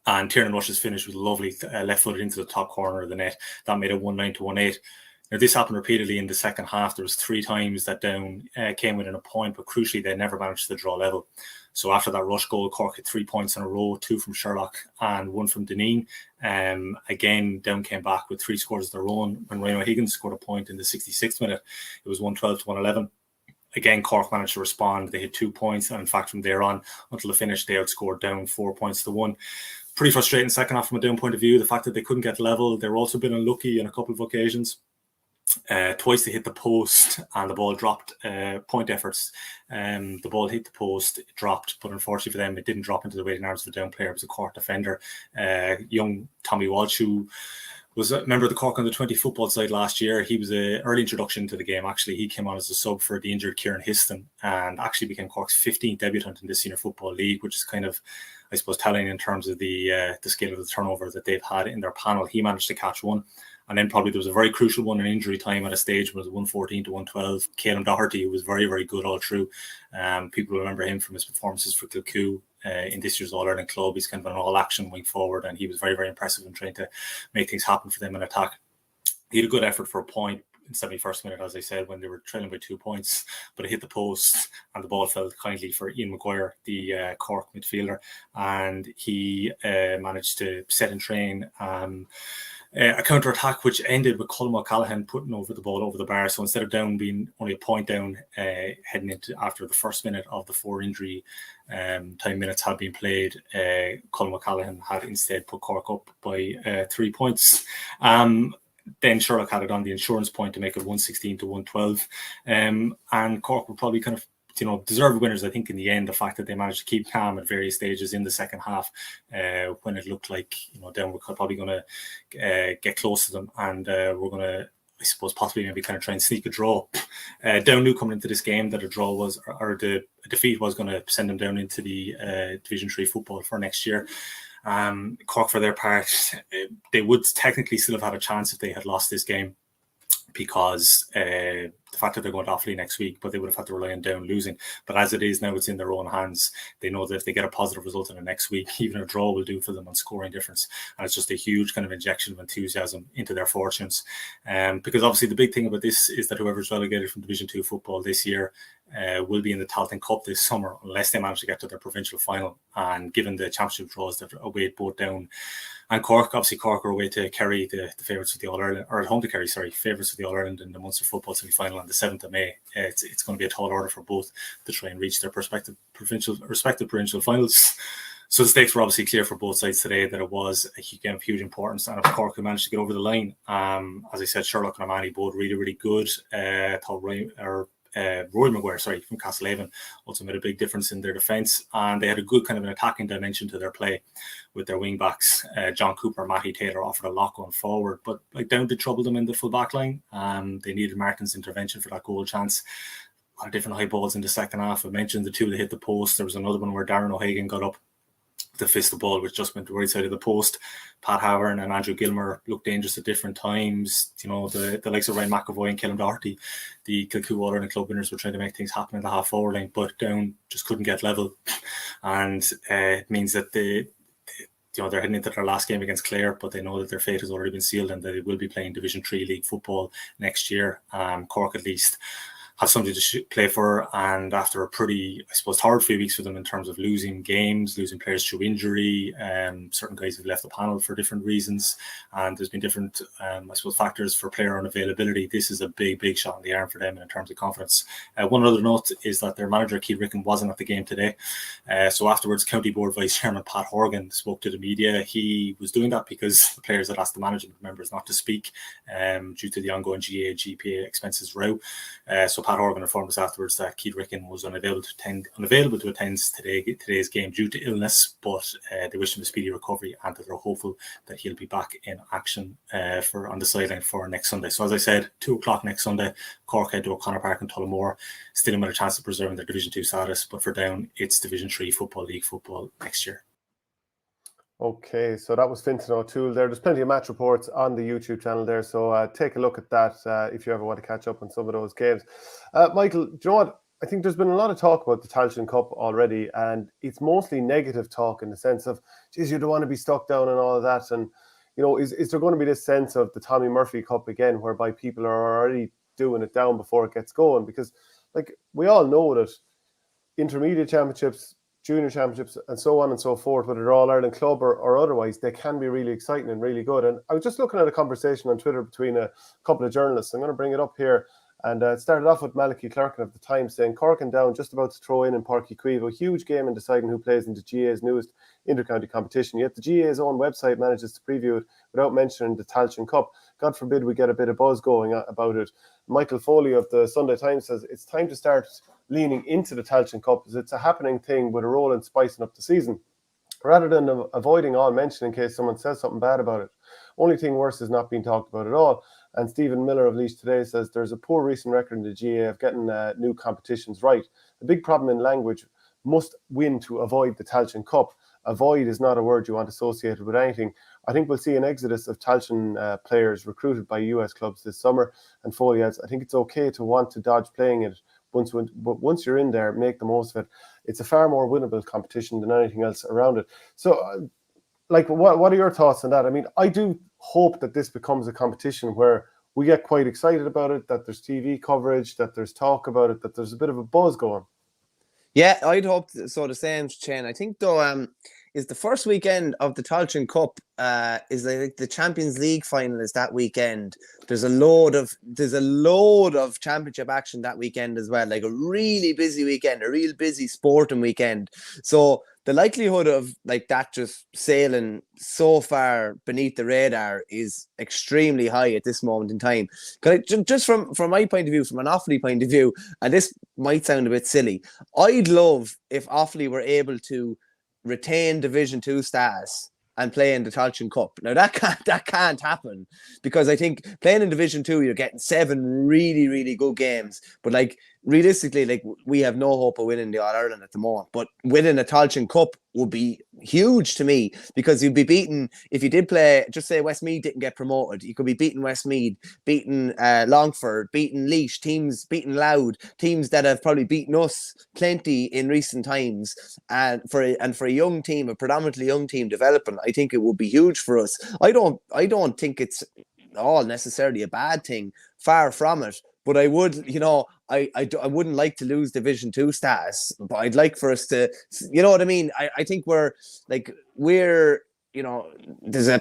S4: And Tiernan Rush's finish was lovely, left-footed into the top corner of the net. That made it 1-9 to 1-8. Now, this happened repeatedly in the second half. There was 3 times that Down came within a point, but crucially, they never managed to draw level. So after that Rush goal, Cork had 3 points in a row, 2 from Sherlock and 1 from Dineen. Again, Down came back with 3 scores of their own. When Ryan O'Higgins scored a point in the 66th minute, it was 112 to 111. Again, Cork managed to respond. They had 2 points, and in fact, from there on until the finish, they outscored Down 4 points to 1. Pretty frustrating second half from a Down point of view. The fact that they couldn't get level. They were also been unlucky on a couple of occasions. Twice they hit the post and the ball dropped. Point efforts. The ball hit the post, it dropped, but unfortunately for them, it didn't drop into the waiting arms of the Down player. It was a Cork defender, young Tommy Walsh, who was a member of the Cork under-20 football side last year. He was an early introduction to the game, actually. He came on as a sub for the injured Kieran Histon and actually became Cork's 15th debutant in the Senior Football League, which is kind of, I suppose, telling in terms of the scale of the turnover that they've had in their panel. He managed to catch one. And then probably there was a very crucial one in injury time at a stage when it was 114 to 112. Caelan Doherty, who was very good all through. People remember him from his performances for Kilcoo in this year's All-Ireland club. He's kind of an all-action wing forward, and he was very impressive in trying to make things happen for them in attack. He had a good effort for a point in the 71st minute, as I said, when they were trailing by 2 points, but it hit the post and the ball fell kindly for Ian Maguire, the Cork midfielder, and he managed to set and train a counter-attack which ended with Colm O'Callaghan putting over the ball over the bar. So instead of Down being only a point down heading into after the first minute of the 4 injury time minutes had been played, Colm O'Callaghan had instead put Cork up by 3 points. Then Sherlock had it on the insurance point to make it 116 to 112. And Cork were probably kind of, deserved winners, I think, in the end. The fact that they managed to keep calm at various stages in the second half when it looked like, Down were probably going to get close to them, and we're going to, I suppose, possibly maybe kind of try and sneak a draw. Down knew coming into this game that a draw was, or the defeat was going to send them down into the Division 3 football for next year. Cork, for their part, they would technically still have had a chance if they had lost this game, because the fact that they're going to Offaly next week, but they would have had to rely on Down losing. But as it is now, it's in their own hands. They know that if they get a positive result in the next week, even a draw will do for them on scoring difference. And it's just a huge kind of injection of enthusiasm into their fortunes. Because obviously the big thing about this is that whoever's relegated from Division 2 football this year will be in the Tailteann Cup this summer, unless they manage to get to their provincial final. And given the championship draws that await both Down and Cork, obviously Cork are away to Kerry, the favourites of the All-Ireland, or at home to Kerry, favourites of the All-Ireland in the Munster football semi-final on the 7th of May. It's going to be a tall order for both to try and reach their respective provincial finals. So the stakes were obviously clear for both sides today, that it was a game of huge importance. And if Cork who managed to get over the line, as I said, Sherlock and Amani both really, really good. Roy Maguire, from Castlehaven, also made a big difference in their defence, and they had a good kind of an attacking dimension to their play with their wing backs. John Cooper, Matty Taylor offered a lot going forward, but like Down did trouble them in the full back line. They needed Martin's intervention for that goal chance. A lot of different high balls in the second half. I mentioned the two that hit the post. There was another one where Darren O'Hagan got up to fist the ball, which just went to the right side of the post. Pat Havern and Andrew Gilmer looked dangerous at different times. You know, the likes of Ryan McAvoy and Killam Doherty, the Kilkenny Waterford Club winners, were trying to make things happen in the half forward line, but Down just couldn't get level. And it means that they're heading into their last game against Clare, but they know that their fate has already been sealed and that they will be playing Division 3 league football next year. Cork at least have something to play for, and after a pretty, I suppose, hard few weeks for them in terms of losing games, losing players through injury, certain guys have left the panel for different reasons, and there's been different, I suppose, factors for player unavailability. This is a big shot in the arm for them in terms of confidence. One other note is that their manager, Keith Ricken, wasn't at the game today. So afterwards, County Board Vice Chairman Pat Horgan spoke to the media. He was doing that because the players had asked the management members not to speak due to the ongoing GPA expenses row. So Pat Horgan informed us afterwards that Keith Ricken was unavailable to attend today's game due to illness, but they wish him a speedy recovery and that they're hopeful that he'll be back in action on the sideline for next Sunday. So as I said, 2:00 next Sunday, Cork head to O'Connor Park in Tullamore, still with a chance of preserving their Division 2 status, but for Down, it's Division 3 football, league football next year.
S1: Okay, so that was Fintan O'Toole there. There's plenty of match reports on the YouTube channel there, so take a look at that if you ever want to catch up on some of those games. Michael, do you know what? I think there's been a lot of talk about the Tailteann Cup already, and it's mostly negative talk in the sense of, geez, you don't want to be stuck down and all of that. And, you know, is there going to be this sense of the Tommy Murphy Cup again, whereby people are already doing it down before it gets going? Because, like, we all know that intermediate championships, junior championships, and so on and so forth, whether they're All-Ireland club or otherwise, they can be really exciting and really good. And I was just looking at a conversation on Twitter between a couple of journalists. I'm going to bring it up here. And it started off with Malachy Clerkin of the Times saying, Cork and Down just about to throw in Páirc Uí Chaoimh, a huge game in deciding who plays in the GA's newest inter-county competition. Yet the GA's own website manages to preview it without mentioning the Tailteann Cup. God forbid we get a bit of buzz going about it. Michael Foley of the Sunday Times says, it's time to start leaning into the Tailteann Cup as it's a happening thing with a role in spicing up the season, rather than avoiding all mention in case someone says something bad about it. Only thing worse is not being talked about at all. And Stephen Miller of Laois Today says there's a poor recent record in the GA of getting new competitions right. The big problem in language must win to avoid the Tailteann Cup. Avoid is not a word you want associated with anything. I think we'll see an exodus of Tailteann players recruited by US clubs this summer. And Foley adds, I think it's okay to want to dodge playing it, but once you're in there, make the most of it. It's a far more winnable competition than anything else around it. So, what are your thoughts on that? I mean, I do hope that this becomes a competition where we get quite excited about it, that there's TV coverage, that there's talk about it, that there's a bit of a buzz going.
S2: Yeah, I'd hope so. The same, Shane. I think though, is the first weekend of the Tailteann Cup. Is like the Champions League final is that weekend. There's a load of championship action that weekend as well. Like a really busy weekend, a real busy sporting weekend. So the likelihood of like that just sailing so far beneath the radar is extremely high at this moment in time. Just from my point of view, from an Offaly point of view, and this might sound a bit silly, I'd love if Offaly were able to retain Division 2 status and play in the Tailteann Cup. Now that can't happen, because I think playing in Division 2, you're getting 7 really, really good games. But like realistically, like we have no hope of winning the All-Ireland at the moment. But winning a Tailteann Cup would be huge to me, because you'd be beaten if you did play. Just say Westmeath didn't get promoted, you could be beating Westmeath, beating Longford, beating Laois, teams beating Louth, teams that have probably beaten us plenty in recent times. And for a young team, a predominantly young team developing, I think it would be huge for us. I don't think it's all necessarily a bad thing. Far from it. But I would, I wouldn't like to lose Division 2 status, but I'd like for us to, you know what I mean? I think we're there's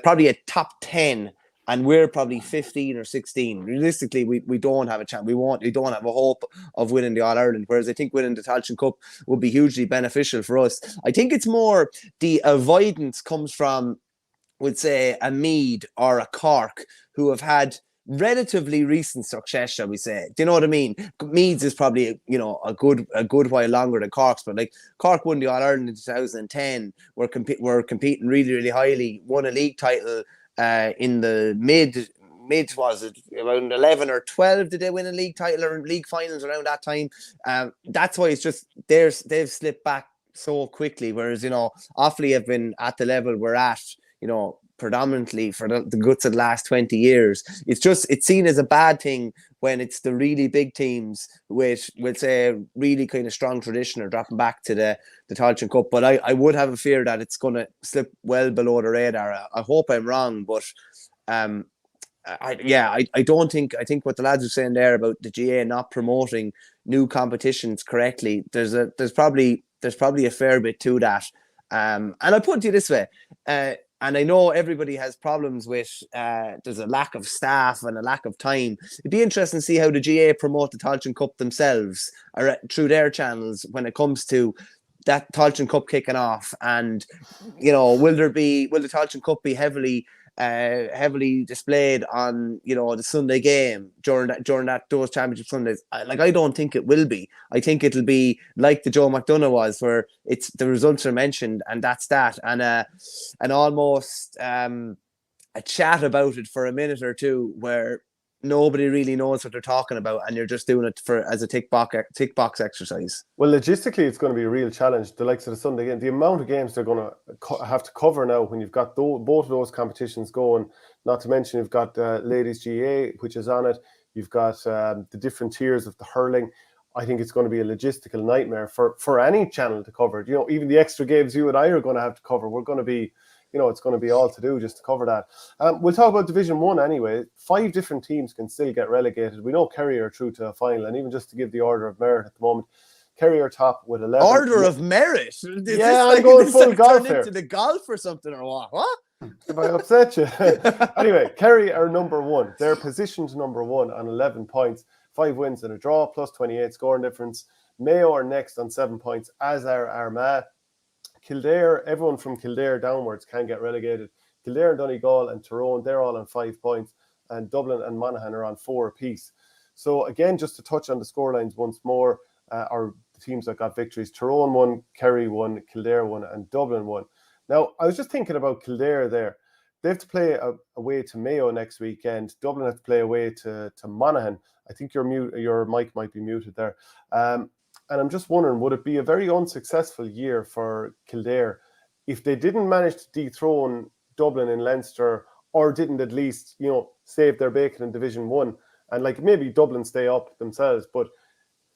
S2: probably a top 10 and we're probably 15 or 16. Realistically, we don't have a chance. We don't have a hope of winning the All-Ireland, whereas I think winning the Tailteann Cup would be hugely beneficial for us. I think it's more the avoidance comes from, would say, a Meath or a Cork, who have had relatively recent success, shall we say? Do you know what I mean? Meads is probably a good while longer than Cork's, but like Cork won the All Ireland in 2010. We're competing really, really highly. Won a league title in the mid was it around 11 or 12? Did they win a league title or league finals around that time? That's why it's just they've slipped back so quickly. Whereas Offaly have been at the level we're at. Predominantly for the guts of the last 20 years. It's seen as a bad thing when it's the really big teams with say really kind of strong tradition are dropping back to the Tailteann Cup. But I would have a fear that it's going to slip well below the radar. I hope I'm wrong, but I don't think. I think what the lads are saying there about the GA not promoting new competitions correctly, there's probably a fair bit to that. And I put it to you this way, and I know everybody has problems with there's a lack of staff and a lack of time. It'd be interesting to see how the GA promote the Tailteann Cup themselves or through their channels when it comes to that Tailteann Cup kicking off. And will the Tailteann Cup be heavily displayed on the Sunday game during those championship Sundays? I don't think it will be. I think it'll be like the Joe McDonagh was, where it's the results are mentioned and that's that, and almost a chat about it for a minute or two where nobody really knows what they're talking about, and you're just doing it as a tick box exercise.
S1: Well, logistically, it's going to be a real challenge. The likes of the Sunday game, the amount of games they're going to have to cover now when you've got both of those competitions going. Not to mention you've got Ladies GA, which is on it. You've got the different tiers of the hurling. I think it's going to be a logistical nightmare for any channel to cover it. Even the extra games you and I are going to have to cover. We're going to be. It's going to be all to do just to cover that. We'll talk about Division 1 anyway. 5 different teams can still get relegated. We know Kerry are through to a final, and even just to give the order of merit at the moment, Kerry are top with 11.
S2: Order of merit?
S1: I'm going full golf here.
S2: Into the golf or something or what? What?
S1: If I upset you. Anyway, Kerry are number 1. They're positioned number 1 on 11 points, 5 wins and a draw, plus 28 scoring difference. Mayo are next on 7 points, as are Armagh. Kildare, everyone from Kildare downwards can get relegated. Kildare and Donegal and Tyrone, they're all on 5 points. And Dublin and Monaghan are on 4 apiece. So again, just to touch on the scorelines once more, are the teams that got victories. Tyrone won, Kerry won, Kildare won, and Dublin won. Now, I was just thinking about Kildare there. They have to play away to Mayo next weekend. Dublin have to play away to Monaghan. I think your mic might be muted there. And I'm just wondering, would it be a very unsuccessful year for Kildare if they didn't manage to dethrone Dublin in Leinster, or didn't at least, save their bacon in Division 1? And maybe Dublin stay up themselves, but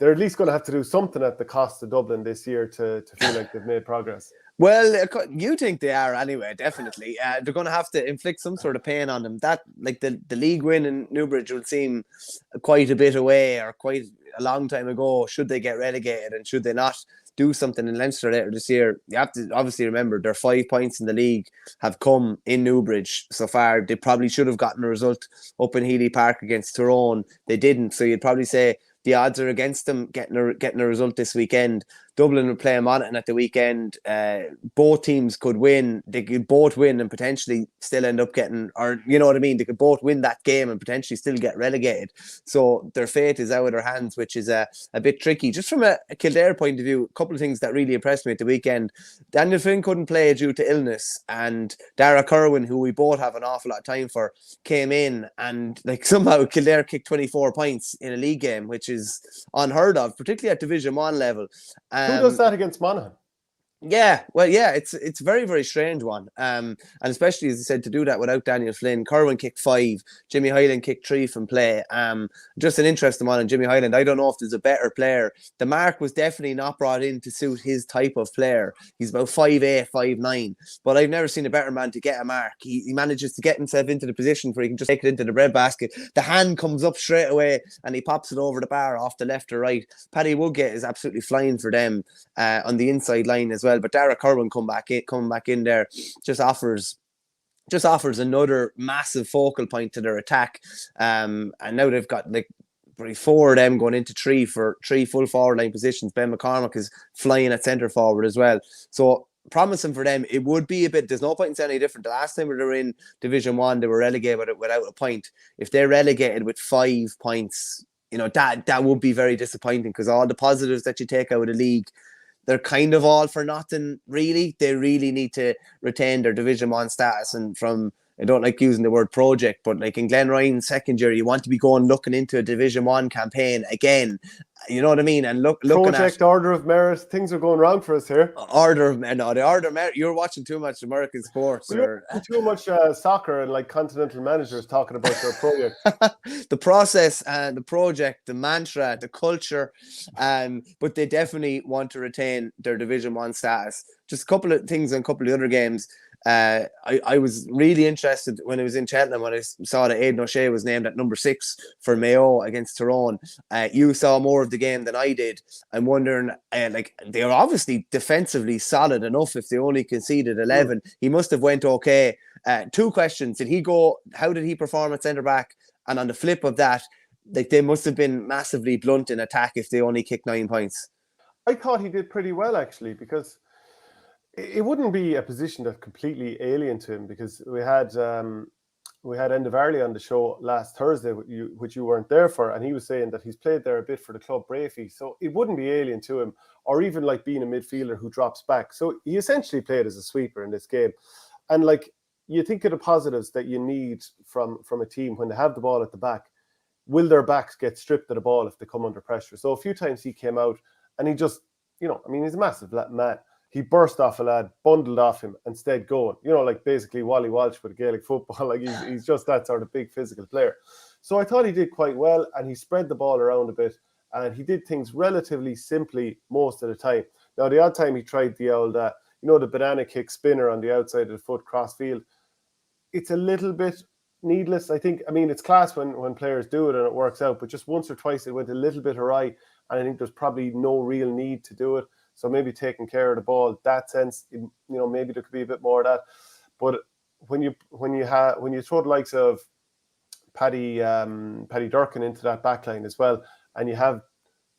S1: they're at least going to have to do something at the cost of Dublin this year to feel like they've made progress.
S2: Well, you think they are anyway, definitely. They're going to have to inflict some sort of pain on them. That, the league win in Newbridge will seem quite a bit away, or quite a long time ago, should they get relegated, and should they not do something in Leinster later this year. You have to obviously remember their 5 points in the league have come in Newbridge so far. They probably should have gotten a result up in Healy Park against Tyrone. They didn't, so you'd probably say the odds are against them getting a result this weekend. Dublin will play Monaghan at the weekend. Both teams could win. They could both win and potentially still end up getting, or you know what I mean? They could both win that game and potentially still get relegated. So their fate is out of their hands, which is a bit tricky. Just from a Kildare point of view, a couple of things that really impressed me at the weekend. Daniel Flynn couldn't play due to illness, and Dara Kerwin, who we both have an awful lot of time for, came in, and somehow Kildare kicked 24 points in a league game, which is unheard of, particularly at Division 1 level.
S1: Who does that against Monaghan?
S2: Yeah, well, yeah, it's a very, very strange one. And especially as I said, to do that without Daniel Flynn. Kerwin kicked 5, Jimmy Hyland kicked 3 from play. Just an interesting one on Jimmy Hyland. I don't know if there's a better player. The mark was definitely not brought in to suit his type of player. He's about 5'8", 5'9", but I've never seen a better man to get a mark. He manages to get himself into the position where he can just take it into the breadbasket. The hand comes up straight away and he pops it over the bar off the left or right. Paddy Woodgate is absolutely flying for them on the inside line as well. But Dara Kerwin coming back in there just offers another massive focal point to their attack. And now they've got like 4 of them going into 3 for 3 full forward line positions. Ben McCormack is flying at centre forward as well. So promising for them. It would be a bit, there's no point in saying any different. The last time they were in Division 1, they were relegated without a point. If they're relegated with 5 points, that would be very disappointing, because all the positives that you take out of the league, they're kind of all for nothing, really. They really need to retain their Division 1 status. And I don't like using the word project, but like in Glen Ryan's second year, you want to be looking into a Division 1 campaign again. You know what I mean? And looking
S1: Project Order of Merit, things are going wrong for us here.
S2: The Order of Merit. You're watching too much American sports.
S1: You're too much soccer and like continental managers talking about their project.
S2: The process and the project, the mantra, the culture, but they definitely want to retain their Division 1 status. Just a couple of things and a couple of other games. I was really interested when I was in Cheltenham when I saw that Aidan O'Shea was named at number 6 for Mayo against Tyrone. You saw more of the game than I did. I'm wondering, they are obviously defensively solid enough if they only conceded 11. He must have went okay. 2 questions. How did he perform at centre back? And on the flip of that, they must have been massively blunt in attack if they only kicked 9 points.
S1: I thought he did pretty well, actually, because it wouldn't be a position that's completely alien to him, because we had Enda Varley on the show last Thursday, which you weren't there for, and he was saying that he's played there a bit for the club Brafey, so it wouldn't be alien to him, or even like being a midfielder who drops back. So he essentially played as a sweeper in this game, and like you think of the positives that you need from a team when they have the ball at the back. Will their backs get stripped of the ball if they come under pressure? So a few times he came out and he just, he's a massive man. He burst off a lad, bundled off him, and stayed going. Like basically Wally Walsh with Gaelic football. Like he's just that sort of big physical player. So I thought he did quite well, and he spread the ball around a bit, and he did things relatively simply most of the time. Now, the odd time he tried the old, the banana kick spinner on the outside of the foot cross field. It's a little bit needless, I think. I mean, it's class when players do it and it works out, but just once or twice it went a little bit awry, and I think there's probably no real need to do it. So maybe taking care of the ball, that sense, maybe there could be a bit more of that. But when you throw the likes of Paddy Durkin into that backline as well, and you have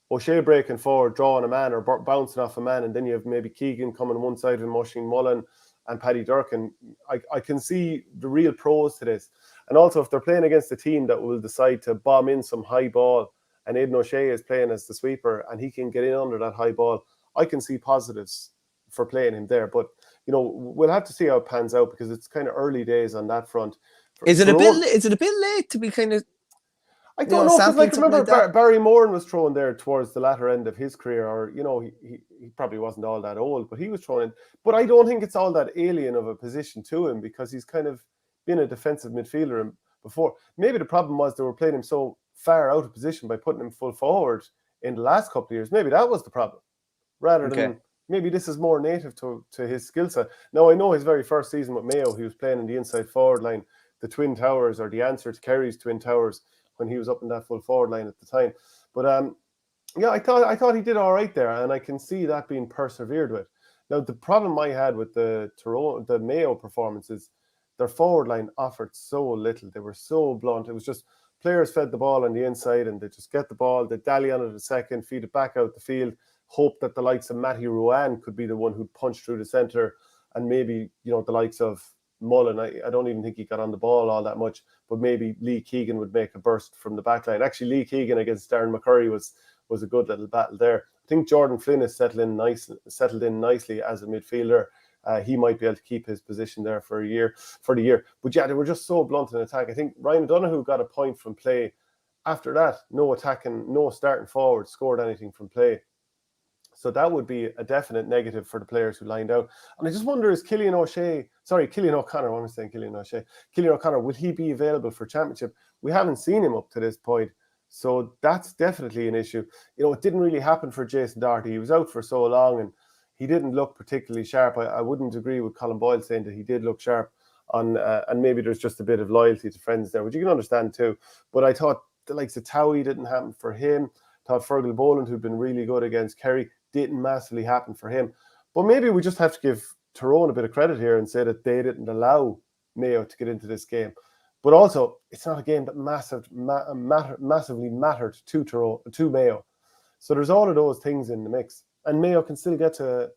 S1: O'Shea breaking forward, drawing a man or bouncing off a man, and then you have maybe Keegan coming one side and Mosheen Mullen and Paddy Durkin, I can see the real pros to this. And also, if they're playing against a team that will decide to bomb in some high ball, and Aidan O'Shea is playing as the sweeper and he can get in under that high ball, I can see positives for playing him there. But, we'll have to see how it pans out, because it's kind of early days on that front.
S2: Is it a bit late to be kind of...
S1: I don't know, because remember Barry Moran was thrown there towards the latter end of his career, or, he probably wasn't all that old, but he was thrown in. But I don't think it's all that alien of a position to him, because he's kind of been a defensive midfielder before. Maybe the problem was they were playing him so far out of position by putting him full forward in the last couple of years. Maybe that was the problem, rather than maybe this is more native to his skill set. Now, I know his very first season with Mayo, he was playing in the inside forward line, the Twin Towers, or the answer to Kerry's Twin Towers, when he was up in that full forward line at the time. But I thought he did all right there, and I can see that being persevered with. Now, the problem I had with the Mayo performance is their forward line offered so little. They were so blunt. It was just players fed the ball on the inside, and they just get the ball, they dally on it a second, feed it back out the field, hope that the likes of Matty Ruan could be the one who'd punch through the centre, and maybe, the likes of Mullen, I don't even think he got on the ball all that much, but maybe Lee Keegan would make a burst from the back line. Actually, Lee Keegan against Darren McCurry was a good little battle there. I think Jordan Flynn has settled in nicely as a midfielder. He might be able to keep his position there for the year. But yeah, they were just so blunt in attack. I think Ryan Donoghue got a point from play. After that, no attacking, no starting forward scored anything from play. So that would be a definite negative for the players who lined out. And I just wonder, is Killian O'Connor, what am I saying, Killian O'Connor, will he be available for championship? We haven't seen him up to this point. So that's definitely an issue. You know, it didn't really happen for Jason Doherty. He was out for so long and he didn't look particularly sharp. I wouldn't agree with Colin Boyle saying that he did look sharp on, and maybe there's just a bit of loyalty to friends there, which you can understand too. But I thought the likes of Towie didn't happen for him. I thought Fergal Boland, who'd been really good against Kerry, didn't massively happen for him. But maybe we just have to give Tyrone a bit of credit here and say that they didn't allow Mayo to get into this game. But also, it's not a game that massively mattered to Tyrone, to Mayo. So there's all of those things in the mix, and Mayo can still get to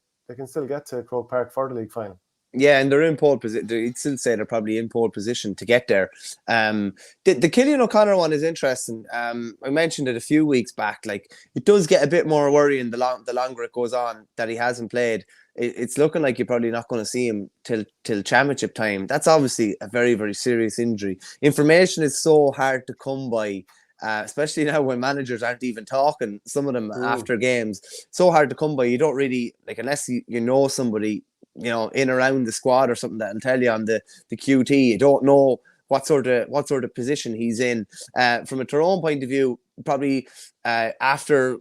S1: Croke Park for the league final.
S2: Yeah, and they're in pole position. You'd still say they're probably in pole position to get there. The Killian O'Connor one is interesting. I mentioned it a few weeks back. Like, it does get a bit more worrying the longer it goes on that he hasn't played. It's looking like you're probably not going to see him till championship time. That's obviously a very, very serious injury. Information is so hard to come by, especially now when managers aren't even talking, some of them after games. So hard to come by. You don't really, like, unless you know somebody, you know, in around the squad or something that'll tell you on the QT. You don't know what sort of position he's in. From a Tyrone point of view, probably after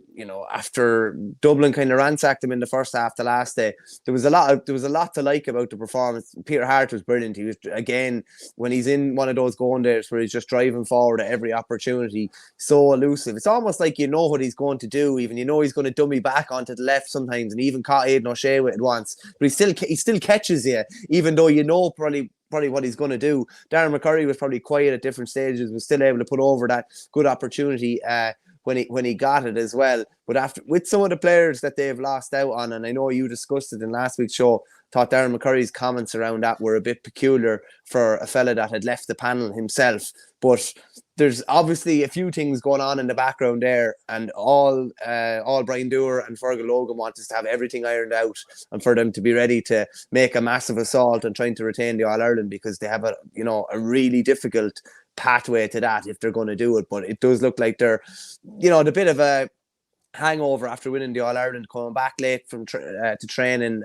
S2: Dublin kind of ransacked him in the first half the last day, there was a lot to like about the performance. Peter Hart was brilliant. He was, again, when he's in one of those going days where he's just driving forward at every opportunity, so elusive. It's almost like you know what he's going to do, even you know he's going to dummy back onto the left sometimes, and even caught Aidan O'Shea with it once, but he still catches you, even though you know probably what he's going to do. Darren McCurry was probably quiet at different stages, was still able to put over that good opportunity when he got it as well. But after, with some of the players that they've lost out on, and I know you discussed it in last week's show, thought Darren McCurry's comments around that were a bit peculiar for a fella that had left the panel himself. But there's obviously a few things going on in the background there, and all Brian Dewar and Fergal Logan want us to have everything ironed out and for them to be ready to make a massive assault and trying to retain the All-Ireland, because they have a really difficult pathway to that if they're going to do it. But it does look like they're, a bit of a hangover after winning the All-Ireland, coming back late from to training,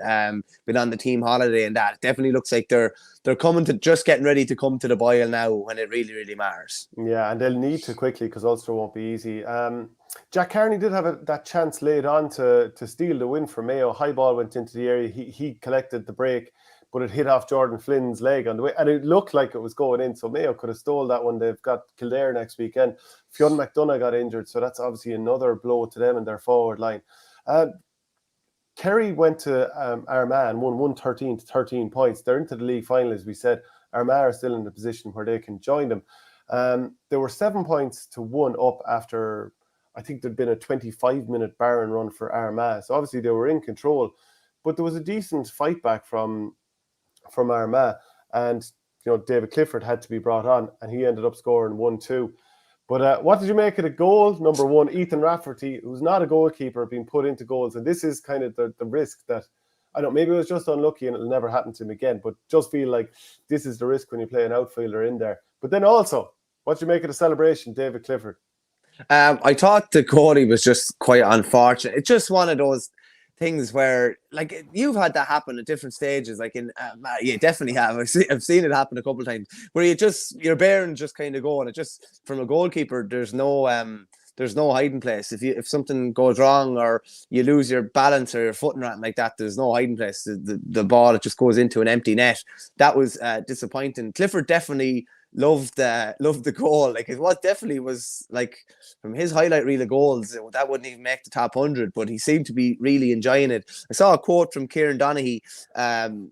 S2: been on the team holiday, and that. It definitely looks like they're coming to, just getting ready to come to the boil now when it really, really matters.
S1: Yeah, and they'll need to quickly, because Ulster won't be easy. Jack Carney did have that chance laid on to steal the win for Mayo. High ball went into the area. He collected the break, but it hit off Jordan Flynn's leg on the way, and it looked like it was going in, so Mayo could have stole that one. They've got Kildare next weekend. Fionn McDonough got injured, so that's obviously another blow to them in their forward line. Kerry went to Armagh and won 113 to 13 points. They're into the league final, as we said. Armagh are still in the position where they can join them. They were 7 points to 1 up after, I think there'd been a 25-minute barren run for Armagh. So obviously they were in control, but there was a decent fight back from Armagh, and David Clifford had to be brought on, and he ended up scoring 1-2. But what did you make of the goal? Number one, Ethan Rafferty, who's not a goalkeeper, being put into goals, and this is kind of the risk that, I don't know, maybe it was just unlucky and it'll never happen to him again, but just feel like this is the risk when you play an outfielder in there. But then also, what did you make of the celebration, David Clifford? I
S2: thought the goalie was just quite unfortunate. It's just one of those things where, like, you've had that happen at different stages, like you definitely have. I've seen it happen a couple of times where your bearings just kind of go, and it just, from a goalkeeper, there's no hiding place. If something goes wrong or you lose your balance or your footing or anything like that, there's no hiding place. The ball, it just goes into an empty net. That was disappointing. Clifford definitely loved the goal. Like, it was like, from his highlight reel of goals, that wouldn't even make the top 100, but he seemed to be really enjoying it. I saw a quote from Kieran Donaghy. Kieran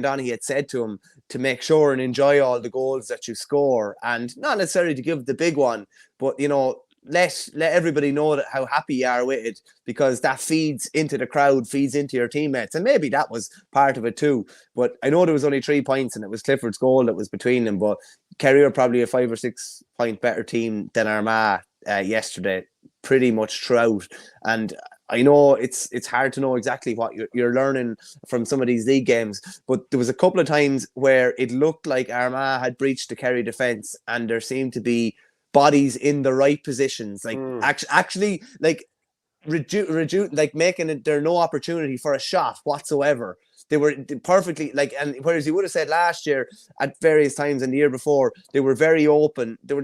S2: Donaghy had said to him to make sure and enjoy all the goals that you score, and not necessarily to give the big one, but let everybody know that how happy you are with it, because that feeds into the crowd, feeds into your teammates, and maybe that was part of it too. But I know there was only 3 points, and it was Clifford's goal that was between them. But Kerry are probably a 5 or 6 point better team than Armagh yesterday, pretty much throughout. And I know it's hard to know exactly what you're learning from some of these league games, but there was a couple of times where it looked like Armagh had breached the Kerry defence, and there seemed to be bodies in the right positions, like actually, like, like making it there no opportunity for a shot whatsoever. They were perfectly like, and whereas you would have said last year at various times and the year before, they were very open. They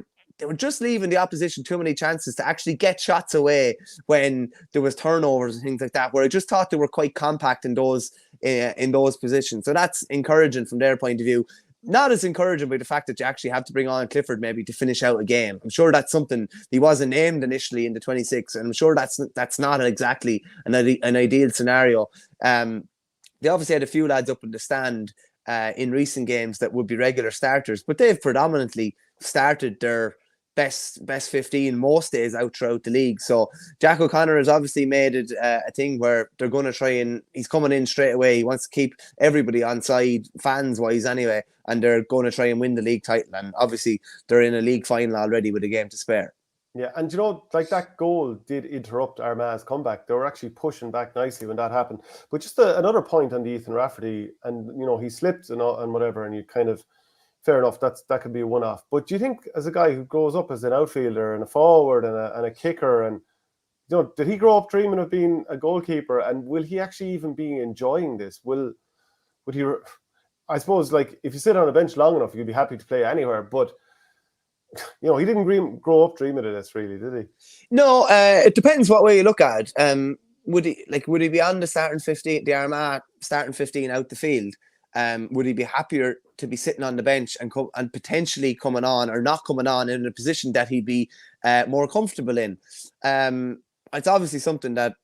S2: were just leaving the opposition too many chances to actually get shots away when there was turnovers and things like that, where I just thought they were quite compact in those positions. So that's encouraging from their point of view. Not as encouraging by the fact that you actually have to bring on Clifford maybe to finish out a game. I'm sure that's something he wasn't named initially in the 26, and I'm sure that's not exactly an ideal scenario. They obviously had a few lads up in the stand in recent games that would be regular starters, but they've predominantly started their best 15 most days out throughout the league. So Jack O'Connor has obviously made it a thing where they're going to try, and he's coming in straight away. He wants to keep everybody on side, fans wise anyway, and they're going to try and win the league title. And obviously they're in a league final already with a game to spare.
S1: Yeah, and like that goal did interrupt Armagh's comeback. They were actually pushing back nicely when that happened. But just another point on the Ethan Rafferty, and he slipped and whatever, and you kind of, fair enough, that could be a one-off. But do you think, as a guy who grows up as an outfielder and a forward and a kicker, and did he grow up dreaming of being a goalkeeper? And will he actually even be enjoying this? Would he? I suppose, like, if you sit on a bench long enough, you'd be happy to play anywhere. But he didn't grow up dreaming of this, really, did he?
S2: No, it depends what way you look at it. Would he be on the starting 15, the Armagh starting 15 out the field? Would he be happier to be sitting on the bench and potentially coming on or not coming on in a position that he'd be more comfortable in? It's obviously something that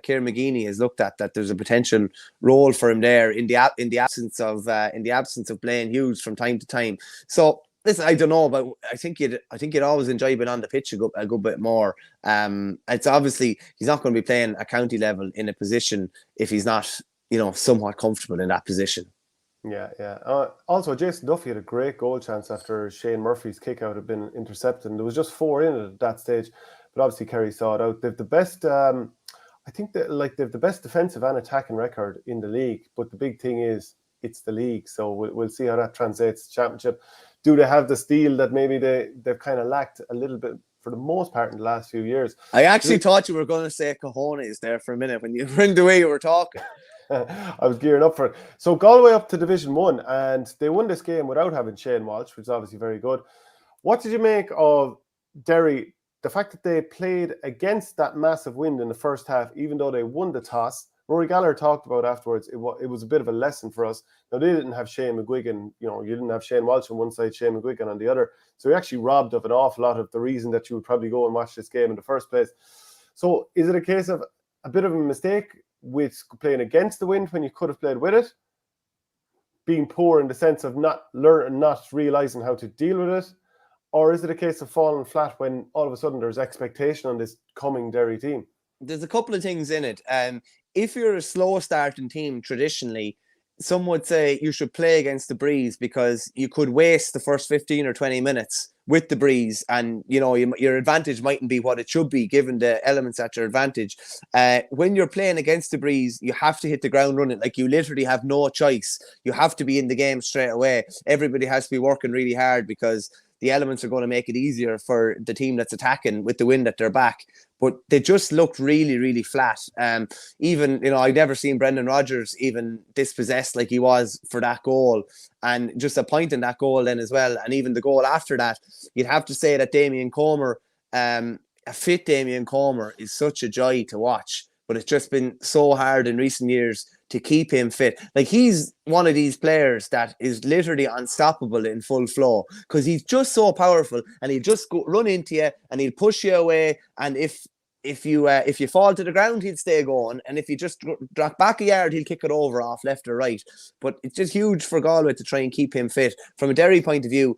S2: Kieran McGeeney has looked at, that there's a potential role for him there in the absence of Blaine Hughes from time to time. So listen, I don't know, but I think you'd always enjoy being on the pitch a good bit more. It's obviously he's not going to be playing a county level in a position if he's not somewhat comfortable in that position.
S1: Yeah. Also, Jason Duffy had a great goal chance after Shane Murphy's kick out had been intercepted. And there was just 4 in it at that stage, but obviously Kerry saw it out. They've the best. I think that they've the best defensive and attacking record in the league. But the big thing is it's the league, so we'll see how that translates to championship. Do they have the steel that maybe they've kind of lacked a little bit for the most part in the last few years?
S2: I actually thought you were going to say cojones there for a minute when the way you were talking.
S1: I was gearing up for it. So Galway up to Division 1, and they won this game without having Shane Walsh, which is obviously very good. What did you make of Derry? The fact that they played against that massive wind in the first half, even though they won the toss. Rory Gallagher talked about afterwards, it was a bit of a lesson for us. Now, they didn't have Shane McGuigan, you didn't have Shane Walsh on one side, Shane McGuigan on the other. So you're actually robbed of an awful lot of the reason that you would probably go and watch this game in the first place. So is it a case of a bit of a mistake with playing against the wind when you could have played with it? Being poor in the sense of not realising how to deal with it? Or is it a case of falling flat when all of a sudden there's expectation on this coming Derry team?
S2: There's a couple of things in it. If you're a slow starting team, traditionally, some would say you should play against the breeze because you could waste the first 15 or 20 minutes with the breeze, and your advantage mightn't be what it should be given the elements at your advantage. When you're playing against the breeze, you have to hit the ground running. Like, you literally have no choice. You have to be in the game straight away. Everybody has to be working really hard because the elements are going to make it easier for the team that's attacking with the wind at their back. But they just looked really, really flat. Even, I'd never seen Brendan Rodgers even dispossessed like he was for that goal. And just a point in that goal then as well. And even the goal after that, you'd have to say that Damien Comer, a fit Damien Comer, is such a joy to watch. But it's just been so hard in recent years to keep him fit. Like, he's one of these players that is literally unstoppable in full flow because he's just so powerful, and he'll just run into you and he'll push you away. And if you fall to the ground, he'll stay going. And if you just drop back a yard, he'll kick it over off left or right. But it's just huge for Galway to try and keep him fit. From a Derry point of view,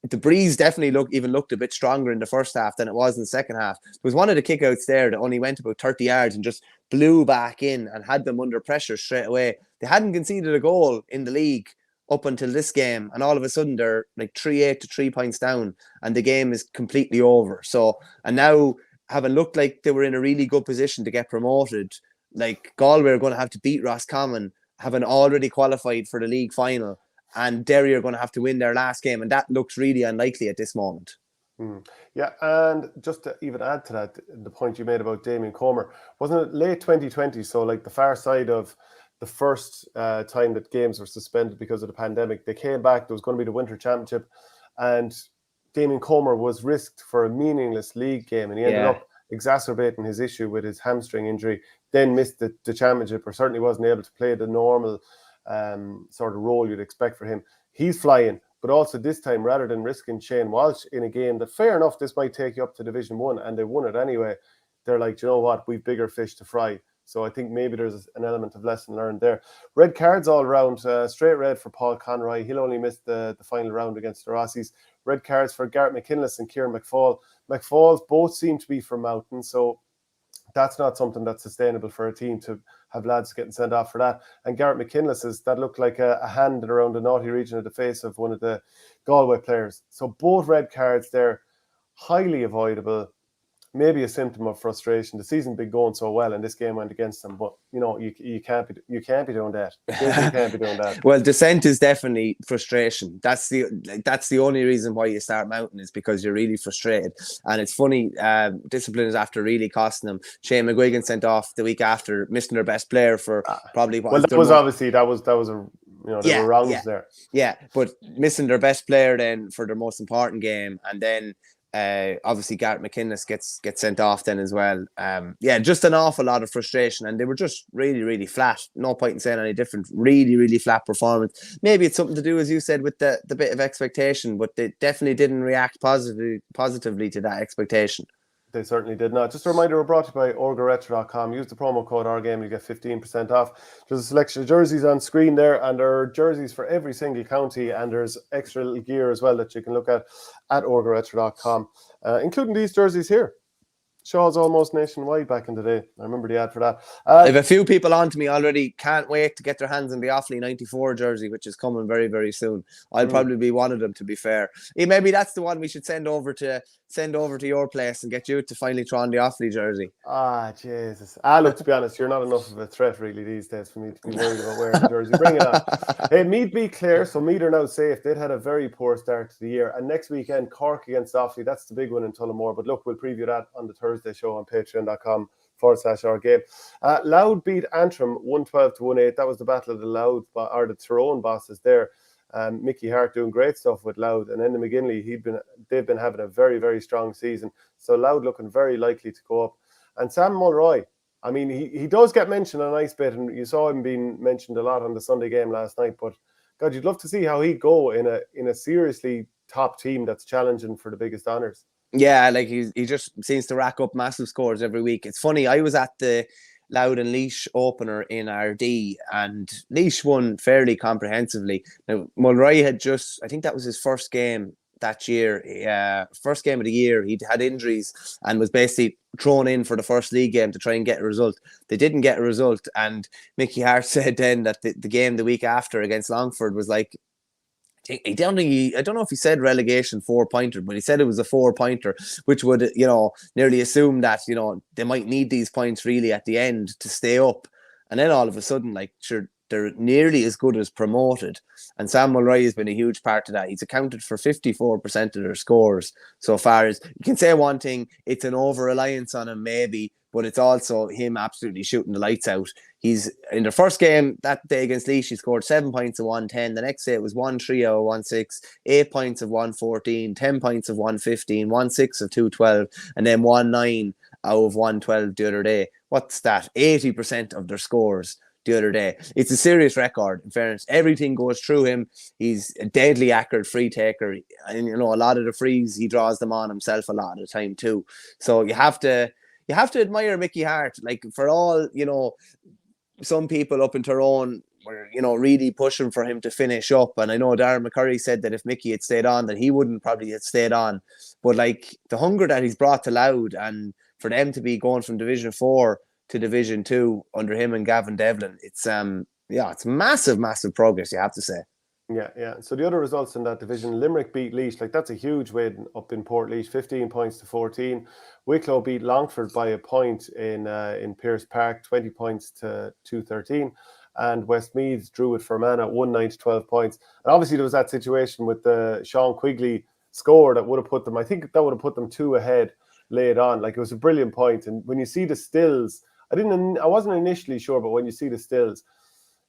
S2: the breeze definitely looked a bit stronger in the first half than it was in the second half. There was one of the kickouts there that only went about 30 yards and just blew back in and had them under pressure straight away. They hadn't conceded a goal in the league up until this game, and all of a sudden they're like 3-8 to 3 points down, and the game is completely over. So, and now, having looked like they were in a really good position to get promoted, like, Galway are going to have to beat Roscommon, having already qualified for the league final, and Derry are going to have to win their last game, and that looks really unlikely at this moment.
S1: Yeah, and just to even add to that, the point you made about Damien Comer, wasn't it late 2020? So like the far side of the first time that games were suspended because of the pandemic, they came back. There was going to be the Winter Championship, and Damien Comer was risked for a meaningless league game, and he ended up exacerbating his issue with his hamstring injury. Then missed the championship, or certainly wasn't able to play the normal sort of role you'd expect for him. He's flying. But also this time, rather than risking Shane Walsh in a game that, fair enough, this might take you up to Division 1, and they won it anyway, they're like, you know what, we've bigger fish to fry. So I think maybe there's an element of lesson learned there. Red cards all round, straight red for Paul Conroy. He'll only miss the final round against the Rossies. Red cards for Garrett McKinless and Kieran McFall. McFall's both seem to be from Mountain, so that's not something that's sustainable for a team to have lads getting sent off for that. And Garrett McKinless, that looked like a hand around the naughty region of the face of one of the Galway players. So both red cards there, highly avoidable. Maybe a symptom of frustration. The season's been going so well, and this game went against them. But you know, you can't be doing that. You can't be doing that.
S2: Well, dissent is definitely frustration. That's the only reason why you start Mountain, is because you're really frustrated. And it's funny, discipline is after really costing them. Shane McGuigan sent off the week after, missing their best player for probably.
S1: Well, that was obviously that was a. You know, there were rounds there.
S2: Yeah, but missing their best player then for their most important game, and then. Obviously Garrett McKinless gets sent off then as well. Just an awful lot of frustration, and they were just really, really flat. No point in saying any different. Really, really flat performance. Maybe it's something to do, as you said, with the bit of expectation, but they definitely didn't react positively to that expectation.
S1: They certainly did not. Just a reminder, we're brought to you by OurGame.com. Use the promo code OurGame, you get 15% off. There's a selection of jerseys on screen there, and there are jerseys for every single county, and there's extra little gear as well that you can look at OurGame.com, including these jerseys here. Shaw's almost nationwide back in the day. I remember the ad for that.
S2: I have a few people on to me already. Can't wait to get their hands on the Offaly 94 jersey, which is coming very, very soon. I'll probably be one of them, to be fair. Maybe that's the one we should send over to your place and get you to finally try on the Offaly jersey.
S1: Jesus. Look, to be honest, you're not enough of a threat really these days for me to be worried about wearing the jersey. Bring it on. Hey, Meath beat Clare, so Meath are now safe. They'd had a very poor start to the year. And next weekend, Cork against Offaly. That's the big one in Tullamore. But look, we'll preview that on the Thursday show on patreon.com/OurGame. Louth beat Antrim 112-18. That was the battle of the Louth, or the Tyrone bosses there. Mickey Hart doing great stuff with Louth, and Enda McGinley, they've been having a very, very strong season. So Louth looking very likely to go up. And Sam Mulroy, I mean, he does get mentioned a nice bit, and you saw him being mentioned a lot on the Sunday game last night. But God, you'd love to see how he'd go in a seriously top team that's challenging for the biggest honours.
S2: Yeah, like he just seems to rack up massive scores every week. It's funny, I was at the Louth and Laois opener in RD, and Laois won fairly comprehensively. Now, Mulroy had I think that was his first game that year, first game of the year. He'd had injuries and was basically thrown in for the first league game to try and get a result. They didn't get a result, and Mickey Hart said then that the game the week after against Longford was like, I don't know if he said relegation 4-pointer, but he said it was a 4-pointer, which would, nearly assume that, they might need these points really at the end to stay up. And then all of a sudden, like, sure, they're nearly as good as promoted. And Sam Mulroy has been a huge part of that. He's accounted for 54% of their scores so far. As you can say one thing, it's an over-reliance on him maybe, but it's also him absolutely shooting the lights out. He's in the first game that day against Laois, he scored 7 points of 110. The next day it was 1-3 out of 1-6, 8 points of 114, 10 points of 115, 1-6 of 212, and then 1-9 out of 112 the other day. What's that? 80% of their scores the other day. It's a serious record, in fairness. Everything goes through him. He's a deadly accurate free taker. And, a lot of the frees, he draws them on himself a lot of the time too. So you have to admire Mickey Hart. Like, for all, some people up in Tyrone were, really pushing for him to finish up. And I know Darren McCurry said that if Mickey had stayed on, that he wouldn't probably have stayed on. But like, the hunger that he's brought to Louth, and for them to be going from Division 4 to Division 2 under him and Gavin Devlin, it's massive, massive progress, you have to say.
S1: Yeah. So the other results in that division, Limerick beat Laois. Like, that's a huge win up in Port Laois, 15 points to 14. Wicklow beat Longford by a point in Pearse Park, 20 points to 213. And Westmeath drew with Fermanagh, 1-9 to 12 points. And obviously there was that situation with the Sean Quigley score that would have put them, I think that would have put them 2 ahead late on. Like, it was a brilliant point. And when you see the stills, I wasn't initially sure, but when you see the stills,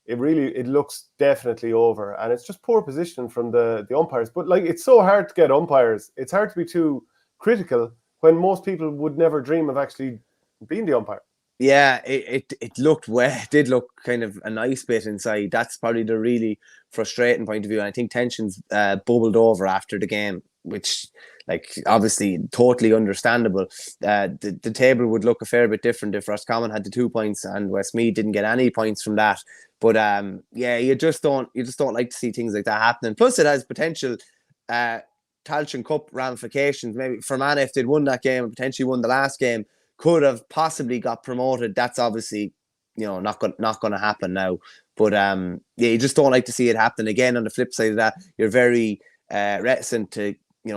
S1: it looks definitely over. And it's just poor position from the umpires. But like, it's so hard to get umpires. It's hard to be too critical when most people would never dream of actually being the umpire.
S2: Yeah, it did look kind of a nice bit inside. That's probably the really frustrating point of view. And I think tensions bubbled over after the game, which, like, obviously totally understandable. The table would look a fair bit different if Roscommon had the 2 points and Westmeath didn't get any points from that. But yeah, you just don't like to see things like that happening. Plus, it has potential Tailteann Cup ramifications. Maybe Fermanagh, if they'd won that game and potentially won the last game, could have possibly got promoted. That's obviously, not going to happen now. But yeah, you just don't like to see it happen. Again, on the flip side of that, you're very reticent to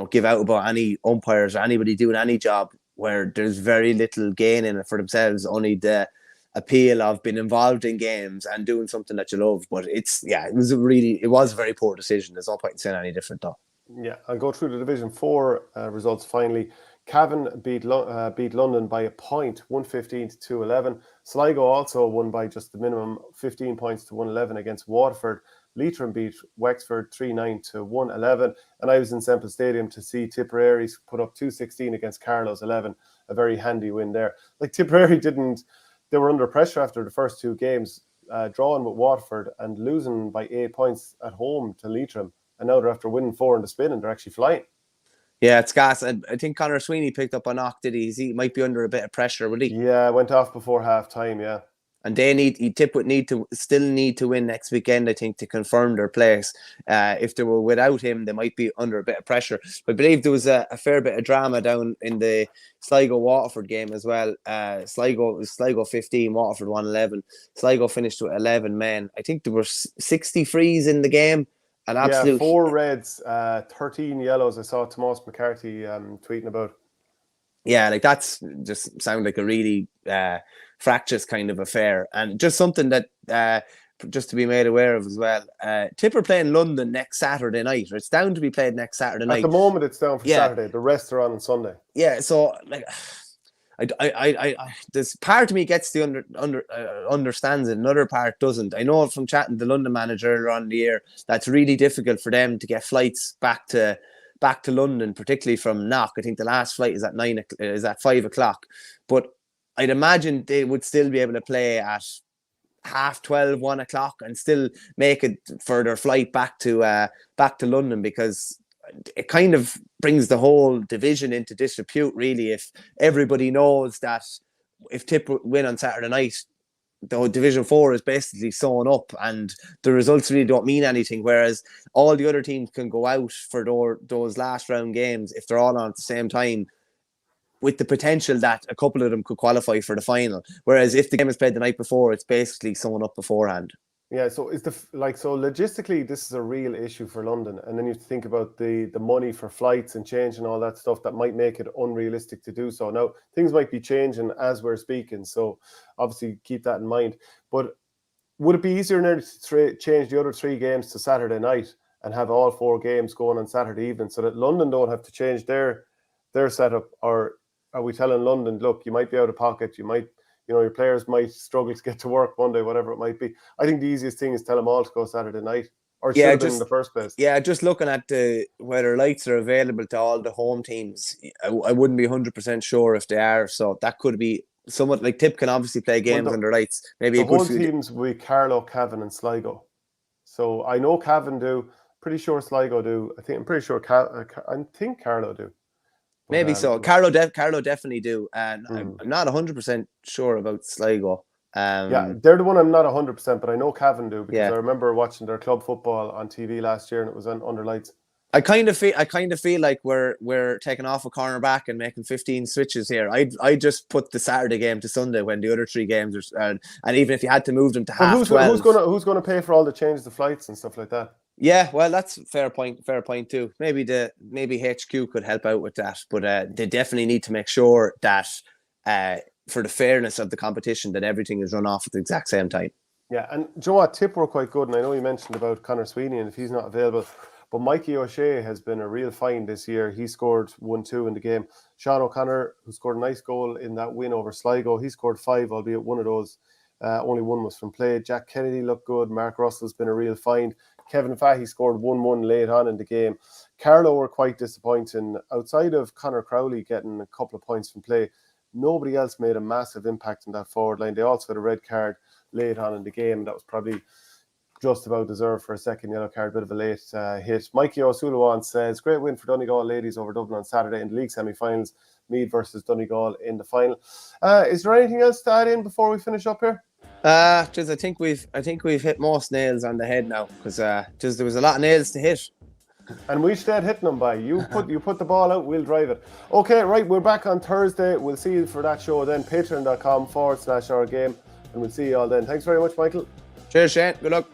S2: give out about any umpires or anybody doing any job where there's very little gain in it for themselves, only the appeal of being involved in games and doing something that you love. But it was a very poor decision. There's no point in saying any different though.
S1: Yeah, I'll go through the Division 4 results finally. Cavan beat London by a point, 115 to 211. Sligo also won by just the minimum, 15 points to 111 against Waterford. Leitrim beat Wexford 3-9 to 111. And I was in Semple Stadium to see Tipperary put up 216 against Carlow's 11. A very handy win there. Like, Tipperary they were under pressure after the first 2 games, drawing with Waterford and losing by 8 points at home to Leitrim. And now they're after winning 4 in the spin and they're actually flying. Yeah,
S2: it's gas. I think Conor Sweeney picked up a knock, did he? He might be under a bit of pressure, would he?
S1: Yeah, went off before half time, yeah.
S2: And Tipp would still need to win next weekend, I think, to confirm their place. If they were without him, they might be under a bit of pressure. But I believe there was a fair bit of drama down in the Sligo-Waterford game as well. Sligo 15, Waterford 111. Sligo finished with 11 men. I think there were 60 frees in the game.
S1: Yeah, 4 reds, 13 yellows. I saw Tomas McCarthy tweeting about.
S2: Yeah, like, that's just sound like a really fractious kind of affair, and just something that just to be made aware of as well. Tipp are playing London next Saturday night. Or it's down to be played next Saturday night.
S1: At the moment, it's down for Saturday. The rest are on Sunday.
S2: Yeah, so like, I this part of me gets the understands it, another part doesn't. I know from chatting to the London manager earlier on the year that's really difficult for them to get flights back to London, particularly from Knock. I think the last flight is at 5 o'clock. But I'd imagine they would still be able to play at 12:30, 1 o'clock, and still make it for their flight back to London, because it kind of brings the whole division into disrepute, really, if everybody knows that if Tipp win on Saturday night, the Division 4 is basically sewn up and the results really don't mean anything, whereas all the other teams can go out for those last round games if they're all on at the same time, with the potential that a couple of them could qualify for the final. Whereas if the game is played the night before, it's basically sewn up beforehand.
S1: Yeah, so logistically, this is a real issue for London, and then you think about the money for flights and change and all that stuff that might make it unrealistic to do so. Now, things might be changing as we're speaking, so obviously keep that in mind. But would it be easier now to change the other 3 games to Saturday night and have all 4 games going on Saturday evening, so that London don't have to change their setup? Or are we telling London, look, you might be out of pocket, your players might struggle to get to work Monday, whatever it might be? I think the easiest thing is tell them all to go Saturday night, or should have been in the first place.
S2: Yeah, just looking at whether lights are available to all the home teams, I wouldn't be 100% sure if they are. So that could be somewhat like Tipp can obviously play games under lights. Maybe
S1: the home teams will be Carlow, Cavan, and Sligo. So I know Cavan do. Pretty sure Sligo do. I'm pretty sure I think Carlow do.
S2: Maybe so. Carlow definitely do. And I'm not 100% sure about Sligo.
S1: Yeah, they're the one I'm not 100%, but I know Cavan do, because I remember watching their club football on TV last year and it was under lights.
S2: I kind of feel like we're taking off a corner back and making 15 switches here. I just put the Saturday game to Sunday when the other 3 games are, and even if you had to move them to half 12.
S1: Who's going to pay for all the changes, the flights and stuff like that?
S2: Yeah, well, that's a fair point too. Maybe HQ could help out with that, but they definitely need to make sure that for the fairness of the competition, that everything is run off at the exact same time.
S1: Yeah, and do you know what? Tipp were quite good, and I know you mentioned about Conor Sweeney, and if he's not available, But Mikey O'Shea has been a real find this year. He scored 1-2 in the game. Sean O'Connor, who scored a nice goal in that win over Sligo, he scored 5, albeit one of those, only one was from play. Jack Kennedy looked good. Mark Russell's been a real find. Kevin Fahey scored 1-1 late on in the game. Carlow were quite disappointing. Outside of Conor Crowley getting a couple of points from play, nobody else made a massive impact in that forward line. They also had a red card late on in the game. That was probably just about deserved for a second yellow card, bit of a late hit. Mikey O'Sullivan says, great win for Donegal ladies over Dublin on Saturday in the league semi-finals, Meath versus Donegal in the final. Is there anything else to add in before we finish up here?
S2: Just I think we've hit most nails on the head now, because just there was a lot of nails to hit.
S1: And we stayed hitting them by. You put the ball out, we'll drive it. Okay, right, we're back on Thursday. We'll see you for that show then, patreon.com/OurGame, and we'll see you all then. Thanks very much, Michael.
S2: Cheers, Shane. Good luck.